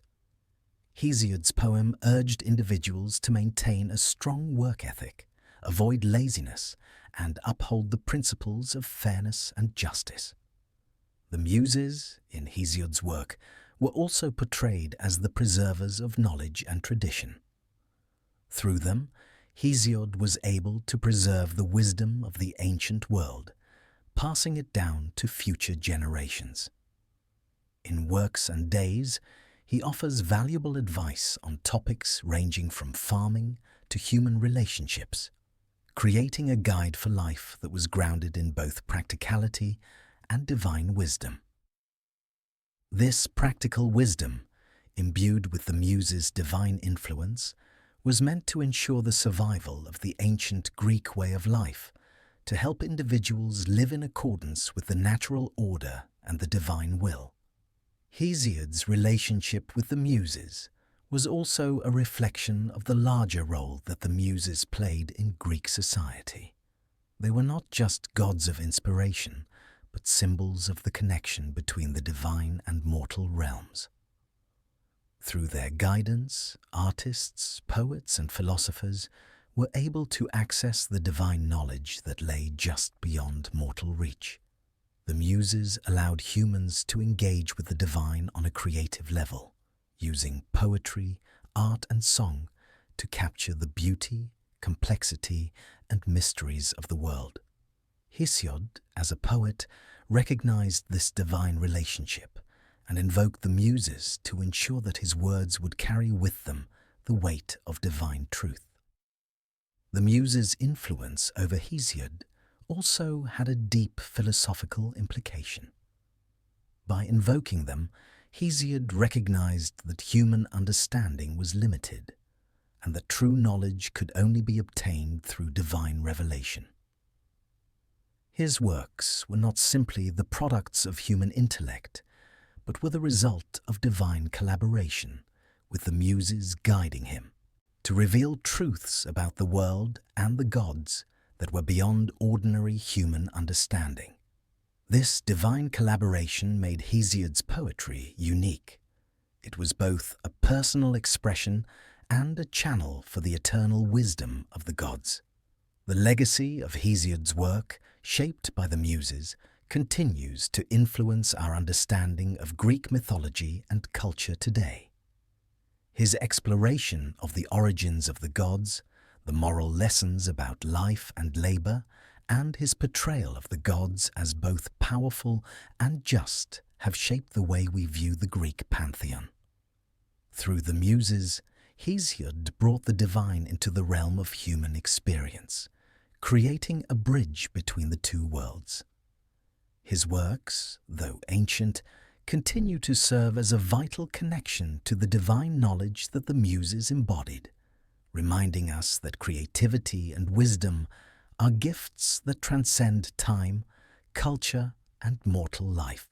Hesiod's poem urged individuals to maintain a strong work ethic, avoid laziness, and uphold the principles of fairness and justice. The Muses, in Hesiod's work, were also portrayed as the preservers of knowledge and tradition. Through them, Hesiod was able to preserve the wisdom of the ancient world, passing it down to future generations. In Works and Days, he offers valuable advice on topics ranging from farming to human relationships, creating a guide for life that was grounded in both practicality and divine wisdom. This practical wisdom, imbued with the Muses' divine influence, was meant to ensure the survival of the ancient Greek way of life, to help individuals live in accordance with the natural order and the divine will. Hesiod's relationship with the Muses was also a reflection of the larger role that the Muses played in Greek society. They were not just gods of inspiration, but symbols of the connection between the divine and mortal realms. Through their guidance, artists, poets, and philosophers were able to access the divine knowledge that lay just beyond mortal reach. The Muses allowed humans to engage with the divine on a creative level, using poetry, art, and song to capture the beauty, complexity, and mysteries of the world. Hesiod, as a poet, recognized this divine relationship and invoked the Muses to ensure that his words would carry with them the weight of divine truth. The Muses' influence over Hesiod also had a deep philosophical implication. By invoking them, Hesiod recognized that human understanding was limited, and that true knowledge could only be obtained through divine revelation. His works were not simply the products of human intellect, but were the result of divine collaboration, with the Muses guiding him to reveal truths about the world and the gods that were beyond ordinary human understanding. This divine collaboration made Hesiod's poetry unique. It was both a personal expression and a channel for the eternal wisdom of the gods. The legacy of Hesiod's work, shaped by the Muses, continues to influence our understanding of Greek mythology and culture today. His exploration of the origins of the gods, the moral lessons about life and labor, and his portrayal of the gods as both powerful and just have shaped the way we view the Greek pantheon. Through the Muses, Hesiod brought the divine into the realm of human experience, creating a bridge between the two worlds. His works, though ancient, continue to serve as a vital connection to the divine knowledge that the Muses embodied, reminding us that creativity and wisdom are gifts that transcend time, culture, and mortal life.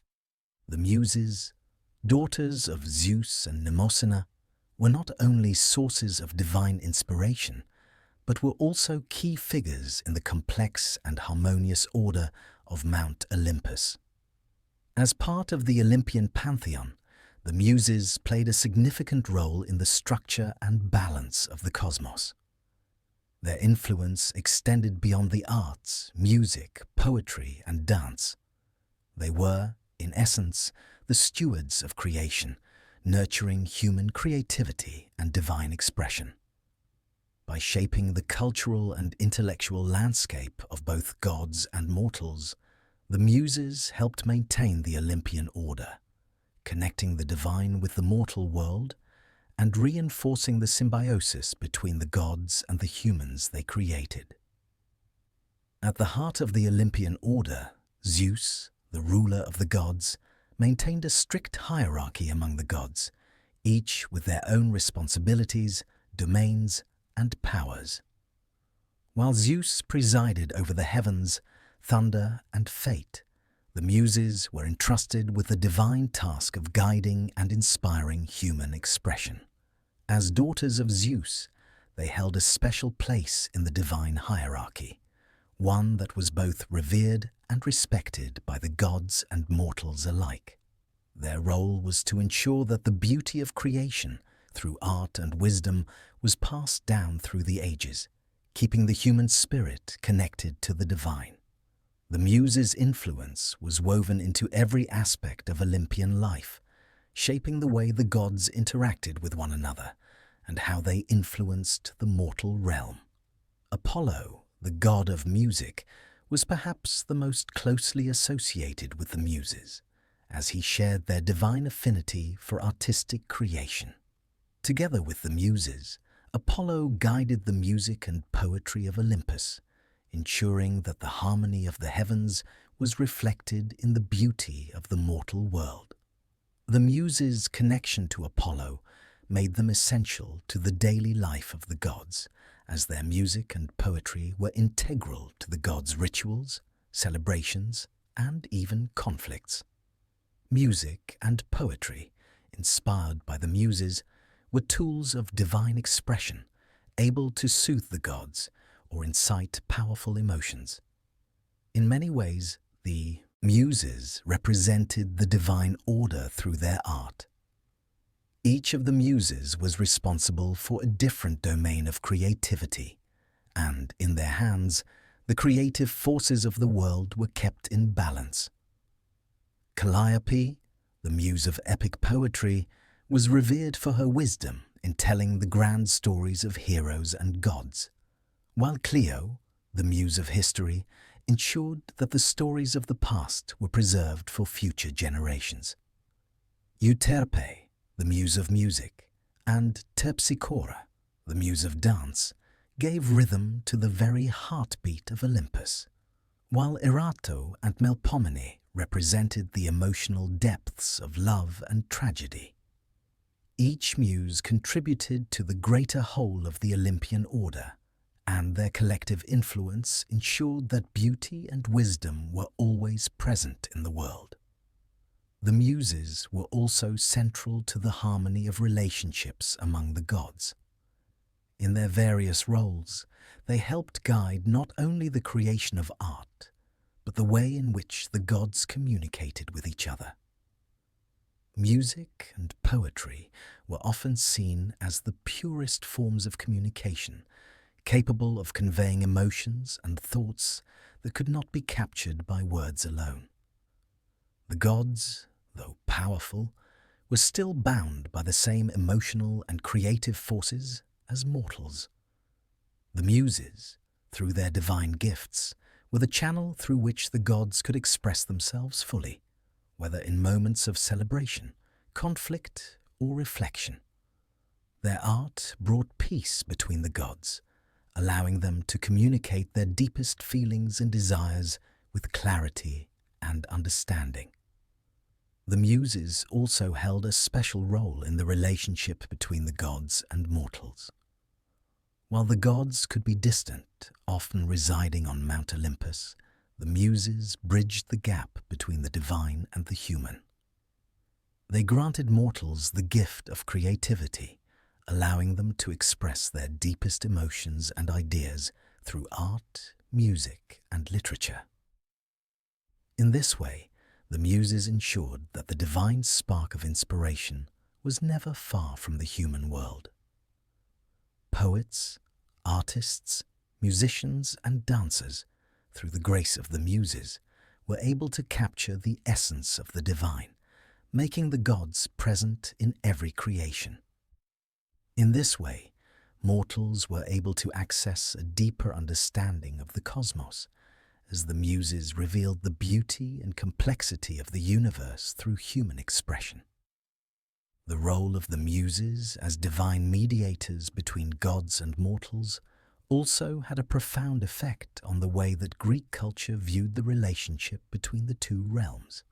The Muses, daughters of Zeus and Mnemosyne, were not only sources of divine inspiration, but were also key figures in the complex and harmonious order of Mount Olympus. As part of the Olympian pantheon, the Muses played a significant role in the structure and balance of the cosmos. Their influence extended beyond the arts, music, poetry, and dance. They were, in essence, the stewards of creation, nurturing human creativity and divine expression. By shaping the cultural and intellectual landscape of both gods and mortals, the Muses helped maintain the Olympian order, connecting the divine with the mortal world and reinforcing the symbiosis between the gods and the humans they created. At the heart of the Olympian order, Zeus, the ruler of the gods, maintained a strict hierarchy among the gods, each with their own responsibilities, domains, and powers. While Zeus presided over the heavens, thunder, and fate, the Muses were entrusted with the divine task of guiding and inspiring human expression. As daughters of Zeus, they held a special place in the divine hierarchy, one that was both revered and respected by the gods and mortals alike. Their role was to ensure that the beauty of creation, through art and wisdom, was passed down through the ages, keeping the human spirit connected to the divine. The Muses' influence was woven into every aspect of Olympian life, shaping the way the gods interacted with one another and how they influenced the mortal realm. Apollo, the god of music, was perhaps the most closely associated with the Muses, as he shared their divine affinity for artistic creation. Together with the Muses, Apollo guided the music and poetry of Olympus, ensuring that the harmony of the heavens was reflected in the beauty of the mortal world. The Muses' connection to Apollo made them essential to the daily life of the gods, as their music and poetry were integral to the gods' rituals, celebrations, and even conflicts. Music and poetry, inspired by the Muses, were tools of divine expression, able to soothe the gods or incite powerful emotions. In many ways, the Muses represented the divine order through their art. Each of the Muses was responsible for a different domain of creativity, and in their hands, the creative forces of the world were kept in balance. Calliope, the muse of epic poetry, was revered for her wisdom in telling the grand stories of heroes and gods, while Clio, the muse of history, ensured that the stories of the past were preserved for future generations. Euterpe, the muse of music, and Terpsichora, the muse of dance, gave rhythm to the very heartbeat of Olympus, while Erato and Melpomene represented the emotional depths of love and tragedy. Each muse contributed to the greater whole of the Olympian order, and their collective influence ensured that beauty and wisdom were always present in the world. The Muses were also central to the harmony of relationships among the gods. In their various roles, they helped guide not only the creation of art, but the way in which the gods communicated with each other. Music and poetry were often seen as the purest forms of communication, capable of conveying emotions and thoughts that could not be captured by words alone. The gods, though powerful, were still bound by the same emotional and creative forces as mortals. The Muses, through their divine gifts, were the channel through which the gods could express themselves fully, whether in moments of celebration, conflict, or reflection. Their art brought peace between the gods, allowing them to communicate their deepest feelings and desires with clarity and understanding. The Muses also held a special role in the relationship between the gods and mortals. While the gods could be distant, often residing on Mount Olympus, the Muses bridged the gap between the divine and the human. They granted mortals the gift of creativity, allowing them to express their deepest emotions and ideas through art, music, and literature. In this way, the Muses ensured that the divine spark of inspiration was never far from the human world. Poets, artists, musicians and dancers, through the grace of the Muses, were able to capture the essence of the divine, making the gods present in every creation. In this way, mortals were able to access a deeper understanding of the cosmos, as the Muses revealed the beauty and complexity of the universe through human expression. The role of the Muses as divine mediators between gods and mortals also had a profound effect on the way that Greek culture viewed the relationship between the two realms.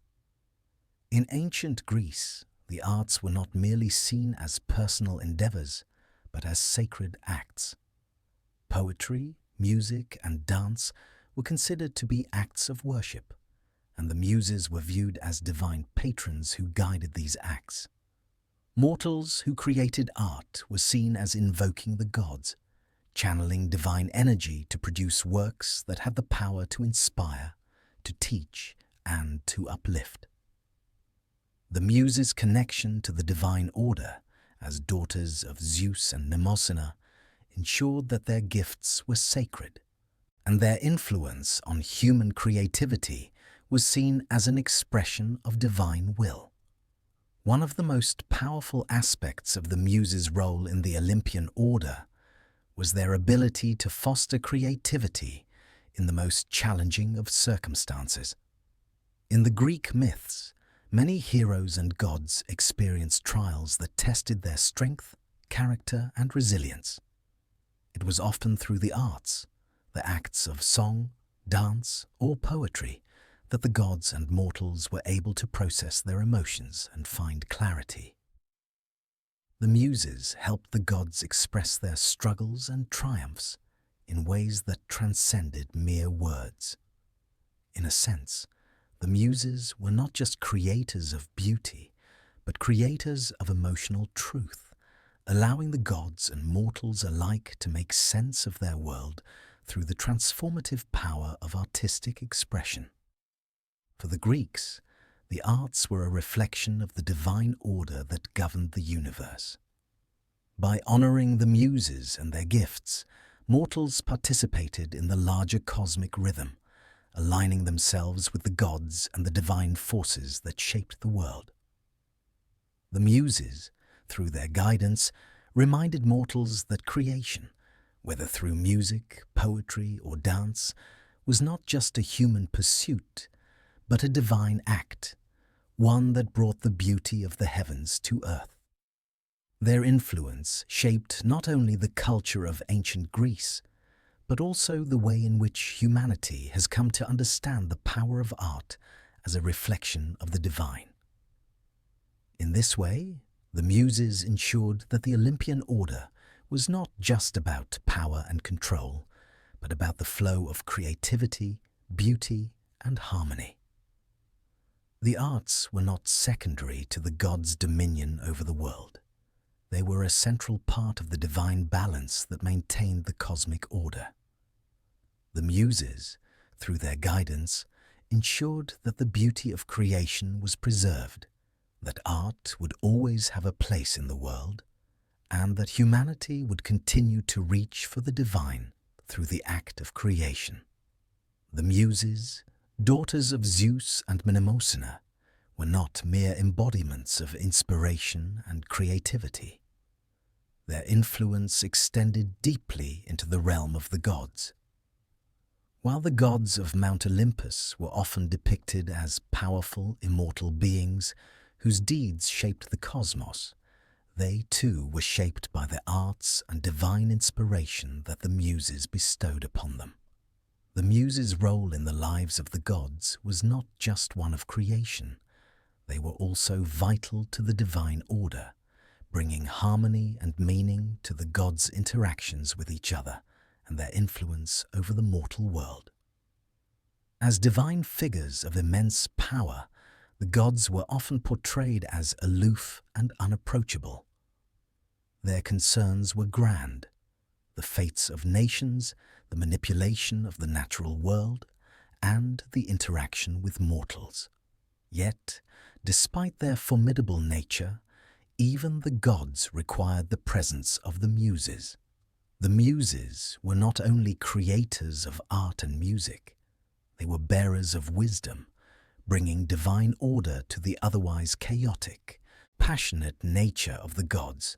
In ancient Greece, the arts were not merely seen as personal endeavors, but as sacred acts. Poetry, music, and dance were considered to be acts of worship, and the Muses were viewed as divine patrons who guided these acts. Mortals who created art were seen as invoking the gods, channeling divine energy to produce works that had the power to inspire, to teach, and to uplift. The Muses' connection to the divine order, as daughters of Zeus and Mnemosyne, ensured that their gifts were sacred, and their influence on human creativity was seen as an expression of divine will. One of the most powerful aspects of the Muses' role in the Olympian order was their ability to foster creativity in the most challenging of circumstances. In the Greek myths, many heroes and gods experienced trials that tested their strength, character, and resilience. It was often through the arts, the acts of song, dance, or poetry, that the gods and mortals were able to process their emotions and find clarity. The Muses helped the gods express their struggles and triumphs in ways that transcended mere words. In a sense, the Muses were not just creators of beauty, but creators of emotional truth, allowing the gods and mortals alike to make sense of their world through the transformative power of artistic expression. For the Greeks, the arts were a reflection of the divine order that governed the universe. By honoring the Muses and their gifts, mortals participated in the larger cosmic rhythm, aligning themselves with the gods and the divine forces that shaped the world. The Muses, through their guidance, reminded mortals that creation, whether through music, poetry, or dance, was not just a human pursuit, but a divine act, one that brought the beauty of the heavens to earth. Their influence shaped not only the culture of ancient Greece, but also the way in which humanity has come to understand the power of art as a reflection of the divine. In this way, the Muses ensured that the Olympian order was not just about power and control, but about the flow of creativity, beauty, and harmony. The arts were not secondary to the gods' dominion over the world. They were a central part of the divine balance that maintained the cosmic order. The Muses, through their guidance, ensured that the beauty of creation was preserved, that art would always have a place in the world, and that humanity would continue to reach for the divine through the act of creation. The Muses, daughters of Zeus and Mnemosyne, were not mere embodiments of inspiration and creativity. Their influence extended deeply into the realm of the gods. While the gods of Mount Olympus were often depicted as powerful, immortal beings whose deeds shaped the cosmos, they too were shaped by the arts and divine inspiration that the Muses bestowed upon them. The Muses' role in the lives of the gods was not just one of creation. They were also vital to the divine order, bringing harmony and meaning to the gods' interactions with each other and their influence over the mortal world. As divine figures of immense power, the gods were often portrayed as aloof and unapproachable. Their concerns were grand: the fates of nations, the manipulation of the natural world, and the interaction with mortals. Yet, despite their formidable nature, even the gods required the presence of the Muses. The Muses were not only creators of art and music, they were bearers of wisdom, bringing divine order to the otherwise chaotic, passionate nature of the gods.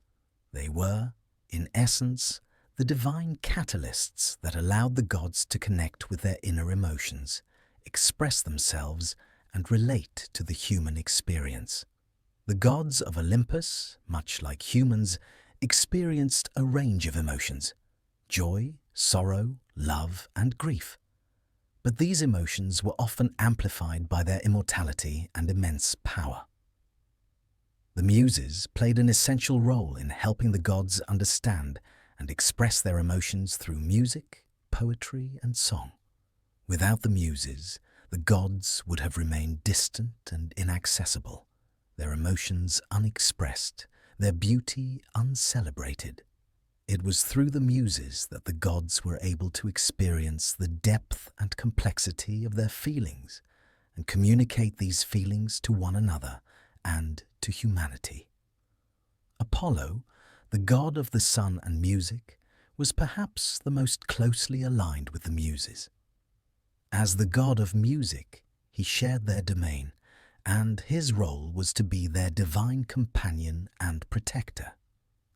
They were, in essence, the divine catalysts that allowed the gods to connect with their inner emotions, express themselves, and relate to the human experience. The gods of Olympus, much like humans, experienced a range of emotions: joy, sorrow, love, and grief. But these emotions were often amplified by their immortality and immense power. The Muses played an essential role in helping the gods understand and express their emotions through music, poetry, and song. Without the Muses, the gods would have remained distant and inaccessible, their emotions unexpressed, their beauty uncelebrated. It was through the Muses that the gods were able to experience the depth and complexity of their feelings and communicate these feelings to one another and to humanity. Apollo, the god of the sun and music, was perhaps the most closely aligned with the Muses. As the god of music, he shared their domain, and his role was to be their divine companion and protector.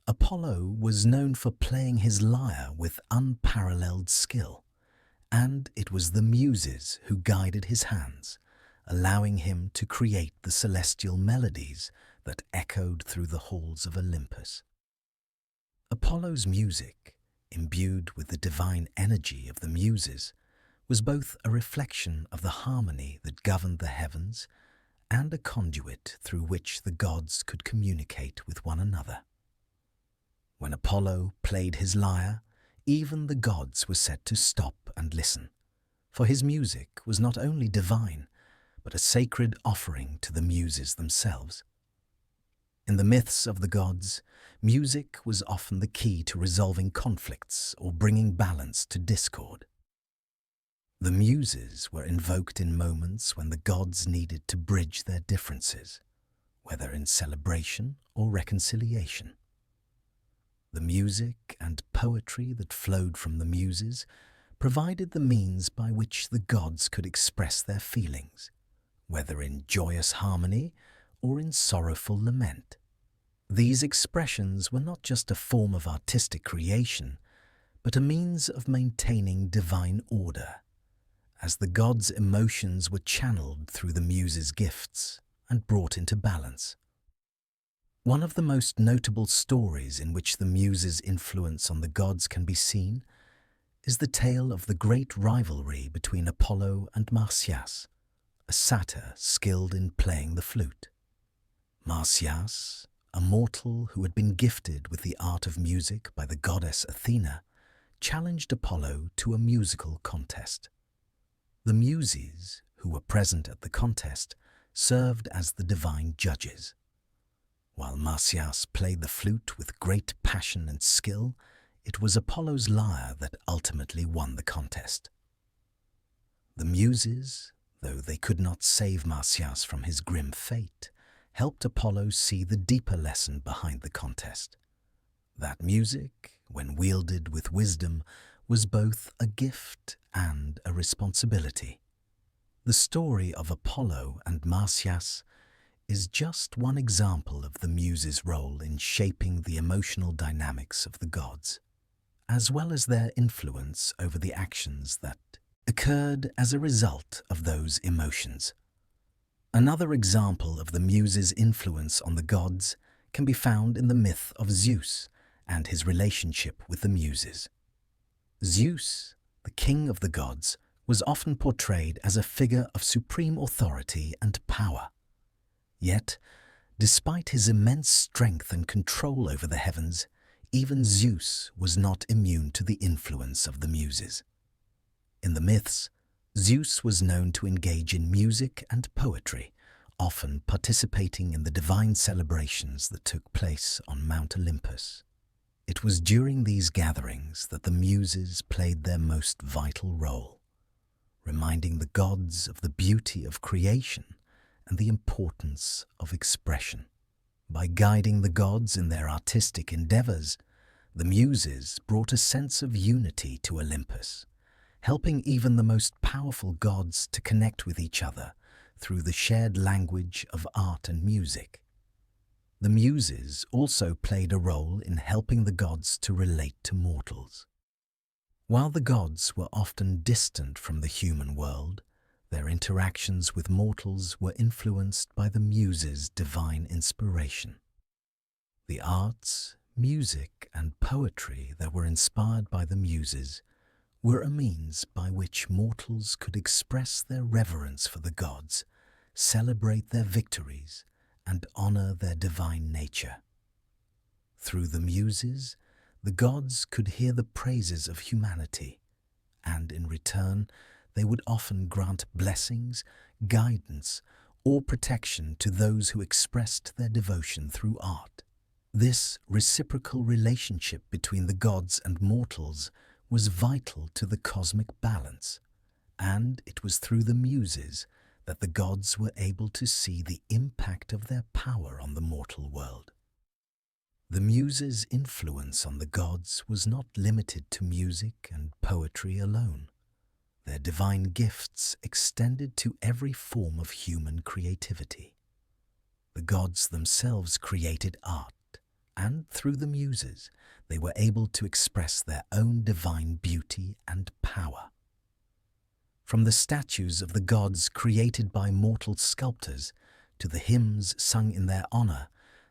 Apollo was known for playing his lyre with unparalleled skill, and it was the Muses who guided his hands, allowing him to create the celestial melodies that echoed through the halls of Olympus. Apollo's music, imbued with the divine energy of the Muses, was both a reflection of the harmony that governed the heavens and a conduit through which the gods could communicate with one another. When Apollo played his lyre, even the gods were said to stop and listen, for his music was not only divine, but a sacred offering to the Muses themselves. In the myths of the gods, music was often the key to resolving conflicts or bringing balance to discord. The Muses were invoked in moments when the gods needed to bridge their differences, whether in celebration or reconciliation. The music and poetry that flowed from the Muses provided the means by which the gods could express their feelings, whether in joyous harmony or in sorrowful lament. These expressions were not just a form of artistic creation, but a means of maintaining divine order, as the gods' emotions were channeled through the Muses' gifts and brought into balance. One of the most notable stories in which the Muses' influence on the gods can be seen is the tale of the great rivalry between Apollo and Marsyas, a satyr skilled in playing the flute. Marsyas, a mortal who had been gifted with the art of music by the goddess Athena, challenged Apollo to a musical contest. The Muses, who were present at the contest, served as the divine judges. While Marsyas played the flute with great passion and skill, it was Apollo's lyre that ultimately won the contest. The Muses, though they could not save Marsyas from his grim fate, helped Apollo see the deeper lesson behind the contest. That music, when wielded with wisdom, was both a gift and a responsibility. The story of Apollo and Marsyas is just one example of the Muses' role in shaping the emotional dynamics of the gods, as well as their influence over the actions that occurred as a result of those emotions. Another example of the Muses' influence on the gods can be found in the myth of Zeus and his relationship with the Muses. Zeus, the king of the gods, was often portrayed as a figure of supreme authority and power. Yet, despite his immense strength and control over the heavens, even Zeus was not immune to the influence of the Muses. In the myths, Zeus was known to engage in music and poetry, often participating in the divine celebrations that took place on Mount Olympus. It was during these gatherings that the Muses played their most vital role, reminding the gods of the beauty of creation and the importance of expression. By guiding the gods in their artistic endeavors, The Muses brought a sense of unity to Olympus, helping even the most powerful gods to connect with each other through the shared language of art and music. The Muses also played a role in helping the gods to relate to mortals. While the gods were often distant from the human world, their interactions with mortals were influenced by the Muses' divine inspiration. The arts, music, and poetry that were inspired by the Muses were a means by which mortals could express their reverence for the gods, celebrate their victories, and honor their divine nature. Through the Muses, the gods could hear the praises of humanity, and in return, they would often grant blessings, guidance, or protection to those who expressed their devotion through art. This reciprocal relationship between the gods and mortals was vital to the cosmic balance, and it was through the Muses that the gods were able to see the impact of their power on the mortal world. The Muses' influence on the gods was not limited to music and poetry alone. Their divine gifts extended to every form of human creativity. The gods themselves created art, and through the Muses, they were able to express their own divine beauty and power. From the statues of the gods created by mortal sculptors to the hymns sung in their honor,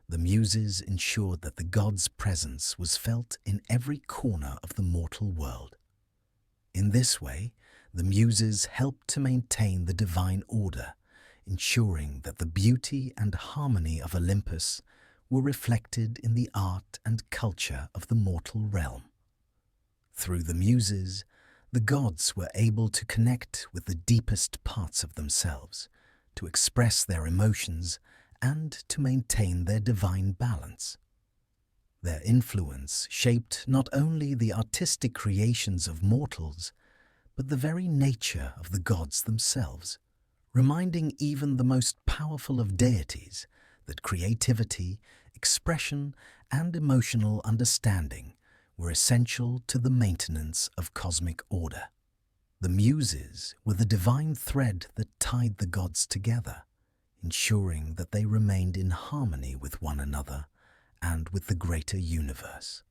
the Muses ensured that the gods' presence was felt in every corner of the mortal world. In this way, the Muses helped to maintain the divine order, ensuring that the beauty and harmony of Olympus were reflected in the art and culture of the mortal realm. Through the Muses, the gods were able to connect with the deepest parts of themselves, to express their emotions, and to maintain their divine balance. Their influence shaped not only the artistic creations of mortals, but the very nature of the gods themselves, reminding even the most powerful of deities that creativity, expression, and emotional understanding were essential to the maintenance of cosmic order. The Muses were the divine thread that tied the gods together, ensuring that they remained in harmony with one another and with the greater universe.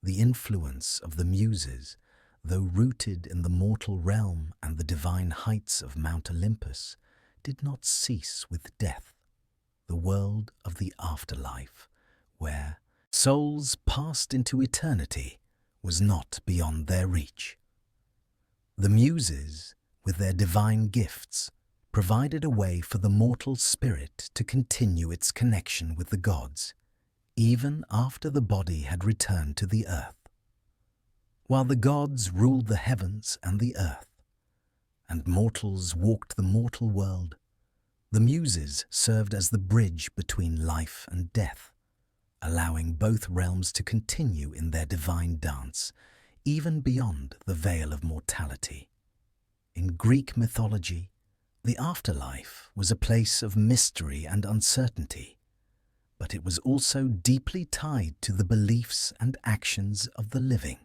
The influence of the Muses, though rooted in the mortal realm and the divine heights of Mount Olympus, did not cease with death. The world of the afterlife, where souls passed into eternity, was not beyond their reach. The Muses, with their divine gifts, provided a way for the mortal spirit to continue its connection with the gods, even after the body had returned to the earth. While the gods ruled the heavens and the earth, and mortals walked the mortal world, the Muses served as the bridge between life and death, allowing both realms to continue in their divine dance, even beyond the veil of mortality. In Greek mythology, the afterlife was a place of mystery and uncertainty, but it was also deeply tied to the beliefs and actions of the living.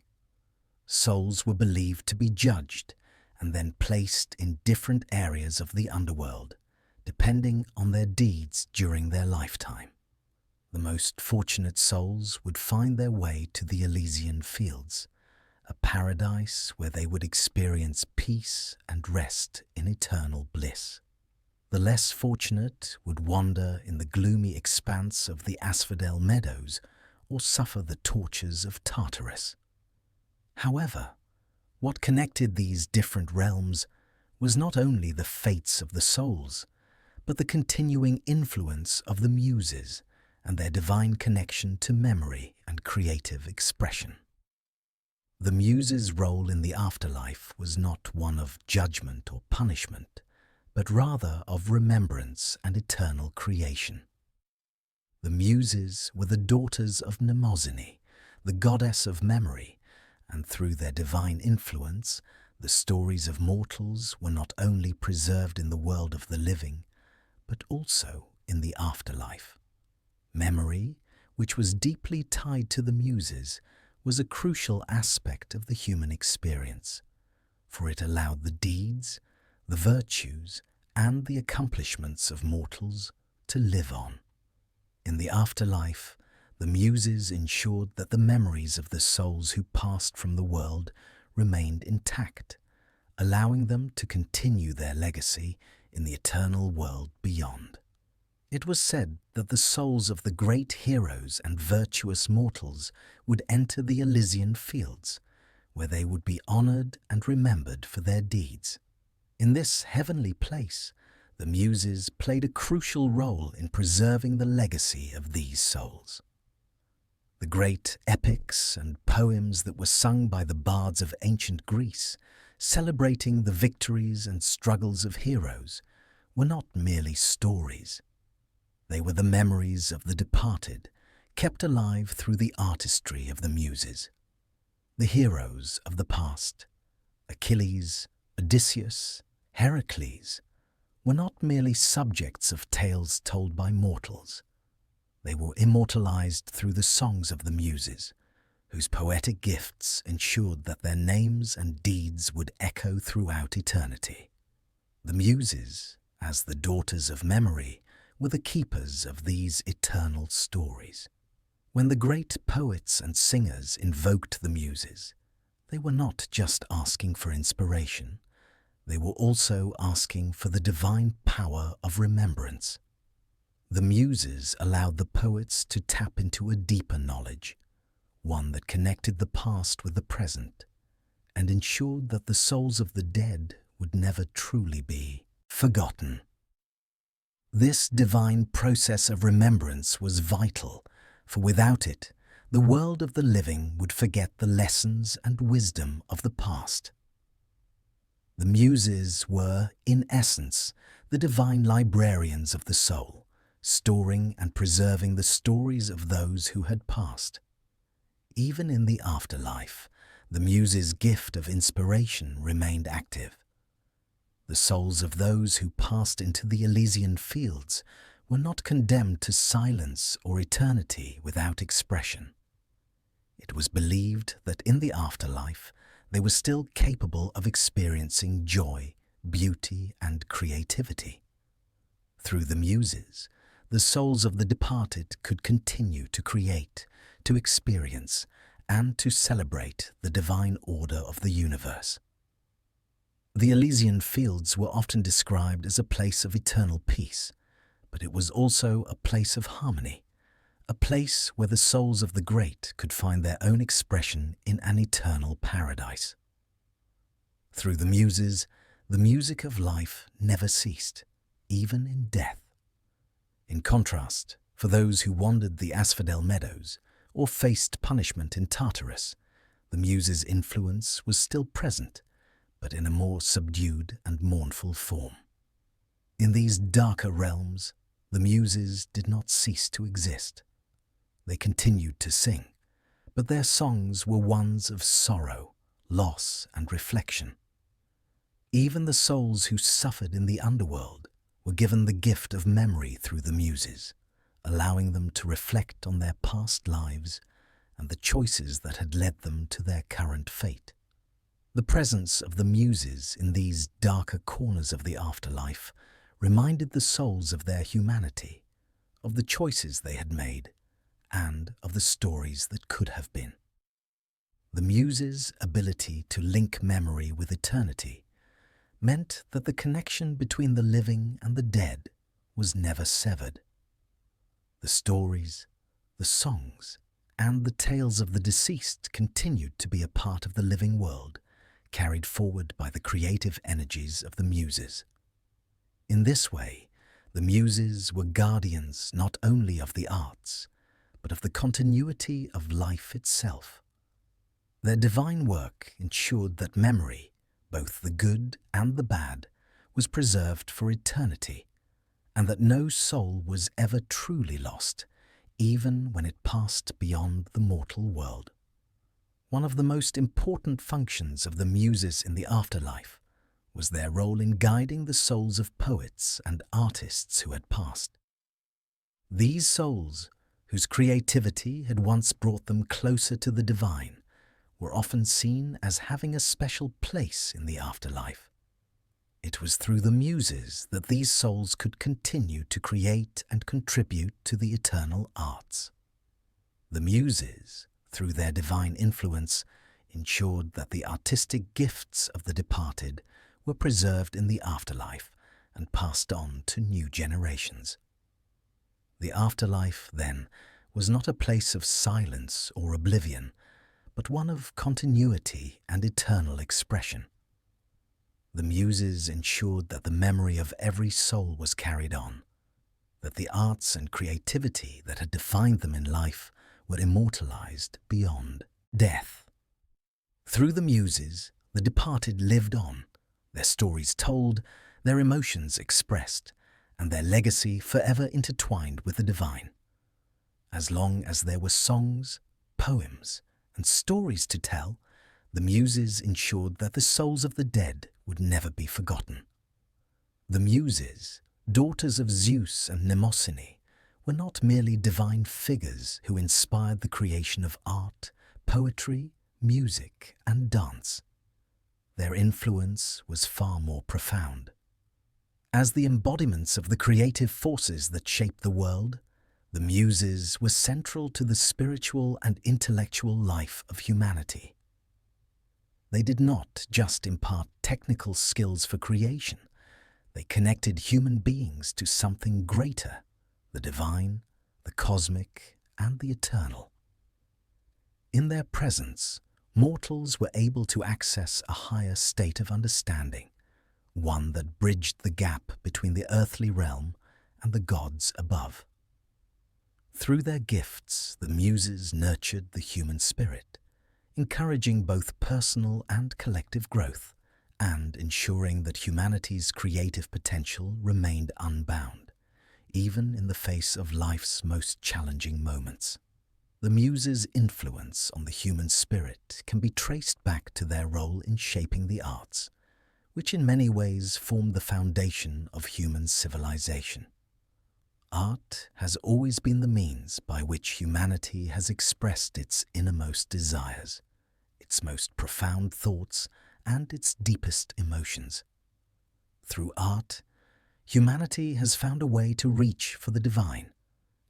Souls were believed to be judged and then placed in different areas of the underworld, depending on their deeds during their lifetime. The most fortunate souls would find their way to the Elysian fields, a paradise where they would experience peace and rest in eternal bliss. The less fortunate would wander in the gloomy expanse of the Asphodel meadows or suffer the tortures of Tartarus. However, what connected these different realms was not only the fates of the souls, but the continuing influence of the Muses and their divine connection to memory and creative expression. The Muses' role in the afterlife was not one of judgment or punishment, but rather of remembrance and eternal creation. The Muses were the daughters of Mnemosyne, the goddess of memory, and through their divine influence, the stories of mortals were not only preserved in the world of the living, but also in the afterlife. Memory, which was deeply tied to the Muses, was a crucial aspect of the human experience, for it allowed the deeds, the virtues, and the accomplishments of mortals to live on. In the afterlife, the Muses ensured that the memories of the souls who passed from the world remained intact, allowing them to continue their legacy in the eternal world beyond. It was said that the souls of the great heroes and virtuous mortals would enter the Elysian fields, where they would be honored and remembered for their deeds. In this heavenly place, the Muses played a crucial role in preserving the legacy of these souls. The great epics and poems that were sung by the bards of ancient Greece, celebrating the victories and struggles of heroes, were not merely stories. They were the memories of the departed, kept alive through the artistry of the Muses. The heroes of the past, Achilles, Odysseus, Heracles, were not merely subjects of tales told by mortals. They were immortalized through the songs of the Muses, whose poetic gifts ensured that their names and deeds would echo throughout eternity. The Muses, as the daughters of memory, were the keepers of these eternal stories. When the great poets and singers invoked the Muses, they were not just asking for inspiration, they were also asking for the divine power of remembrance. The Muses allowed the poets to tap into a deeper knowledge, one that connected the past with the present, and ensured that the souls of the dead would never truly be forgotten. This divine process of remembrance was vital, for without it, the world of the living would forget the lessons and wisdom of the past. The Muses were, in essence, the divine librarians of the soul, storing and preserving the stories of those who had passed. Even in the afterlife, the Muses' gift of inspiration remained active. The souls of those who passed into the Elysian fields were not condemned to silence or eternity without expression. It was believed that in the afterlife, they were still capable of experiencing joy, beauty, and creativity. Through the Muses, the souls of the departed could continue to create, to experience, and to celebrate the divine order of the universe. The Elysian fields were often described as a place of eternal peace, but it was also a place of harmony, a place where the souls of the great could find their own expression in an eternal paradise. Through the Muses, the music of life never ceased, even in death. In contrast, for those who wandered the asphodel meadows or faced punishment in Tartarus, the Muses' influence was still present, but in a more subdued and mournful form. In these darker realms, the Muses did not cease to exist. They continued to sing, but their songs were ones of sorrow, loss, and reflection. Even the souls who suffered in the underworld were given the gift of memory through the Muses, allowing them to reflect on their past lives and the choices that had led them to their current fate. The presence of the Muses in these darker corners of the afterlife reminded the souls of their humanity, of the choices they had made, and of the stories that could have been. The Muses' ability to link memory with eternity meant that the connection between the living and the dead was never severed. The stories, the songs, and the tales of the deceased continued to be a part of the living world, carried forward by the creative energies of the Muses. In this way, the Muses were guardians not only of the arts, but of the continuity of life itself. Their divine work ensured that memory, both the good and the bad, was preserved for eternity, and that no soul was ever truly lost, even when it passed beyond the mortal world. One of the most important functions of the Muses in the afterlife was their role in guiding the souls of poets and artists who had passed. These souls, whose creativity had once brought them closer to the divine, were often seen as having a special place in the afterlife. It was through the Muses that these souls could continue to create and contribute to the eternal arts. The Muses, through their divine influence, ensured that the artistic gifts of the departed were preserved in the afterlife and passed on to new generations. The afterlife, then, was not a place of silence or oblivion, but one of continuity and eternal expression. The Muses ensured that the memory of every soul was carried on, that the arts and creativity that had defined them in life were immortalized beyond death. Through the Muses, the departed lived on, their stories told, their emotions expressed, and their legacy forever intertwined with the divine. As long as there were songs, poems, and stories to tell, the Muses ensured that the souls of the dead would never be forgotten. The Muses, daughters of Zeus and Mnemosyne, were not merely divine figures who inspired the creation of art, poetry, music, and dance. Their influence was far more profound. As the embodiments of the creative forces that shaped the world, the Muses were central to the spiritual and intellectual life of humanity. They did not just impart technical skills for creation. They connected human beings to something greater, the divine, the cosmic, and the eternal. In their presence, mortals were able to access a higher state of understanding, one that bridged the gap between the earthly realm and the gods above. Through their gifts, the Muses nurtured the human spirit, encouraging both personal and collective growth, and ensuring that humanity's creative potential remained unbound, even in the face of life's most challenging moments. The Muses' influence on the human spirit can be traced back to their role in shaping the arts, which in many ways formed the foundation of human civilization. Art has always been the means by which humanity has expressed its innermost desires, its most profound thoughts, and its deepest emotions. Through art, humanity has found a way to reach for the divine,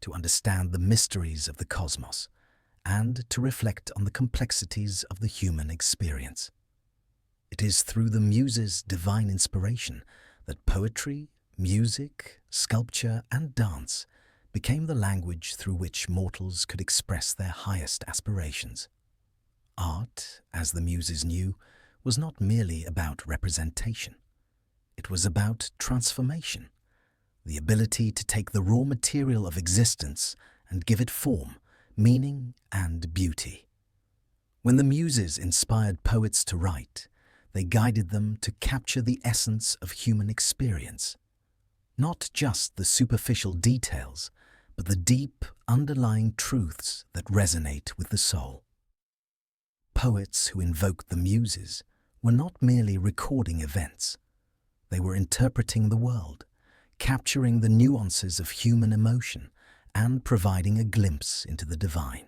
to understand the mysteries of the cosmos, and to reflect on the complexities of the human experience. It is through the Muses' divine inspiration that poetry, music, sculpture, and dance became the language through which mortals could express their highest aspirations. Art, as the Muses knew, was not merely about representation. It was about transformation, the ability to take the raw material of existence and give it form, meaning, and beauty. When the Muses inspired poets to write, they guided them to capture the essence of human experience, not just the superficial details, but the deep, underlying truths that resonate with the soul. Poets who invoked the Muses were not merely recording events. They were interpreting the world, capturing the nuances of human emotion, and providing a glimpse into the divine.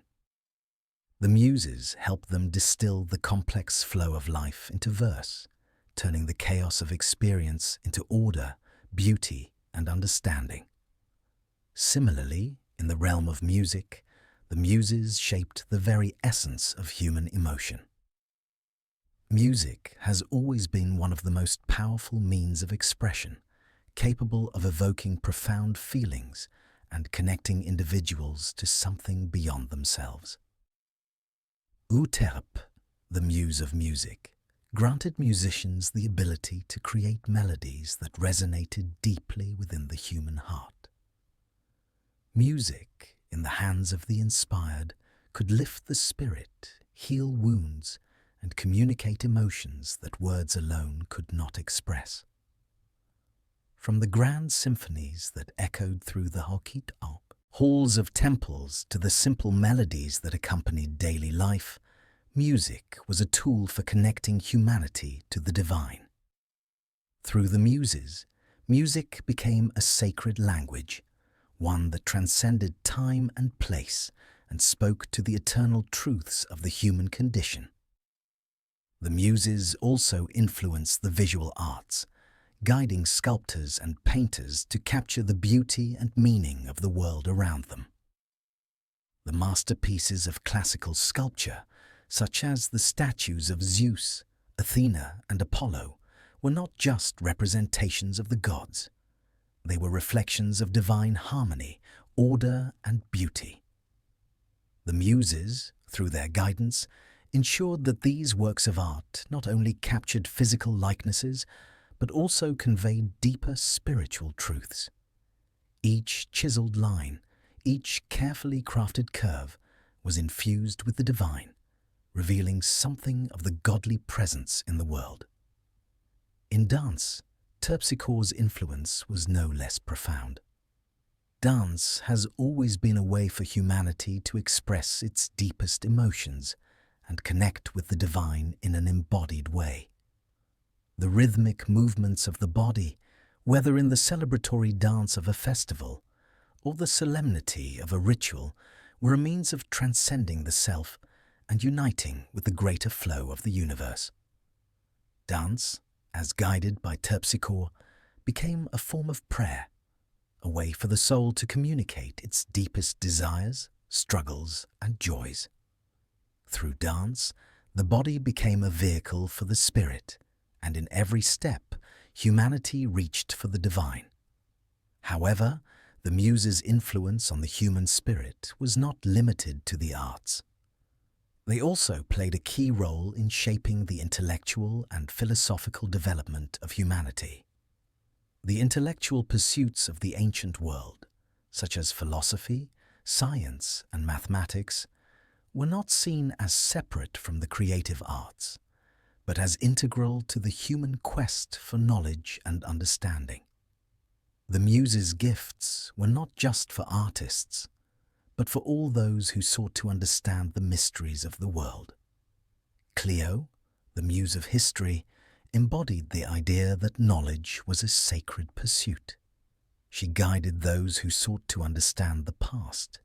The Muses helped them distill the complex flow of life into verse, turning the chaos of experience into order, beauty, and understanding. Similarly, in the realm of music, the Muses shaped the very essence of human emotion. Music has always been one of the most powerful means of expression, capable of evoking profound feelings and connecting individuals to something beyond themselves. Euterpe, the muse of music, granted musicians the ability to create melodies that resonated deeply within the human heart. Music, in the hands of the inspired, could lift the spirit, heal wounds, and communicate emotions that words alone could not express. From the grand symphonies that echoed through the Hokkit halls of temples to the simple melodies that accompanied daily life, music was a tool for connecting humanity to the divine. Through the Muses, music became a sacred language, one that transcended time and place and spoke to the eternal truths of the human condition. The Muses also influenced the visual arts, guiding sculptors and painters to capture the beauty and meaning of the world around them. The masterpieces of classical sculpture, such as the statues of Zeus, Athena, and Apollo, were not just representations of the gods. They were reflections of divine harmony, order, and beauty. The Muses, through their guidance, ensured that these works of art not only captured physical likenesses, but also conveyed deeper spiritual truths. Each chiseled line, each carefully crafted curve, was infused with the divine, revealing something of the godly presence in the world. In dance, Terpsichore's influence was no less profound. Dance has always been a way for humanity to express its deepest emotions and connect with the divine in an embodied way. The rhythmic movements of the body, whether in the celebratory dance of a festival or the solemnity of a ritual, were a means of transcending the self and uniting with the greater flow of the universe. Dance, as guided by Terpsichore, became a form of prayer, a way for the soul to communicate its deepest desires, struggles, and joys. Through dance, the body became a vehicle for the spirit, and in every step, humanity reached for the divine. However, the Muses' influence on the human spirit was not limited to the arts. They also played a key role in shaping the intellectual and philosophical development of humanity. The intellectual pursuits of the ancient world, such as philosophy, science, and mathematics, were not seen as separate from the creative arts, but as integral to the human quest for knowledge and understanding. The Muses' gifts were not just for artists, but for all those who sought to understand the mysteries of the world. Clio, the muse of history, embodied the idea that knowledge was a sacred pursuit. She guided those who sought to understand the past,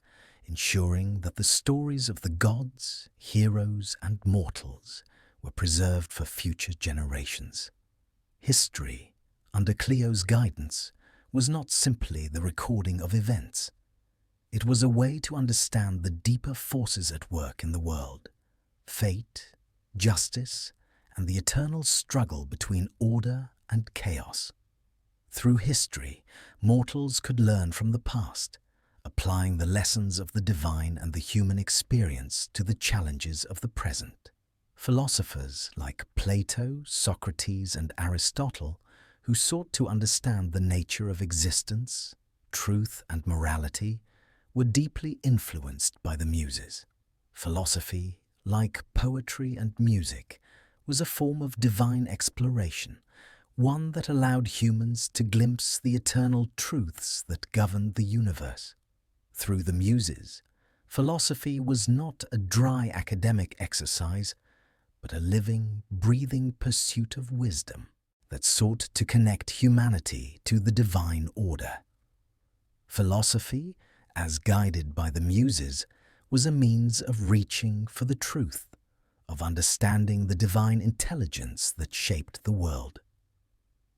ensuring that the stories of the gods, heroes, and mortals were preserved for future generations. History, under Clio's guidance, was not simply the recording of events. It was a way to understand the deeper forces at work in the world: fate, justice, and the eternal struggle between order and chaos. Through history, mortals could learn from the past, applying the lessons of the divine and the human experience to the challenges of the present. Philosophers like Plato, Socrates, and Aristotle, who sought to understand the nature of existence, truth, and morality, were deeply influenced by the Muses. Philosophy, like poetry and music, was a form of divine exploration, one that allowed humans to glimpse the eternal truths that governed the universe. Through the Muses, philosophy was not a dry academic exercise, but a living, breathing pursuit of wisdom that sought to connect humanity to the divine order. Philosophy, as guided by the Muses, was a means of reaching for the truth, of understanding the divine intelligence that shaped the world.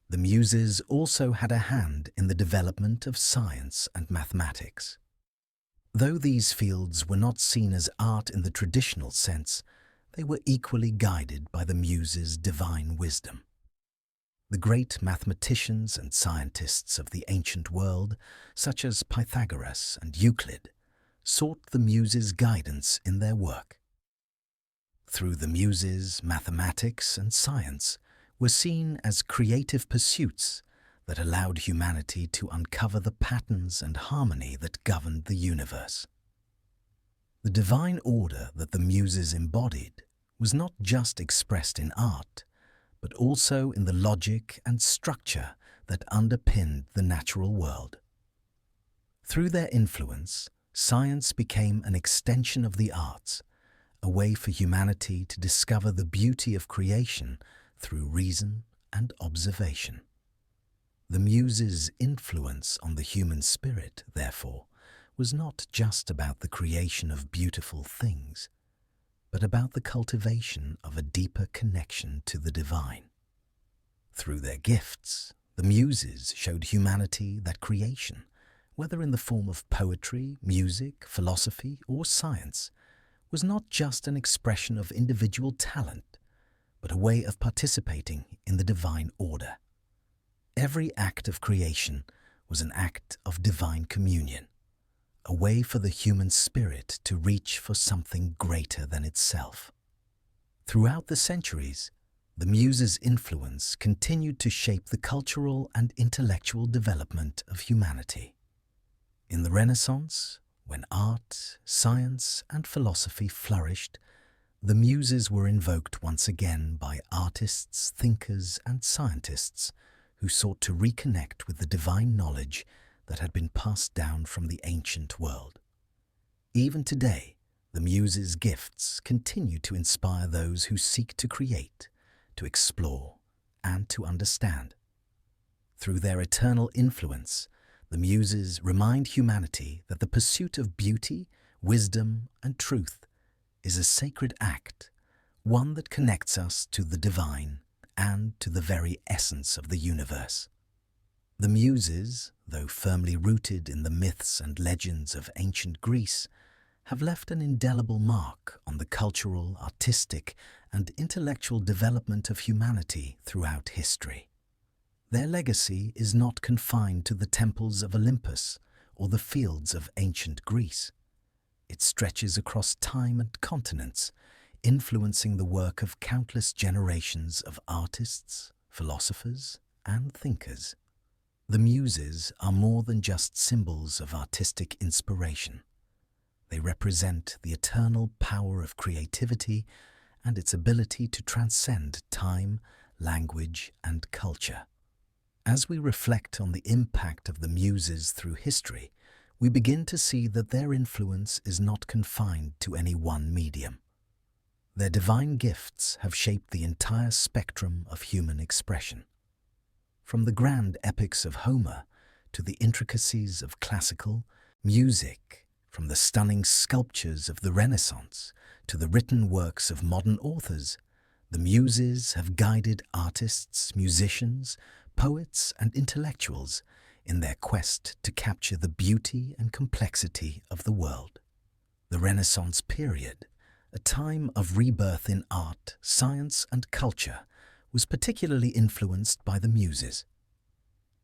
The Muses also had a hand in the development of science and mathematics. Though these fields were not seen as art in the traditional sense, they were equally guided by the Muses' divine wisdom. The great mathematicians and scientists of the ancient world, such as Pythagoras and Euclid, sought the Muses' guidance in their work. Through the Muses, mathematics and science were seen as creative pursuits that allowed humanity to uncover the patterns and harmony that governed the universe. The divine order that the Muses embodied was not just expressed in art, but also in the logic and structure that underpinned the natural world. Through their influence, science became an extension of the arts, a way for humanity to discover the beauty of creation through reason and observation. The Muses' influence on the human spirit, therefore, was not just about the creation of beautiful things, but about the cultivation of a deeper connection to the divine. Through their gifts, the Muses showed humanity that creation, whether in the form of poetry, music, philosophy, or science, was not just an expression of individual talent, but a way of participating in the divine order. Every act of creation was an act of divine communion, a way for the human spirit to reach for something greater than itself. Throughout the centuries, the Muses' influence continued to shape the cultural and intellectual development of humanity. In the Renaissance, when art, science, and philosophy flourished, the Muses were invoked once again by artists, thinkers, and scientists who sought to reconnect with the divine knowledge that had been passed down from the ancient world. Even today, the Muses' gifts continue to inspire those who seek to create, to explore, and to understand. Through their eternal influence, the Muses remind humanity that the pursuit of beauty, wisdom, and truth is a sacred act, one that connects us to the divine and to the very essence of the universe. The Muses, though firmly rooted in the myths and legends of ancient Greece, have left an indelible mark on the cultural, artistic, and intellectual development of humanity throughout history. Their legacy is not confined to the temples of Olympus or the fields of ancient Greece. It stretches across time and continents, influencing the work of countless generations of artists, philosophers, and thinkers. The Muses are more than just symbols of artistic inspiration. They represent the eternal power of creativity and its ability to transcend time, language, and culture. As we reflect on the impact of the Muses through history, we begin to see that their influence is not confined to any one medium. Their divine gifts have shaped the entire spectrum of human expression. From the grand epics of Homer to the intricacies of classical music, from the stunning sculptures of the Renaissance to the written works of modern authors, the Muses have guided artists, musicians, poets, and intellectuals in their quest to capture the beauty and complexity of the world. The Renaissance period, a time of rebirth in art, science, and culture, was particularly influenced by the Muses.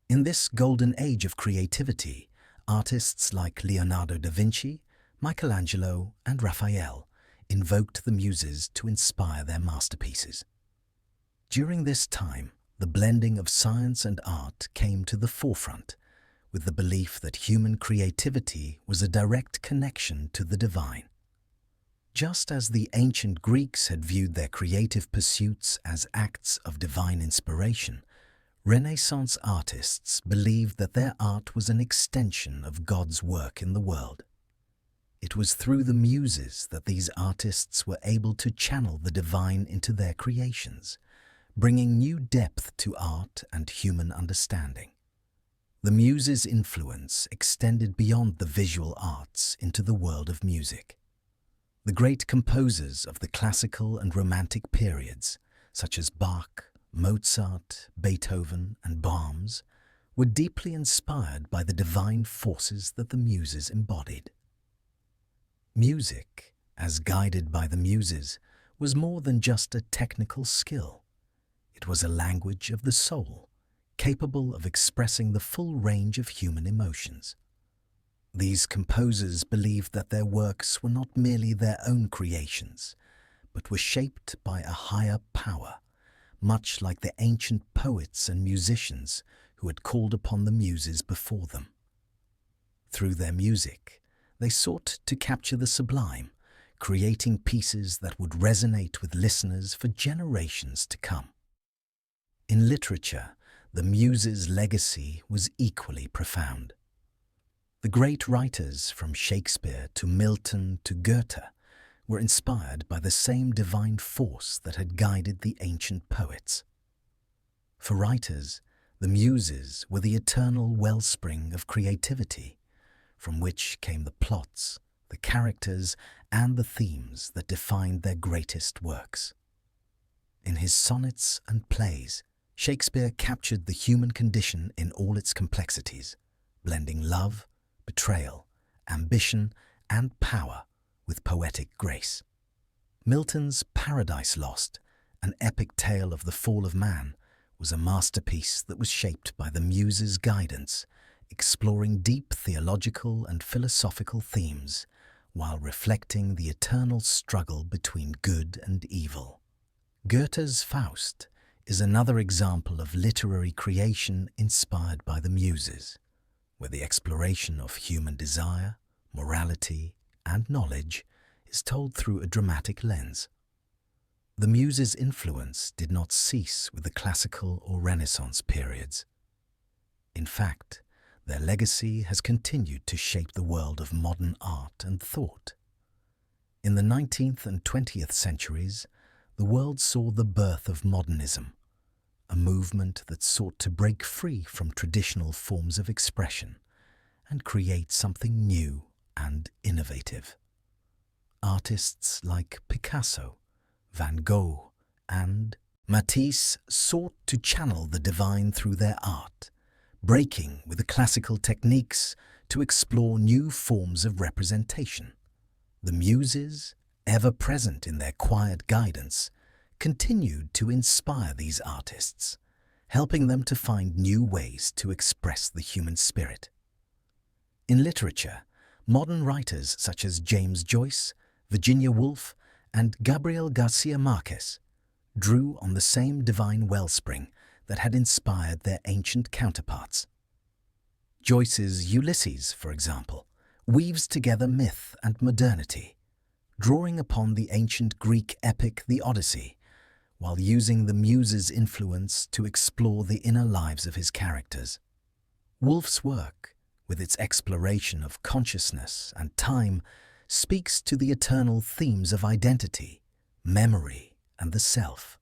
In this golden age of creativity, artists like Leonardo da Vinci, Michelangelo, and Raphael invoked the Muses to inspire their masterpieces. During this time, the blending of science and art came to the forefront, with the belief that human creativity was a direct connection to the divine. Just as the ancient Greeks had viewed their creative pursuits as acts of divine inspiration, Renaissance artists believed that their art was an extension of God's work in the world. It was through the Muses that these artists were able to channel the divine into their creations, bringing new depth to art and human understanding. The Muses' influence extended beyond the visual arts into the world of music. The great composers of the classical and romantic periods, such as Bach, Mozart, Beethoven, and Brahms, were deeply inspired by the divine forces that the Muses embodied. Music, as guided by the Muses, was more than just a technical skill. It was a language of the soul, capable of expressing the full range of human emotions. These composers believed that their works were not merely their own creations, but were shaped by a higher power, much like the ancient poets and musicians who had called upon the Muses before them. Through their music, they sought to capture the sublime, creating pieces that would resonate with listeners for generations to come. In literature, the Muses' legacy was equally profound. The great writers from Shakespeare to Milton to Goethe were inspired by the same divine force that had guided the ancient poets. For writers, the The Muses were the eternal wellspring of creativity, from which came the plots, the characters, and the themes that defined their greatest works. In his sonnets and plays, Shakespeare captured the human condition in all its complexities, blending love, betrayal, ambition, and power with poetic grace. Milton's Paradise Lost, an epic tale of the fall of man, was a masterpiece that was shaped by the Muses' guidance, exploring deep theological and philosophical themes while reflecting the eternal struggle between good and evil. Goethe's Faust is another example of literary creation inspired by the Muses, where the exploration of human desire, morality, and knowledge is told through a dramatic lens. The Muses' influence did not cease with the classical or Renaissance periods. In fact, their legacy has continued to shape the world of modern art and thought. In the 19th and 20th centuries, the world saw the birth of modernism, a movement that sought to break free from traditional forms of expression and create something new and innovative. Artists like Picasso, Van Gogh, and Matisse sought to channel the divine through their art, breaking with the classical techniques to explore new forms of representation. The Muses, ever present in their quiet guidance, continued to inspire these artists, helping them to find new ways to express the human spirit. In literature, modern writers such as James Joyce, Virginia Woolf, and Gabriel Garcia Marquez drew on the same divine wellspring that had inspired their ancient counterparts. Joyce's Ulysses, for example, weaves together myth and modernity, drawing upon the ancient Greek epic the Odyssey, while using the Muses' influence to explore the inner lives of his characters. Woolf's work, with its exploration of consciousness and time, speaks to the eternal themes of identity, memory, and the self,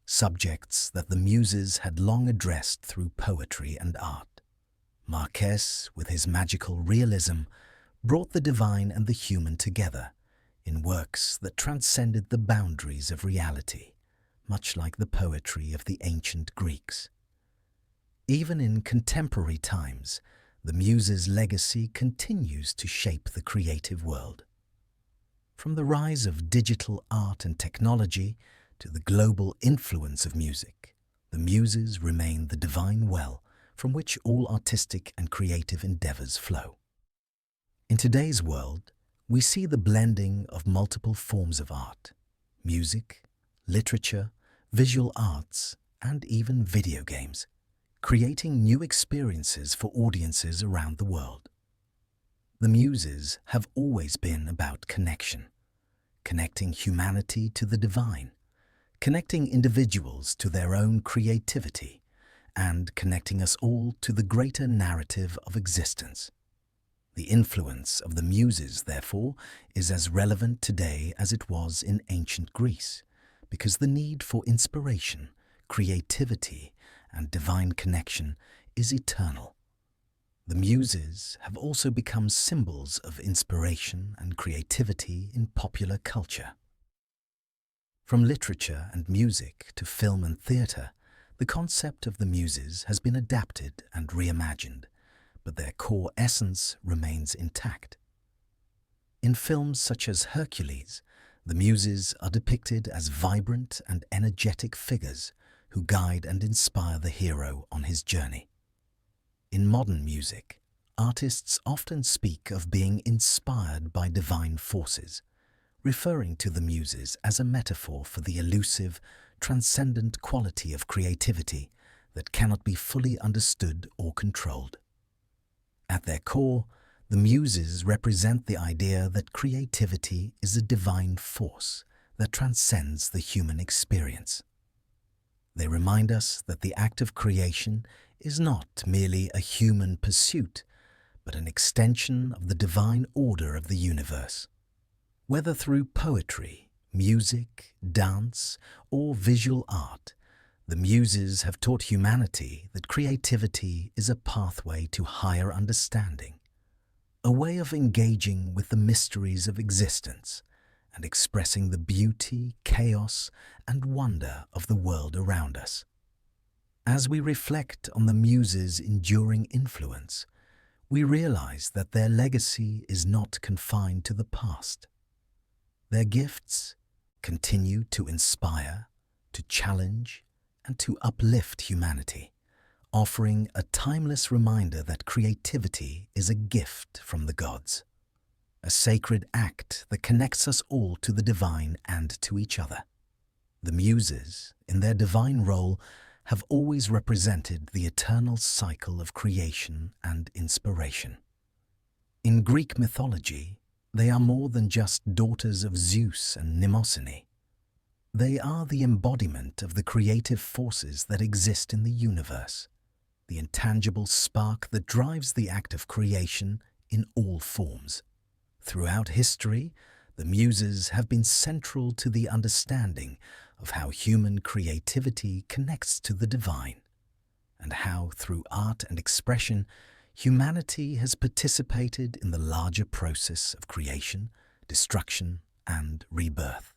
subjects that the Muses had long addressed through poetry and art. Marquez, with his magical realism, brought the divine and the human together in works that transcended the boundaries of reality, much like the poetry of the ancient Greeks. Even in contemporary times, the Muses' legacy continues to shape the creative world. From the rise of digital art and technology to the global influence of music, the Muses remain the divine well from which all artistic and creative endeavors flow. In today's world, we see the blending of multiple forms of art, music, literature, visual arts, and even video games, creating new experiences for audiences around the world. The Muses have always been about connection, connecting humanity to the divine, connecting individuals to their own creativity, and connecting us all to the greater narrative of existence. The influence of the Muses, therefore, is as relevant today as it was in ancient Greece, because the need for inspiration, creativity, and divine connection is eternal. The Muses have also become symbols of inspiration and creativity in popular culture. From literature and music to film and theatre, the concept of the Muses has been adapted and reimagined, but their core essence remains intact. In films such as Hercules, the Muses are depicted as vibrant and energetic figures who guide and inspire the hero on his journey. In modern music, artists often speak of being inspired by divine forces, referring to the Muses as a metaphor for the elusive, transcendent quality of creativity that cannot be fully understood or controlled. At their core, the Muses represent the idea that creativity is a divine force that transcends the human experience. They remind us that the act of creation is not merely a human pursuit, but an extension of the divine order of the universe. Whether through poetry, music, dance, or visual art, The Muses have taught humanity that creativity is a pathway to higher understanding, a way of engaging with the mysteries of existence and expressing the beauty, chaos, and wonder of the world around us. As we reflect on the Muses' enduring influence, we realize that their legacy is not confined to the past. Their gifts continue to inspire, to challenge, and to uplift humanity, offering a timeless reminder that creativity is a gift from the gods, a sacred act that connects us all to the divine and to each other. The Muses, in their divine role, have always represented the eternal cycle of creation and inspiration. In Greek mythology, they are more than just daughters of Zeus and Mnemosyne. They are the embodiment of the creative forces that exist in the universe, the intangible spark that drives the act of creation in all forms. Throughout history, the Muses have been central to the understanding of how human creativity connects to the divine, and how, through art and expression, humanity has participated in the larger process of creation, destruction, and rebirth.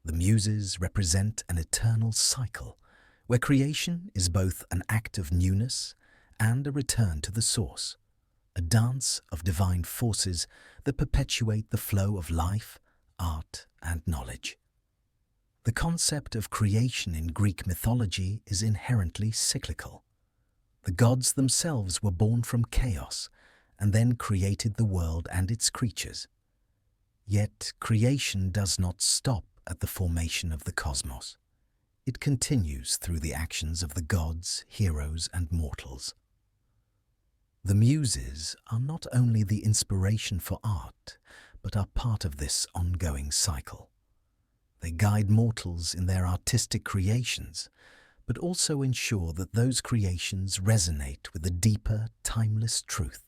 The Muses represent an eternal cycle, where creation is both an act of newness and a return to the source, a dance of divine forces that perpetuate the flow of life, art, and knowledge. The concept of creation in Greek mythology is inherently cyclical. The gods themselves were born from chaos and then created the world and its creatures. Yet creation does not stop at the formation of the cosmos. It continues through the actions of the gods, heroes, and mortals. The Muses are not only the inspiration for art, but are part of this ongoing cycle. They guide mortals in their artistic creations, but also ensure that those creations resonate with a deeper, timeless truth.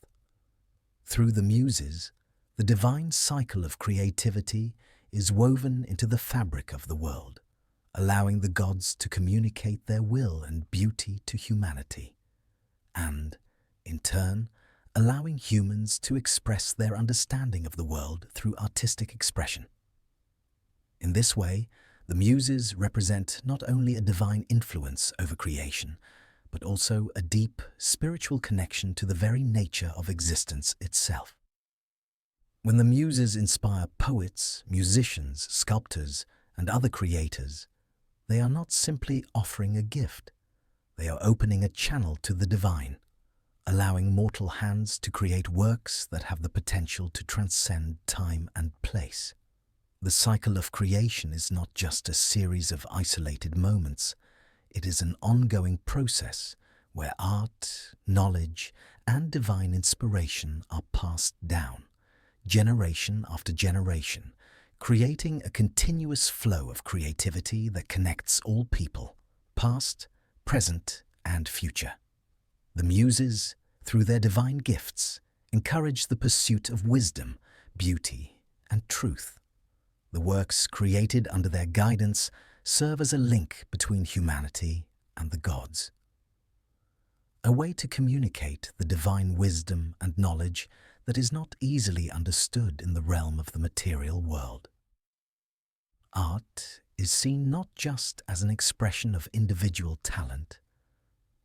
Through the Muses, the divine cycle of creativity is woven into the fabric of the world, allowing the gods to communicate their will and beauty to humanity, and, in turn, allowing humans to express their understanding of the world through artistic expression. In this way, the Muses represent not only a divine influence over creation, but also a deep spiritual connection to the very nature of existence itself. When the Muses inspire poets, musicians, sculptors, and other creators, they are not simply offering a gift. They are opening a channel to the divine, allowing mortal hands to create works that have the potential to transcend time and place. The cycle of creation is not just a series of isolated moments. It is an ongoing process where art, knowledge, and divine inspiration are passed down, generation after generation, creating a continuous flow of creativity that connects all people, past, present, and future. The Muses, through their divine gifts, encourage the pursuit of wisdom, beauty, and truth. The works created under their guidance serve as a link between humanity and the gods, a way to communicate the divine wisdom and knowledge that is not easily understood in the realm of the material world. Art is seen not just as an expression of individual talent,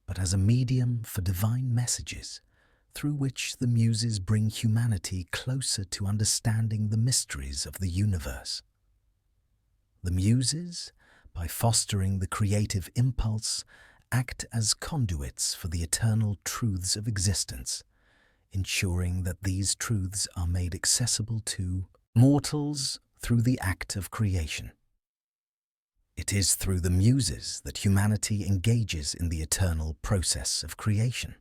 but as a medium for divine messages through which the Muses bring humanity closer to understanding the mysteries of the universe. The Muses, by fostering the creative impulse, act as conduits for the eternal truths of existence, ensuring that these truths are made accessible to mortals through the act of creation. It is through the Muses that humanity engages in the eternal process of creation.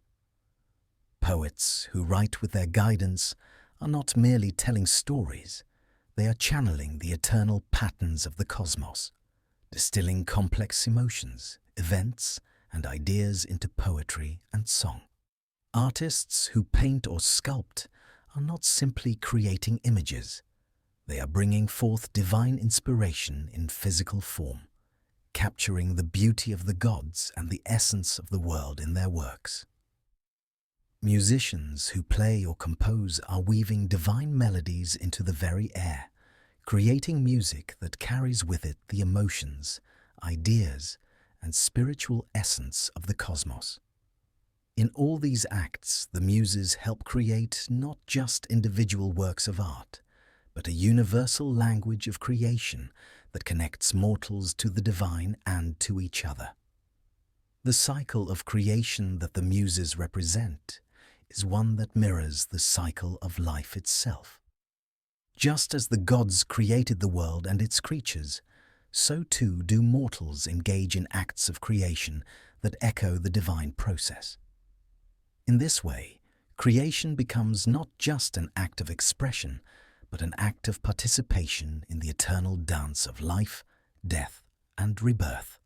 Poets who write with their guidance are not merely telling stories, they are channeling the eternal patterns of the cosmos, distilling complex emotions, events, and ideas into poetry and song. Artists who paint or sculpt are not simply creating images, they are bringing forth divine inspiration in physical form, capturing the beauty of the gods and the essence of the world in their works. Musicians who play or compose are weaving divine melodies into the very air, creating music that carries with it the emotions, ideas, and spiritual essence of the cosmos. In all these acts, the Muses help create not just individual works of art, but a universal language of creation that connects mortals to the divine and to each other. The cycle of creation that the Muses represent is one that mirrors the cycle of life itself. Just as the gods created the world and its creatures, so too do mortals engage in acts of creation that echo the divine process. In this way, creation becomes not just an act of expression, but an act of participation in the eternal dance of life, death, and rebirth.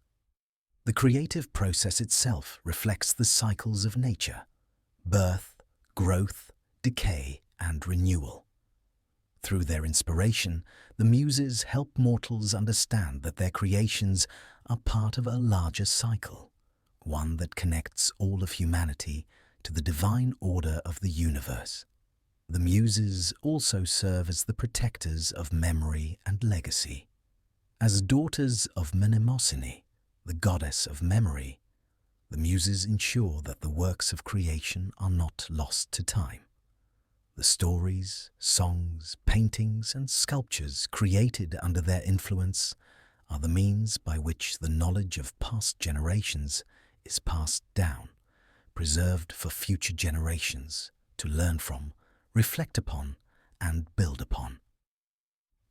The creative process itself reflects the cycles of nature: birth, growth, decay, and renewal. Through their inspiration, the Muses help mortals understand that their creations are part of a larger cycle, one that connects all of humanity to the divine order of the universe. The Muses also serve as the protectors of memory and legacy. As daughters of Mnemosyne, the goddess of memory, the Muses ensure that the works of creation are not lost to time. The stories, songs, paintings, and sculptures created under their influence are the means by which the knowledge of past generations is passed down, preserved for future generations to learn from, reflect upon, and build upon.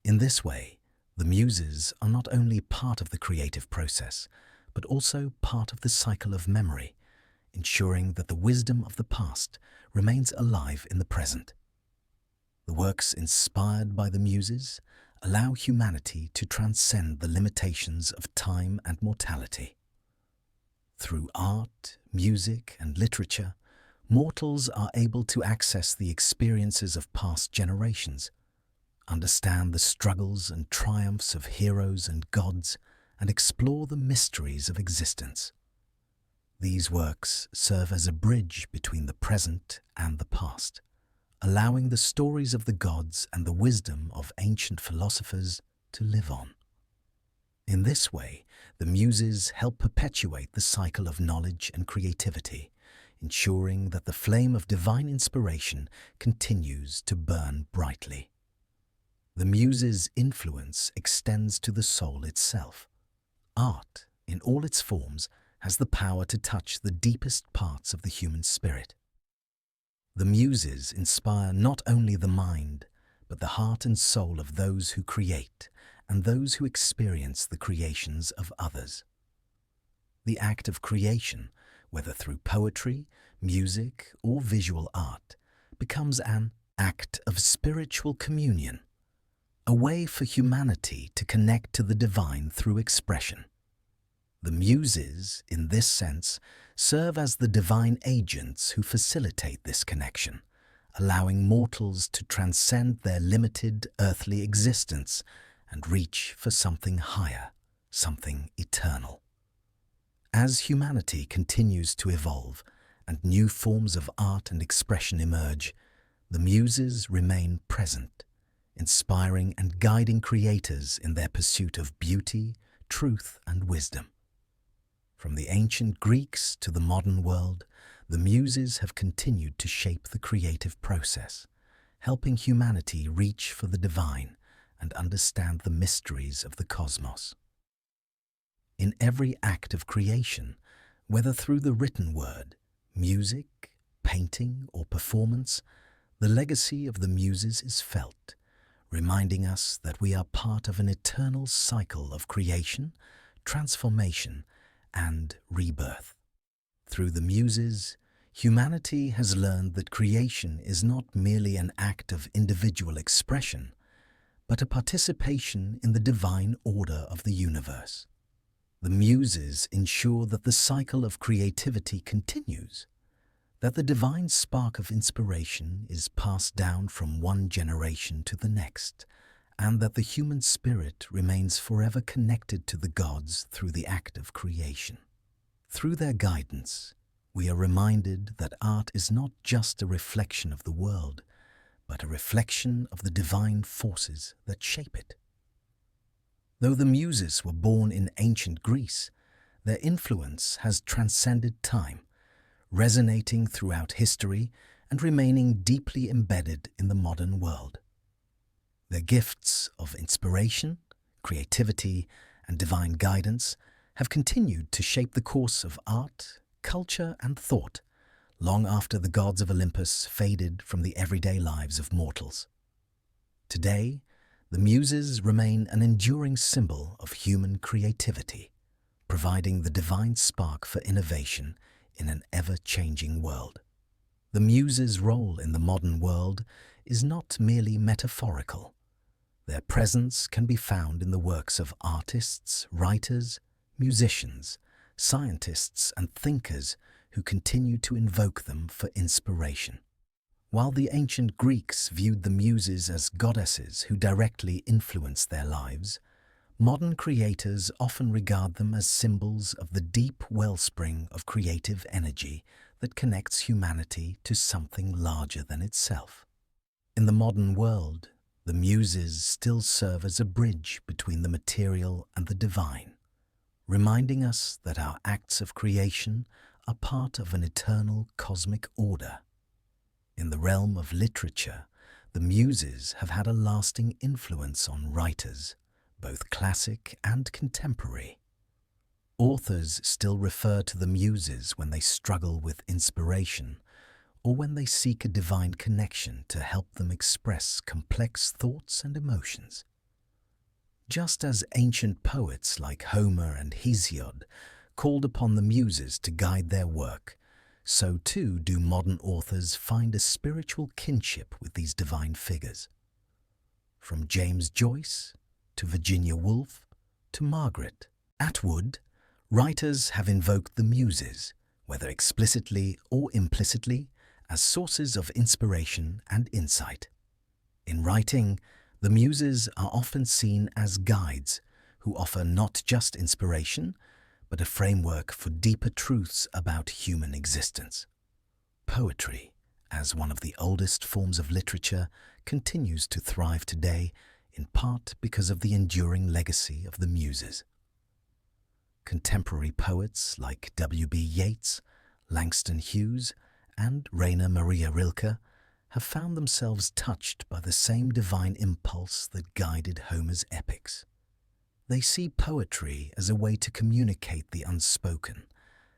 In this way, the Muses are not only part of the creative process, but also part of the cycle of memory, ensuring that the wisdom of the past remains alive in the present. The works inspired by the Muses allow humanity to transcend the limitations of time and mortality. Through art, music, and literature, mortals are able to access the experiences of past generations, understand the struggles and triumphs of heroes and gods, and explore the mysteries of existence. These works serve as a bridge between the present and the past, allowing the stories of the gods and the wisdom of ancient philosophers to live on. In this way, the Muses help perpetuate the cycle of knowledge and creativity, ensuring that the flame of divine inspiration continues to burn brightly. The Muses' influence extends to the soul itself. Art, in all its forms, has the power to touch the deepest parts of the human spirit. The Muses inspire not only the mind, but the heart and soul of those who create and those who experience the creations of others. The act of creation, whether through poetry, music, or visual art, becomes an act of spiritual communion, a way for humanity to connect to the divine through expression. The Muses, in this sense, serve as the divine agents who facilitate this connection, allowing mortals to transcend their limited earthly existence and reach for something higher, something eternal. As humanity continues to evolve and new forms of art and expression emerge, the Muses remain present, inspiring and guiding creators in their pursuit of beauty, truth, and wisdom. From the ancient Greeks to the modern world, the Muses have continued to shape the creative process, helping humanity reach for the divine and understand the mysteries of the cosmos. In every act of creation, whether through the written word, music, painting, or performance, the legacy of the Muses is felt, reminding us that we are part of an eternal cycle of creation, transformation, and rebirth. Through the Muses, humanity has learned that creation is not merely an act of individual expression, but a participation in the divine order of the universe. The Muses ensure that the cycle of creativity continues, that the divine spark of inspiration is passed down from one generation to the next, and that the human spirit remains forever connected to the gods through the act of creation. Through their guidance, we are reminded that art is not just a reflection of the world, but a reflection of the divine forces that shape it. Though the Muses were born in ancient Greece, their influence has transcended time, resonating throughout history and remaining deeply embedded in the modern world. Their gifts of inspiration, creativity, and divine guidance have continued to shape the course of art, culture, and thought, long after the gods of Olympus faded from the everyday lives of mortals. Today, the Muses remain an enduring symbol of human creativity, providing the divine spark for innovation in an ever-changing world. The Muses' role in the modern world is not merely metaphorical. Their presence can be found in the works of artists, writers, musicians, scientists, and thinkers who continue to invoke them for inspiration. While the ancient Greeks viewed the Muses as goddesses who directly influenced their lives, modern creators often regard them as symbols of the deep wellspring of creative energy that connects humanity to something larger than itself. In the modern world, the Muses still serve as a bridge between the material and the divine, reminding us that our acts of creation are part of an eternal cosmic order. In the realm of literature, the Muses have had a lasting influence on writers, both classic and contemporary. Authors still refer to the Muses when they struggle with inspiration or when they seek a divine connection to help them express complex thoughts and emotions. Just as ancient poets like Homer and Hesiod called upon the Muses to guide their work, so too do modern authors find a spiritual kinship with these divine figures. From James Joyce to Virginia Woolf to Margaret Atwood, writers have invoked the Muses, whether explicitly or implicitly, as sources of inspiration and insight. In writing, the Muses are often seen as guides who offer not just inspiration, but a framework for deeper truths about human existence. Poetry, as one of the oldest forms of literature, continues to thrive today, in part because of the enduring legacy of the Muses. Contemporary poets like W.B. Yeats, Langston Hughes, and Rainer Maria Rilke have found themselves touched by the same divine impulse that guided Homer's epics. They see poetry as a way to communicate the unspoken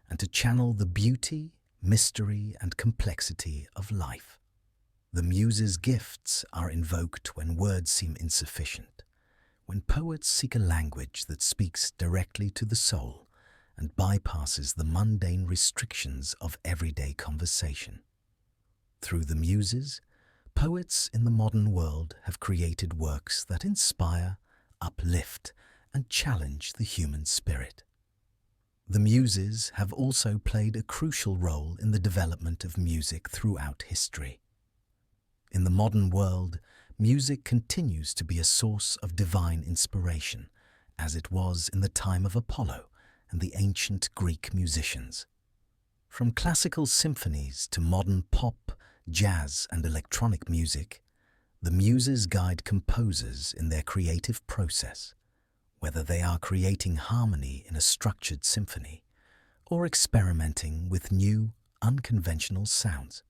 and to channel the beauty, mystery, and complexity of life. The Muses' gifts are invoked when words seem insufficient, when poets seek a language that speaks directly to the soul and bypasses the mundane restrictions of everyday conversation. Through the Muses, poets in the modern world have created works that inspire, uplift, and challenge the human spirit. The Muses have also played a crucial role in the development of music throughout history. In the modern world, music continues to be a source of divine inspiration, as it was in the time of Apollo and the ancient Greek musicians. From classical symphonies to modern pop, jazz, and electronic music, the Muses guide composers in their creative process, whether they are creating harmony in a structured symphony or experimenting with new, unconventional sounds.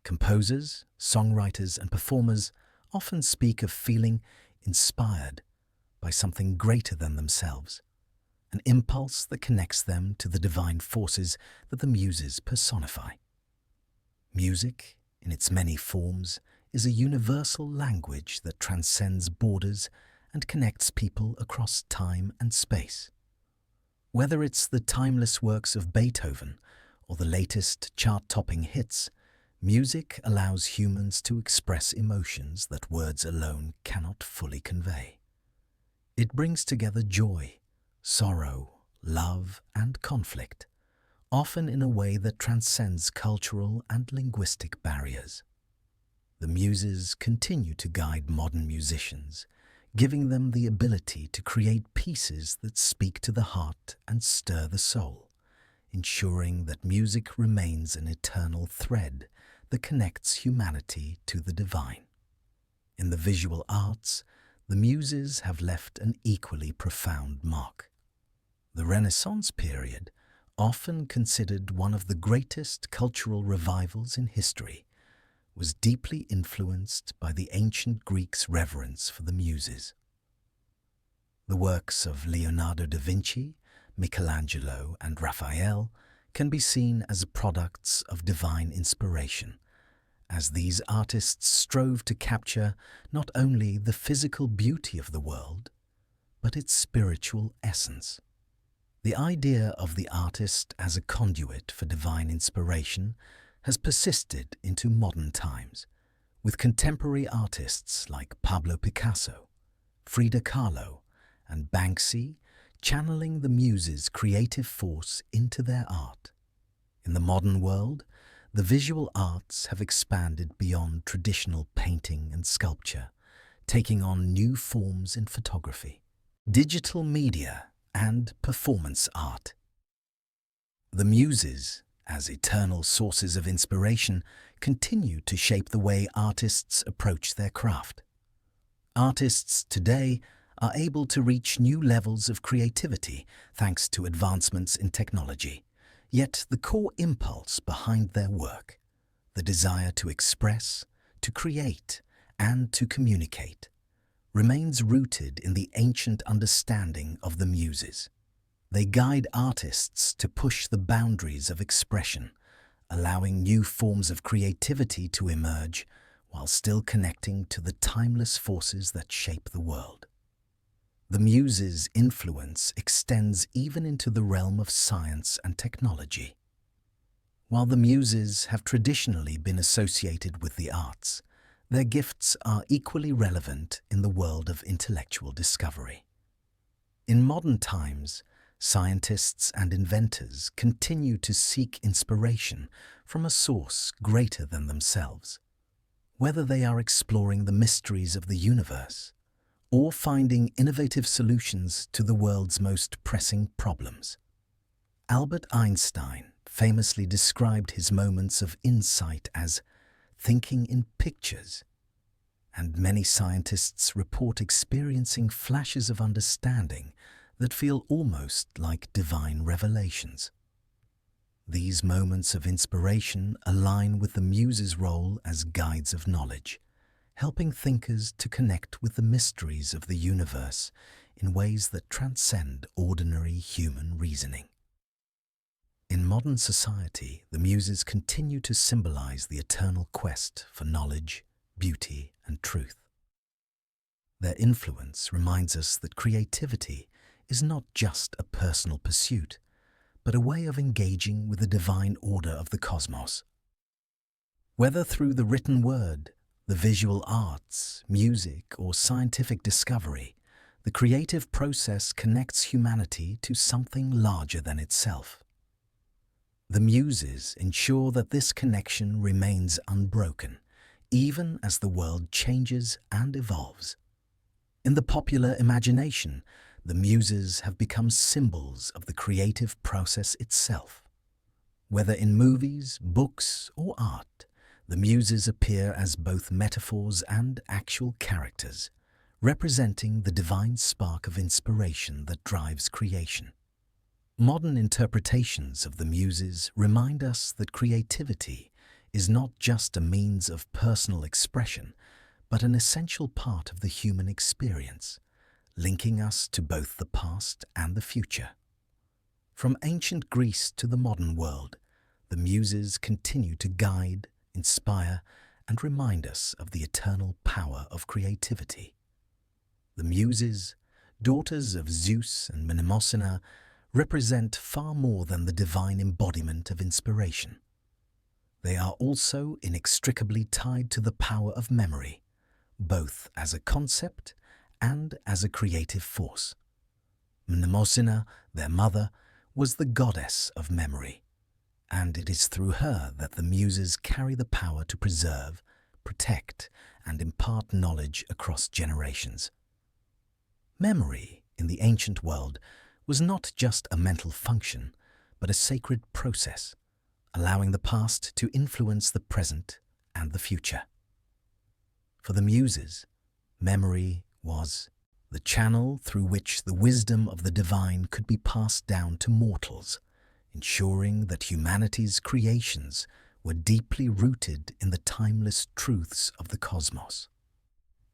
Composers, songwriters, and performers often speak of feeling inspired by something greater than themselves, an impulse that connects them to the divine forces that the Muses personify. Music, in its many forms, is a universal language that transcends borders and connects people across time and space. Whether it's the timeless works of Beethoven or the latest chart-topping hits, music allows humans to express emotions that words alone cannot fully convey. It brings together joy, sorrow, love, and conflict, often in a way that transcends cultural and linguistic barriers. The Muses continue to guide modern musicians, giving them the ability to create pieces that speak to the heart and stir the soul, ensuring that music remains an eternal thread that connects humanity to the divine. In the visual arts, the Muses have left an equally profound mark. The Renaissance period, often considered one of the greatest cultural revivals in history, was deeply influenced by the ancient Greeks' reverence for the Muses. The works of Leonardo da Vinci, Michelangelo, and Raphael can be seen as products of divine inspiration, as these artists strove to capture not only the physical beauty of the world, but its spiritual essence. The idea of the artist as a conduit for divine inspiration has persisted into modern times, with contemporary artists like Pablo Picasso, Frida Kahlo, and Banksy channeling the Muses' creative force into their art. In the modern world, the visual arts have expanded beyond traditional painting and sculpture, taking on new forms in photography, digital media, and performance art. The Muses, as eternal sources of inspiration, continue to shape the way artists approach their craft. Artists today are able to reach new levels of creativity thanks to advancements in technology, yet the core impulse behind their work, the desire to express, to create, and to communicate, remains rooted in the ancient understanding of the Muses. They guide artists to push the boundaries of expression, allowing new forms of creativity to emerge while still connecting to the timeless forces that shape the world. The Muses' influence extends even into the realm of science and technology. While the Muses have traditionally been associated with the arts, their gifts are equally relevant in the world of intellectual discovery. In modern times, scientists and inventors continue to seek inspiration from a source greater than themselves, whether they are exploring the mysteries of the universe or finding innovative solutions to the world's most pressing problems. Albert Einstein famously described his moments of insight as thinking in pictures, and many scientists report experiencing flashes of understanding that feel almost like divine revelations. These moments of inspiration align with the Muses' role as guides of knowledge, helping thinkers to connect with the mysteries of the universe in ways that transcend ordinary human reasoning. In modern society, the Muses continue to symbolize the eternal quest for knowledge, beauty, and truth. Their influence reminds us that creativity is not just a personal pursuit, but a way of engaging with the divine order of the cosmos. Whether through the written word, the visual arts, music, or scientific discovery, the creative process connects humanity to something larger than itself. The Muses ensure that this connection remains unbroken, even as the world changes and evolves. In the popular imagination, the Muses have become symbols of the creative process itself. Whether in movies, books, or art, the Muses appear as both metaphors and actual characters, representing the divine spark of inspiration that drives creation. Modern interpretations of the Muses remind us that creativity is not just a means of personal expression, but an essential part of the human experience, linking us to both the past and the future. From ancient Greece to the modern world, the Muses continue to guide, inspire, and remind us of the eternal power of creativity. The Muses, daughters of Zeus and Mnemosyne, represent far more than the divine embodiment of inspiration. They are also inextricably tied to the power of memory, both as a concept and as a creative force. Mnemosyne, their mother, was the goddess of memory, and it is through her that the Muses carry the power to preserve, protect, and impart knowledge across generations. Memory, in the ancient world, was not just a mental function, but a sacred process, allowing the past to influence the present and the future. For the Muses, memory was the channel through which the wisdom of the divine could be passed down to mortals, ensuring that humanity's creations were deeply rooted in the timeless truths of the cosmos.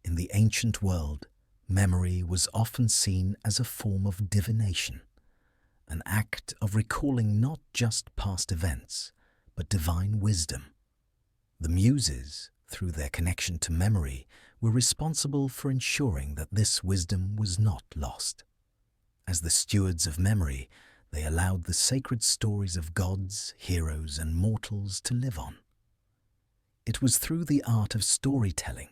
In the ancient world, memory was often seen as a form of divination, an act of recalling not just past events, but divine wisdom. The Muses, through their connection to memory, were responsible for ensuring that this wisdom was not lost. As the stewards of memory, they allowed the sacred stories of gods, heroes, and mortals to live on. It was through the art of storytelling,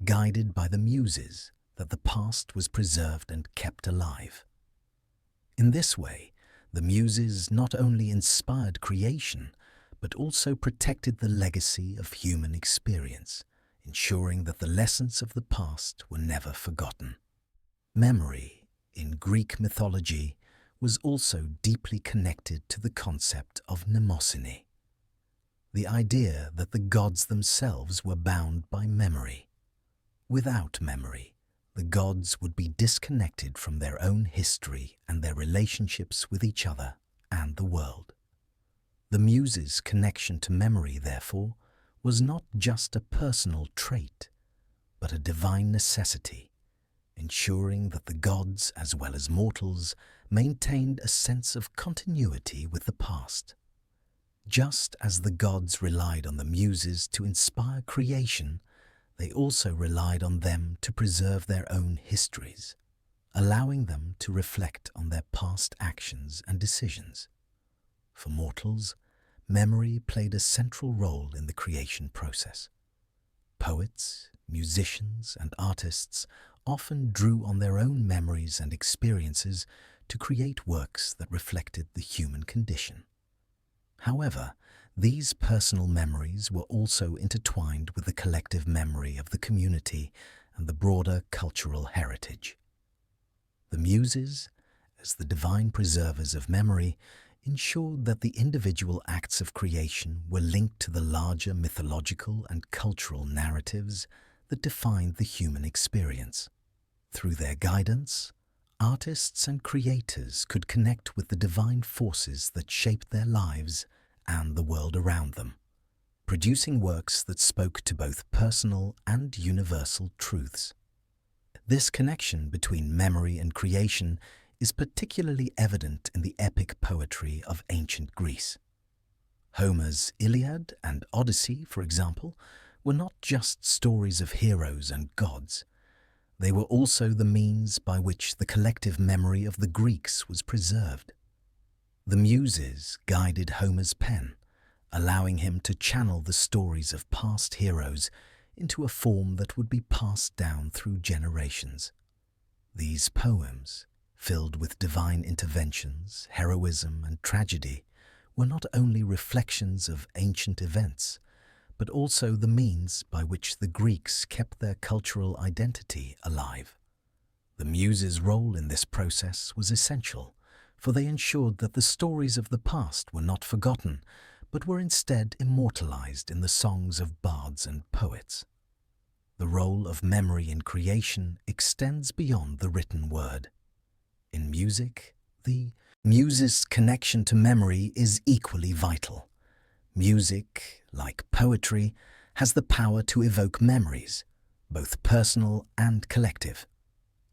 guided by the Muses, that the past was preserved and kept alive. In this way, the Muses not only inspired creation, but also protected the legacy of human experience, ensuring that the lessons of the past were never forgotten. Memory, in Greek mythology, was also deeply connected to the concept of mnemosyne, the idea that the gods themselves were bound by memory. Without memory, the gods would be disconnected from their own history and their relationships with each other and the world. The Muses' connection to memory, therefore, was not just a personal trait, but a divine necessity, ensuring that the gods, as well as mortals, maintained a sense of continuity with the past. Just as the gods relied on the Muses to inspire creation, they also relied on them to preserve their own histories, allowing them to reflect on their past actions and decisions. For mortals, memory played a central role in the creation process. Poets, musicians, and artists often drew on their own memories and experiences to create works that reflected the human condition. However, these personal memories were also intertwined with the collective memory of the community and the broader cultural heritage. The Muses, as the divine preservers of memory, ensured that the individual acts of creation were linked to the larger mythological and cultural narratives that defined the human experience. Through their guidance, artists and creators could connect with the divine forces that shaped their lives and the world around them, producing works that spoke to both personal and universal truths. This connection between memory and creation is particularly evident in the epic poetry of ancient Greece. Homer's Iliad and Odyssey, for example, were not just stories of heroes and gods. They were also the means by which the collective memory of the Greeks was preserved. The Muses guided Homer's pen, allowing him to channel the stories of past heroes into a form that would be passed down through generations. These poems, filled with divine interventions, heroism, and tragedy, were not only reflections of ancient events, but also the means by which the Greeks kept their cultural identity alive. The Muses' role in this process was essential, for they ensured that the stories of the past were not forgotten, but were instead immortalized in the songs of bards and poets. The role of memory in creation extends beyond the written word. In music, the Muses' connection to memory is equally vital. Music, like poetry, has the power to evoke memories, both personal and collective.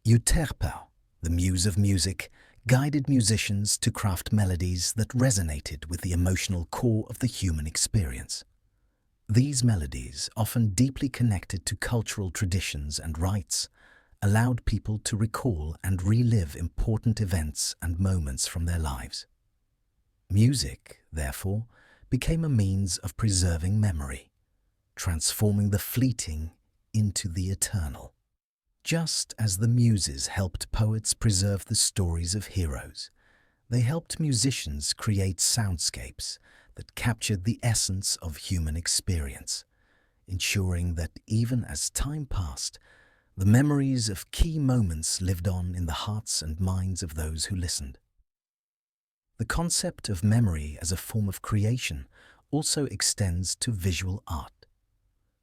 Euterpe, the muse of music, guided musicians to craft melodies that resonated with the emotional core of the human experience. These melodies, often deeply connected to cultural traditions and rites, allowed people to recall and relive important events and moments from their lives. Music, therefore, became a means of preserving memory, transforming the fleeting into the eternal. Just as the Muses helped poets preserve the stories of heroes, they helped musicians create soundscapes that captured the essence of human experience, ensuring that even as time passed, the memories of key moments lived on in the hearts and minds of those who listened. The concept of memory as a form of creation also extends to visual art.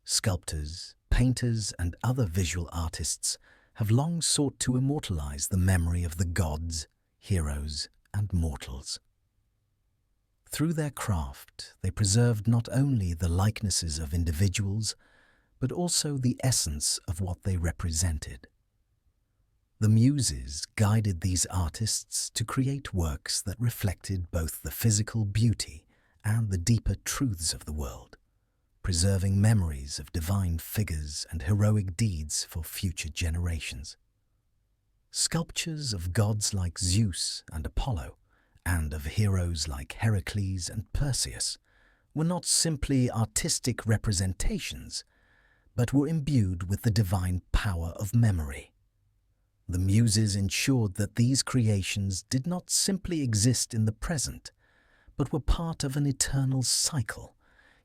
Sculptors, painters, and other visual artists have long sought to immortalize the memory of the gods, heroes, and mortals. Through their craft, they preserved not only the likenesses of individuals, but also the essence of what they represented. The Muses guided these artists to create works that reflected both the physical beauty and the deeper truths of the world, preserving memories of divine figures and heroic deeds for future generations. Sculptures of gods like Zeus and Apollo, and of heroes like Heracles and Perseus, were not simply artistic representations, but were imbued with the divine power of memory. The Muses ensured that these creations did not simply exist in the present, but were part of an eternal cycle,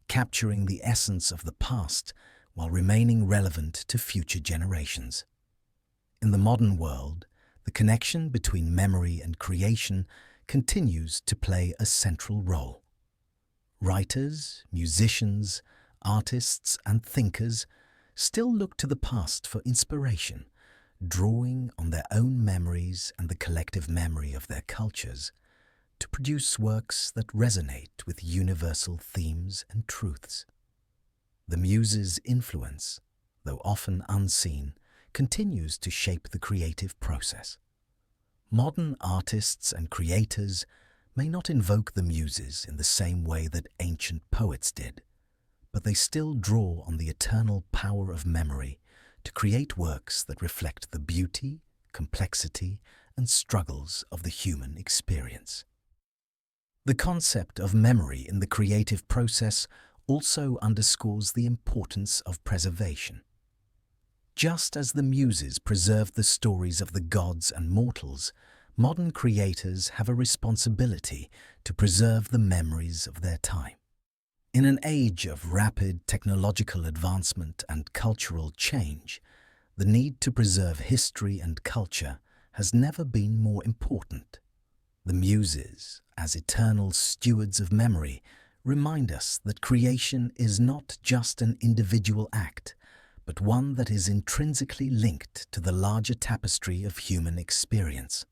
capturing the essence of the past while remaining relevant to future generations. In the modern world, the connection between memory and creation continues to play a central role. Writers, musicians, artists, and thinkers still look to the past for inspiration, drawing on their own memories and the collective memory of their cultures to produce works that resonate with universal themes and truths. The Muses' influence, though often unseen, continues to shape the creative process. Modern artists and creators may not invoke the Muses in the same way that ancient poets did, but they still draw on the eternal power of memory to create works that reflect the beauty, complexity, and struggles of the human experience. The concept of memory in the creative process also underscores the importance of preservation. Just as the Muses preserved the stories of the gods and mortals, modern creators have a responsibility to preserve the memories of their time. In an age of rapid technological advancement and cultural change, the need to preserve history and culture has never been more important. The Muses, as eternal stewards of memory, remind us that creation is not just an individual act, but one that is intrinsically linked to the larger tapestry of human experience.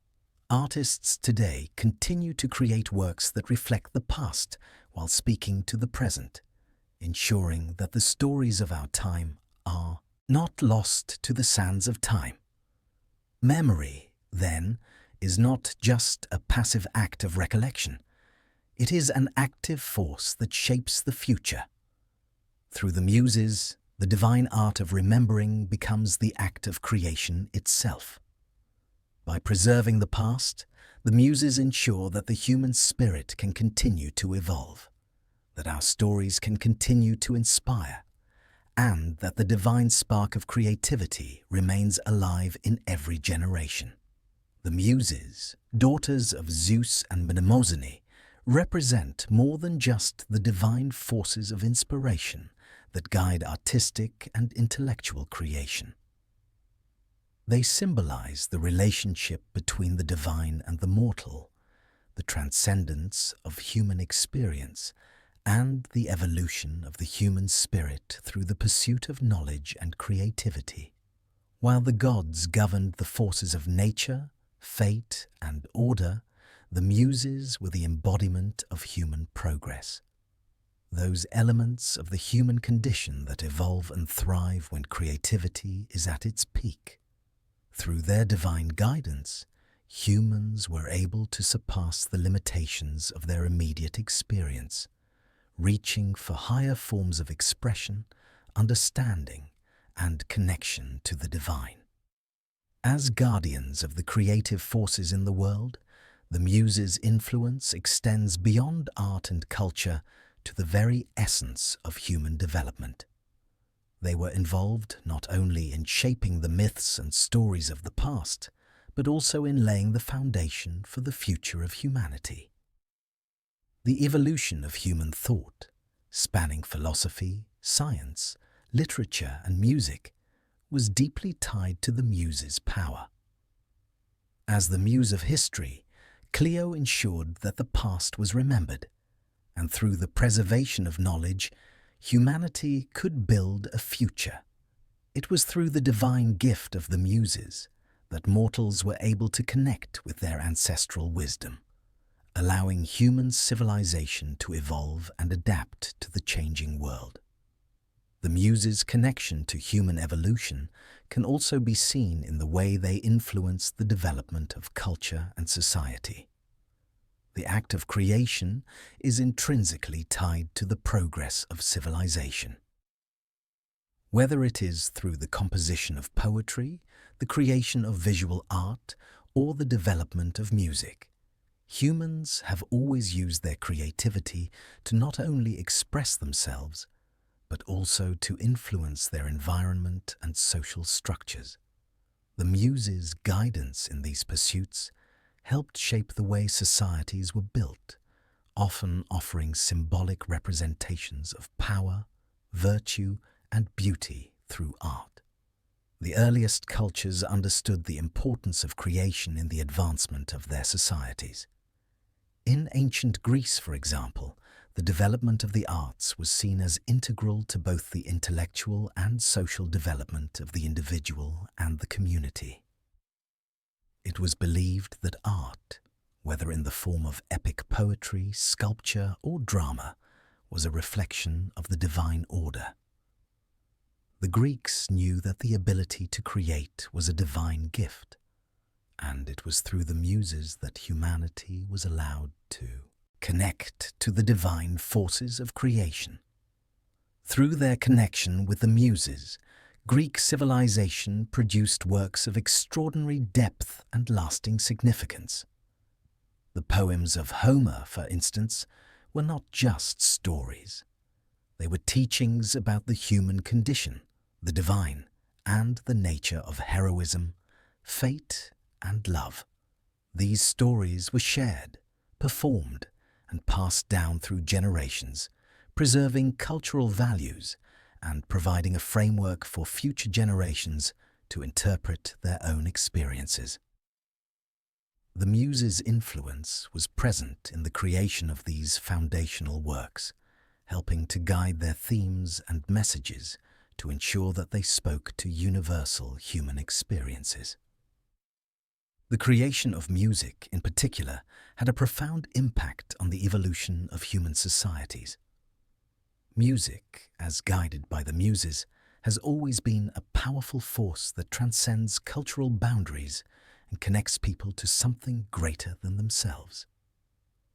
Artists today continue to create works that reflect the past while speaking to the present, ensuring that the stories of our time are not lost to the sands of time. Memory, then, is not just a passive act of recollection. It is an active force that shapes the future. Through the Muses, the divine art of remembering becomes the act of creation itself. By preserving the past, the Muses ensure that the human spirit can continue to evolve, that our stories can continue to inspire, and that the divine spark of creativity remains alive in every generation. The Muses, daughters of Zeus and Mnemosyne, represent more than just the divine forces of inspiration that guide artistic and intellectual creation. They symbolize the relationship between the divine and the mortal, the transcendence of human experience, and the evolution of the human spirit through the pursuit of knowledge and creativity. While the gods governed the forces of nature, fate, and order, the Muses were the embodiment of human progress. Those elements of the human condition that evolve and thrive when creativity is at its peak. Through their divine guidance, humans were able to surpass the limitations of their immediate experience, reaching for higher forms of expression, understanding, and connection to the divine. As guardians of the creative forces in the world, the Muses' influence extends beyond art and culture to the very essence of human development. They were involved not only in shaping the myths and stories of the past, but also in laying the foundation for the future of humanity. The evolution of human thought, spanning philosophy, science, literature and music was deeply tied to the Muses' power. As the muse of history, Clio ensured that the past was remembered, and through the preservation of knowledge, humanity could build a future. It was through the divine gift of the Muses that mortals were able to connect with their ancestral wisdom, allowing human civilization to evolve and adapt to the changing world. The Muses' connection to human evolution can also be seen in the way they influence the development of culture and society. The act of creation is intrinsically tied to the progress of civilization. Whether it is through the composition of poetry, the creation of visual art, or the development of music, humans have always used their creativity to not only express themselves, but also to influence their environment and social structures. The Muses' guidance in these pursuits helped shape the way societies were built, often offering symbolic representations of power, virtue, and beauty through art. The earliest cultures understood the importance of creation in the advancement of their societies. In ancient Greece, for example, the development of the arts was seen as integral to both the intellectual and social development of the individual and the community. It was believed that art, whether in the form of epic poetry, sculpture, or drama, was a reflection of the divine order. The Greeks knew that the ability to create was a divine gift, and it was through the Muses that humanity was allowed to connect to the divine forces of creation. Through their connection with the Muses, Greek civilization produced works of extraordinary depth and lasting significance. The poems of Homer, for instance, were not just stories. They were teachings about the human condition, the divine, and the nature of heroism, fate, and love. These stories were shared, performed, and passed down through generations, preserving cultural values and providing a framework for future generations to interpret their own experiences. The Muses' influence was present in the creation of these foundational works, helping to guide their themes and messages to ensure that they spoke to universal human experiences. The creation of music, in particular, had a profound impact on the evolution of human societies. Music, as guided by the Muses, has always been a powerful force that transcends cultural boundaries and connects people to something greater than themselves.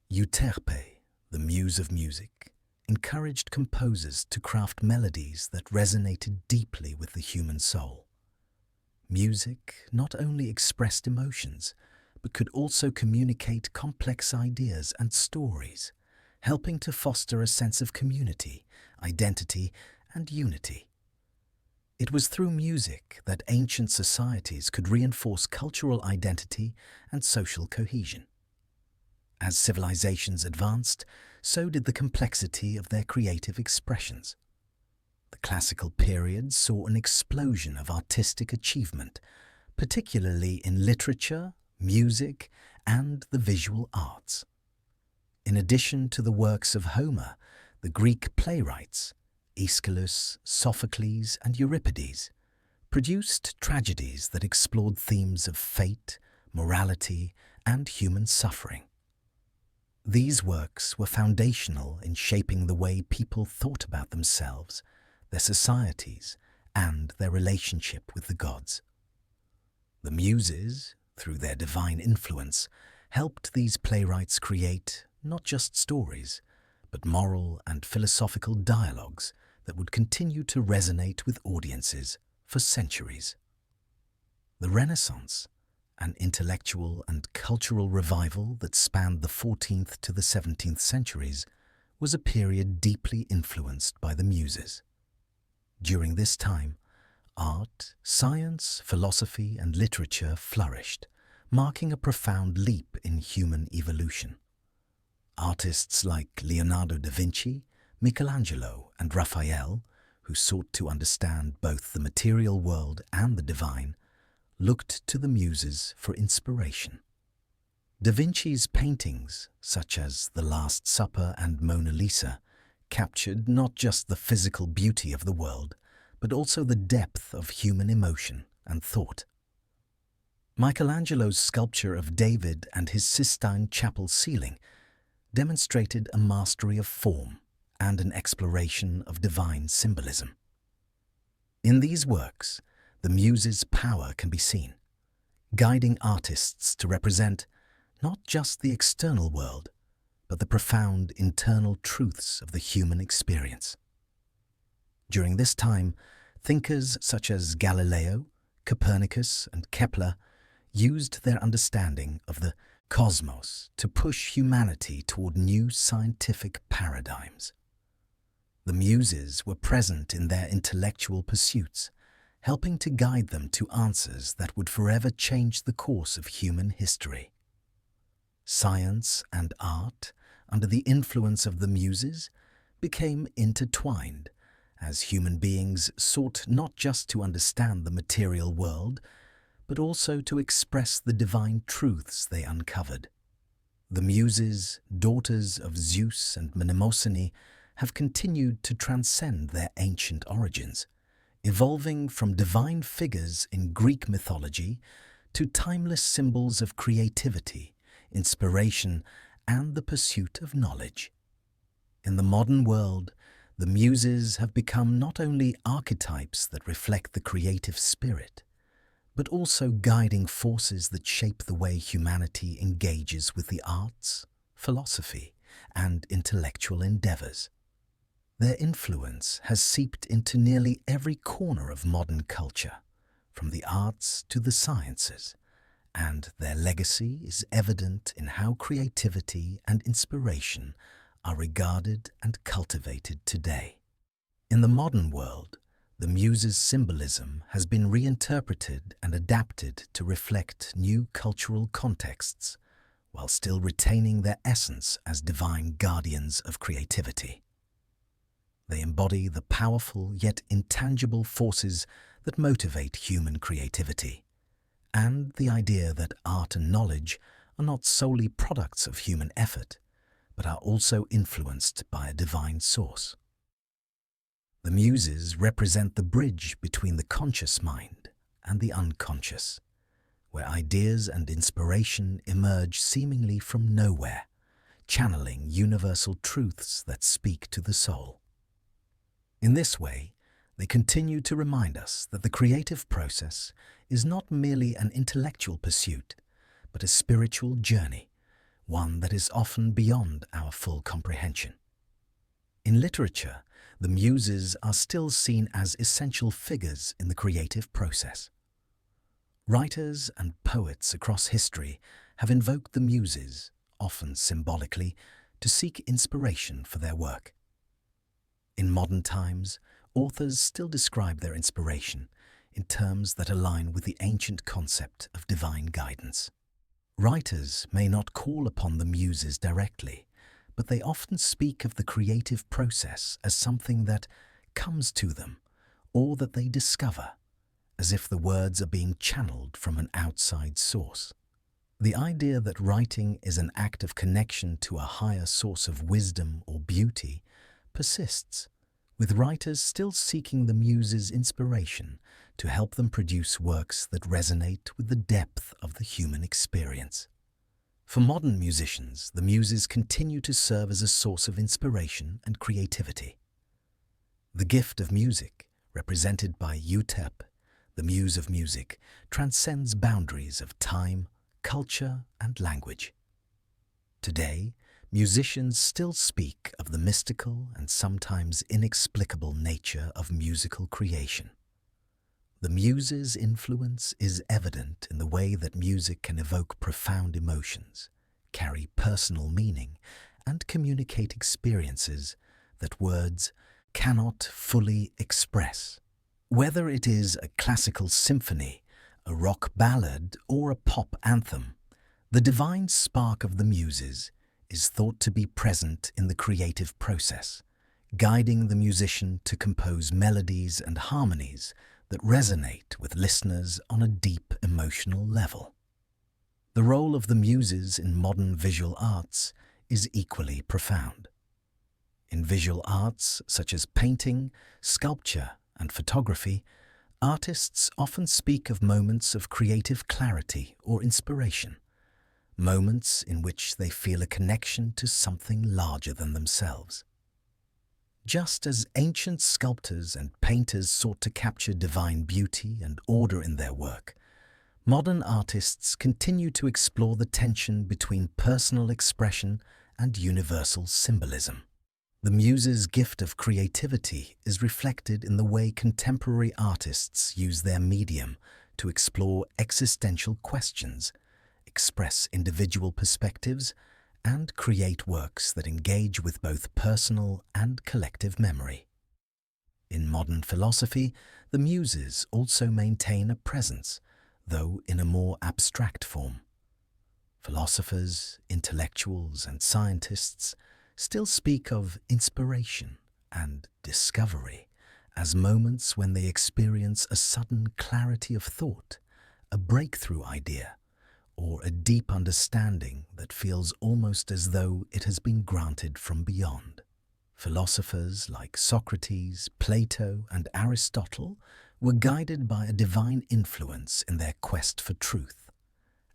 Euterpe, the muse of music, encouraged composers to craft melodies that resonated deeply with the human soul. Music not only expressed emotions, but could also communicate complex ideas and stories, helping to foster a sense of community, identity, and unity. It was through music that ancient societies could reinforce cultural identity and social cohesion. As civilizations advanced, so did the complexity of their creative expressions. The classical period saw an explosion of artistic achievement, particularly in literature, music, and the visual arts. In addition to the works of Homer, the Greek playwrights, Aeschylus, Sophocles, and Euripides, produced tragedies that explored themes of fate, morality, and human suffering. These works were foundational in shaping the way people thought about themselves, their societies, and their relationship with the gods. The Muses, through their divine influence, helped these playwrights create not just stories, but moral and philosophical dialogues that would continue to resonate with audiences for centuries. The Renaissance, an intellectual and cultural revival that spanned the 14th to the 17th centuries, was a period deeply influenced by the Muses. During this time, art, science, philosophy, and literature flourished, marking a profound leap in human evolution. Artists like Leonardo da Vinci, Michelangelo, and Raphael, who sought to understand both the material world and the divine, looked to the Muses for inspiration. Da Vinci's paintings, such as The Last Supper and Mona Lisa, captured not just the physical beauty of the world, but also the depth of human emotion and thought. Michelangelo's sculpture of David and his Sistine Chapel ceiling demonstrated a mastery of form and an exploration of divine symbolism. In these works, the Muses' power can be seen, guiding artists to represent not just the external world, but the profound internal truths of the human experience. During this time, thinkers such as Galileo, Copernicus, and Kepler used their understanding of the cosmos to push humanity toward new scientific paradigms. The Muses were present in their intellectual pursuits, helping to guide them to answers that would forever change the course of human history. Science and art, under the influence of the Muses, became intertwined as human beings sought not just to understand the material world, but also to express the divine truths they uncovered. The Muses, daughters of Zeus and Mnemosyne, have continued to transcend their ancient origins, evolving from divine figures in Greek mythology to timeless symbols of creativity, inspiration, and the pursuit of knowledge. In the modern world, the Muses have become not only archetypes that reflect the creative spirit, but also guiding forces that shape the way humanity engages with the arts, philosophy, and intellectual endeavors. Their influence has seeped into nearly every corner of modern culture, from the arts to the sciences, and their legacy is evident in how creativity and inspiration are regarded and cultivated today. In the modern world, the Muses' symbolism has been reinterpreted and adapted to reflect new cultural contexts, while still retaining their essence as divine guardians of creativity. They embody the powerful yet intangible forces that motivate human creativity, and the idea that art and knowledge are not solely products of human effort, but are also influenced by a divine source. The Muses represent the bridge between the conscious mind and the unconscious, where ideas and inspiration emerge seemingly from nowhere, channeling universal truths that speak to the soul. In this way, they continue to remind us that the creative process is not merely an intellectual pursuit, but a spiritual journey, one that is often beyond our full comprehension. In literature, the Muses are still seen as essential figures in the creative process. Writers and poets across history have invoked the Muses, often symbolically, to seek inspiration for their work. In modern times, authors still describe their inspiration in terms that align with the ancient concept of divine guidance. Writers may not call upon the Muses directly, but they often speak of the creative process as something that comes to them or that they discover, as if the words are being channeled from an outside source. The idea that writing is an act of connection to a higher source of wisdom or beauty persists, with writers still seeking the Muses' inspiration to help them produce works that resonate with the depth of the human experience. For modern musicians, the Muses continue to serve as a source of inspiration and creativity. The gift of music, represented by Utep, the Muse of music, transcends boundaries of time, culture, and language. Today, musicians still speak of the mystical and sometimes inexplicable nature of musical creation. The Muses' influence is evident in the way that music can evoke profound emotions, carry personal meaning, and communicate experiences that words cannot fully express. Whether it is a classical symphony, a rock ballad, or a pop anthem, the divine spark of the Muses is thought to be present in the creative process, guiding the musician to compose melodies and harmonies that resonate with listeners on a deep emotional level. The role of the Muses in modern visual arts is equally profound. In visual arts such as painting, sculpture, and photography, artists often speak of moments of creative clarity or inspiration, moments in which they feel a connection to something larger than themselves. Just as ancient sculptors and painters sought to capture divine beauty and order in their work, modern artists continue to explore the tension between personal expression and universal symbolism. The Muses' gift of creativity is reflected in the way contemporary artists use their medium to explore existential questions, express individual perspectives, and create works that engage with both personal and collective memory. In modern philosophy, the Muses also maintain a presence, though in a more abstract form. Philosophers, intellectuals, and scientists still speak of inspiration and discovery as moments when they experience a sudden clarity of thought, a breakthrough idea, or a deep understanding that feels almost as though it has been granted from beyond. Philosophers like Socrates, Plato, and Aristotle were guided by a divine influence in their quest for truth,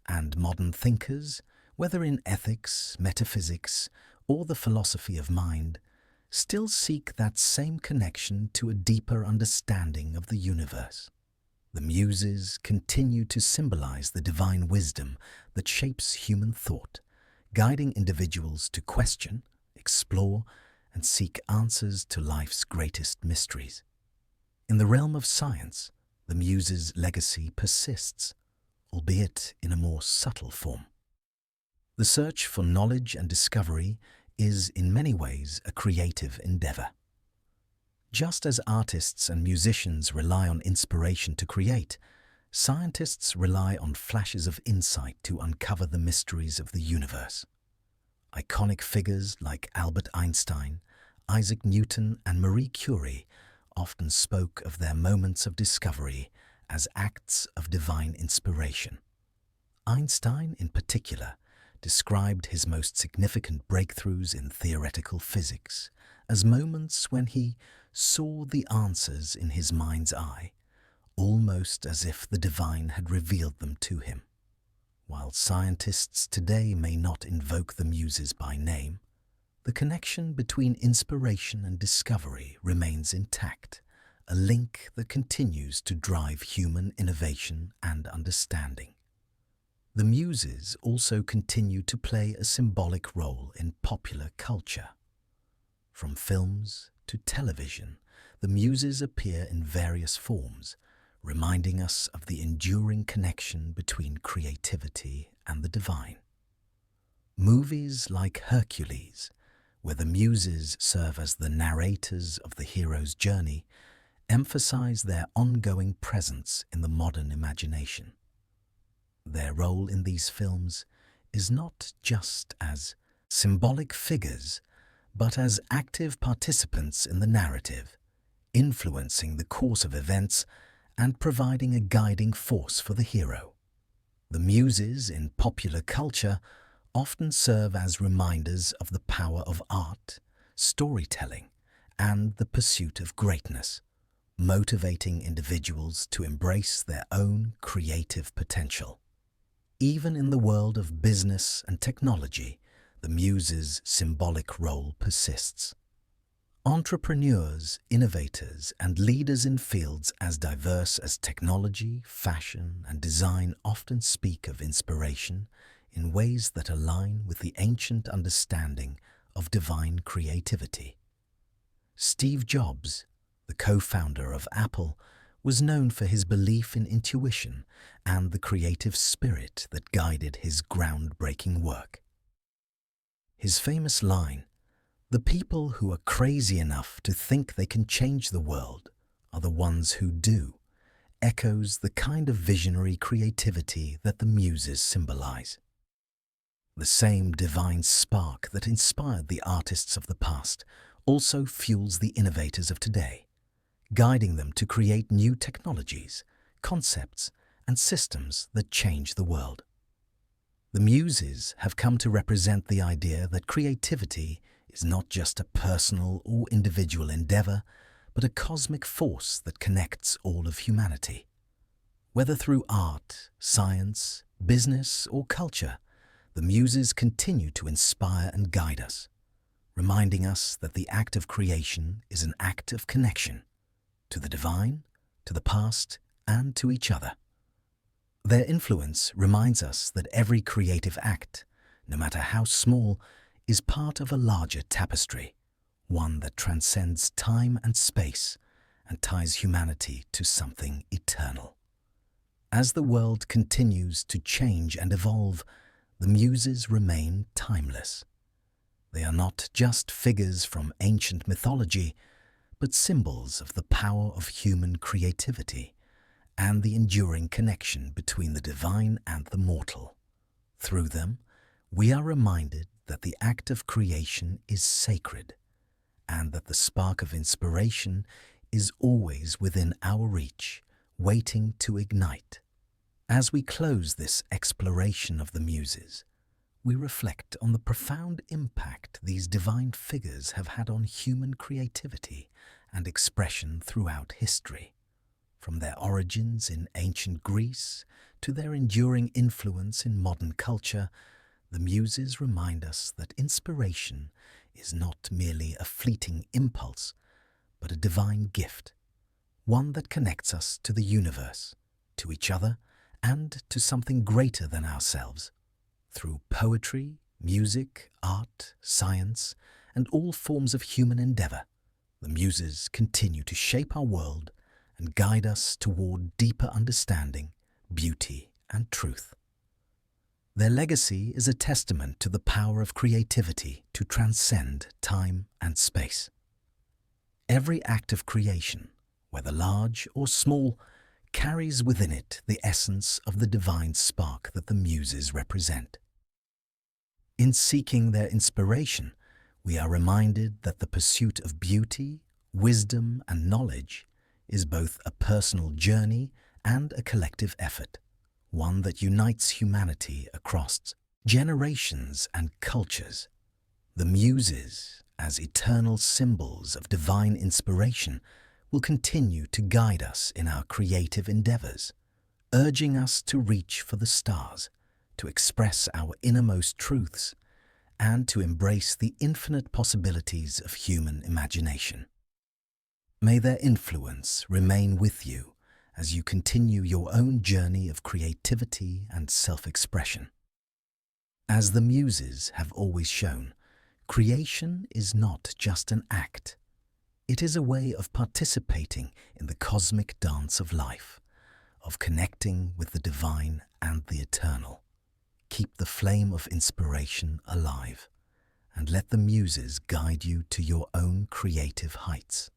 and modern thinkers, whether in ethics, metaphysics, or the philosophy of mind, still seek that same connection to a deeper understanding of the universe. The Muses continue to symbolize the divine wisdom that shapes human thought, guiding individuals to question, explore, and seek answers to life's greatest mysteries. In the realm of science, the Muses' legacy persists, albeit in a more subtle form. The search for knowledge and discovery is, in many ways, a creative endeavor. Just as artists and musicians rely on inspiration to create, scientists rely on flashes of insight to uncover the mysteries of the universe. Iconic figures like Albert Einstein, Isaac Newton, and Marie Curie often spoke of their moments of discovery as acts of divine inspiration. Einstein, in particular, described his most significant breakthroughs in theoretical physics as moments when he saw the answers in his mind's eye, almost as if the divine had revealed them to him. While scientists today may not invoke the Muses by name, the connection between inspiration and discovery remains intact, a link that continues to drive human innovation and understanding. The Muses also continue to play a symbolic role in popular culture. From films to television, the Muses appear in various forms, reminding us of the enduring connection between creativity and the divine. Movies like Hercules, where the Muses serve as the narrators of the hero's journey, emphasize their ongoing presence in the modern imagination. Their role in these films is not just as symbolic figures, but as active participants in the narrative, influencing the course of events and providing a guiding force for the hero. The Muses in popular culture often serve as reminders of the power of art, storytelling, and the pursuit of greatness, motivating individuals to embrace their own creative potential. Even in the world of business and technology, the Muses' symbolic role persists. Entrepreneurs, innovators, and leaders in fields as diverse as technology, fashion, and design often speak of inspiration in ways that align with the ancient understanding of divine creativity. Steve Jobs, the co-founder of Apple, was known for his belief in intuition and the creative spirit that guided his groundbreaking work. His famous line, "The people who are crazy enough to think they can change the world are the ones who do," echoes the kind of visionary creativity that the Muses symbolize. The same divine spark that inspired the artists of the past also fuels the innovators of today, guiding them to create new technologies, concepts, and systems that change the world. The Muses have come to represent the idea that creativity is not just a personal or individual endeavor, but a cosmic force that connects all of humanity. Whether through art, science, business, or culture, the Muses continue to inspire and guide us, reminding us that the act of creation is an act of connection to the divine, to the past, and to each other. Their influence reminds us that every creative act, no matter how small, is part of a larger tapestry, one that transcends time and space and ties humanity to something eternal. As the world continues to change and evolve, the Muses remain timeless. They are not just figures from ancient mythology, but symbols of the power of human creativity and the enduring connection between the divine and the mortal. Through them, we are reminded that the act of creation is sacred and that the spark of inspiration is always within our reach, waiting to ignite. As we close this exploration of the Muses, we reflect on the profound impact these divine figures have had on human creativity and expression throughout history. From their origins in ancient Greece to their enduring influence in modern culture, the Muses remind us that inspiration is not merely a fleeting impulse, but a divine gift, one that connects us to the universe, to each other, and to something greater than ourselves. Through poetry, music, art, science, and all forms of human endeavor, the Muses continue to shape our world and guide us toward deeper understanding, beauty, and truth. Their legacy is a testament to the power of creativity to transcend time and space. Every act of creation, whether large or small, carries within it the essence of the divine spark that the Muses represent. In seeking their inspiration, we are reminded that the pursuit of beauty, wisdom, and knowledge is both a personal journey and a collective effort, one that unites humanity across generations and cultures. The Muses, as eternal symbols of divine inspiration, will continue to guide us in our creative endeavors, urging us to reach for the stars, to express our innermost truths, and to embrace the infinite possibilities of human imagination. May their influence remain with you as you continue your own journey of creativity and self-expression. As the Muses have always shown, creation is not just an act. It is a way of participating in the cosmic dance of life, of connecting with the divine and the eternal. Keep the flame of inspiration alive, and let the Muses guide you to your own creative heights.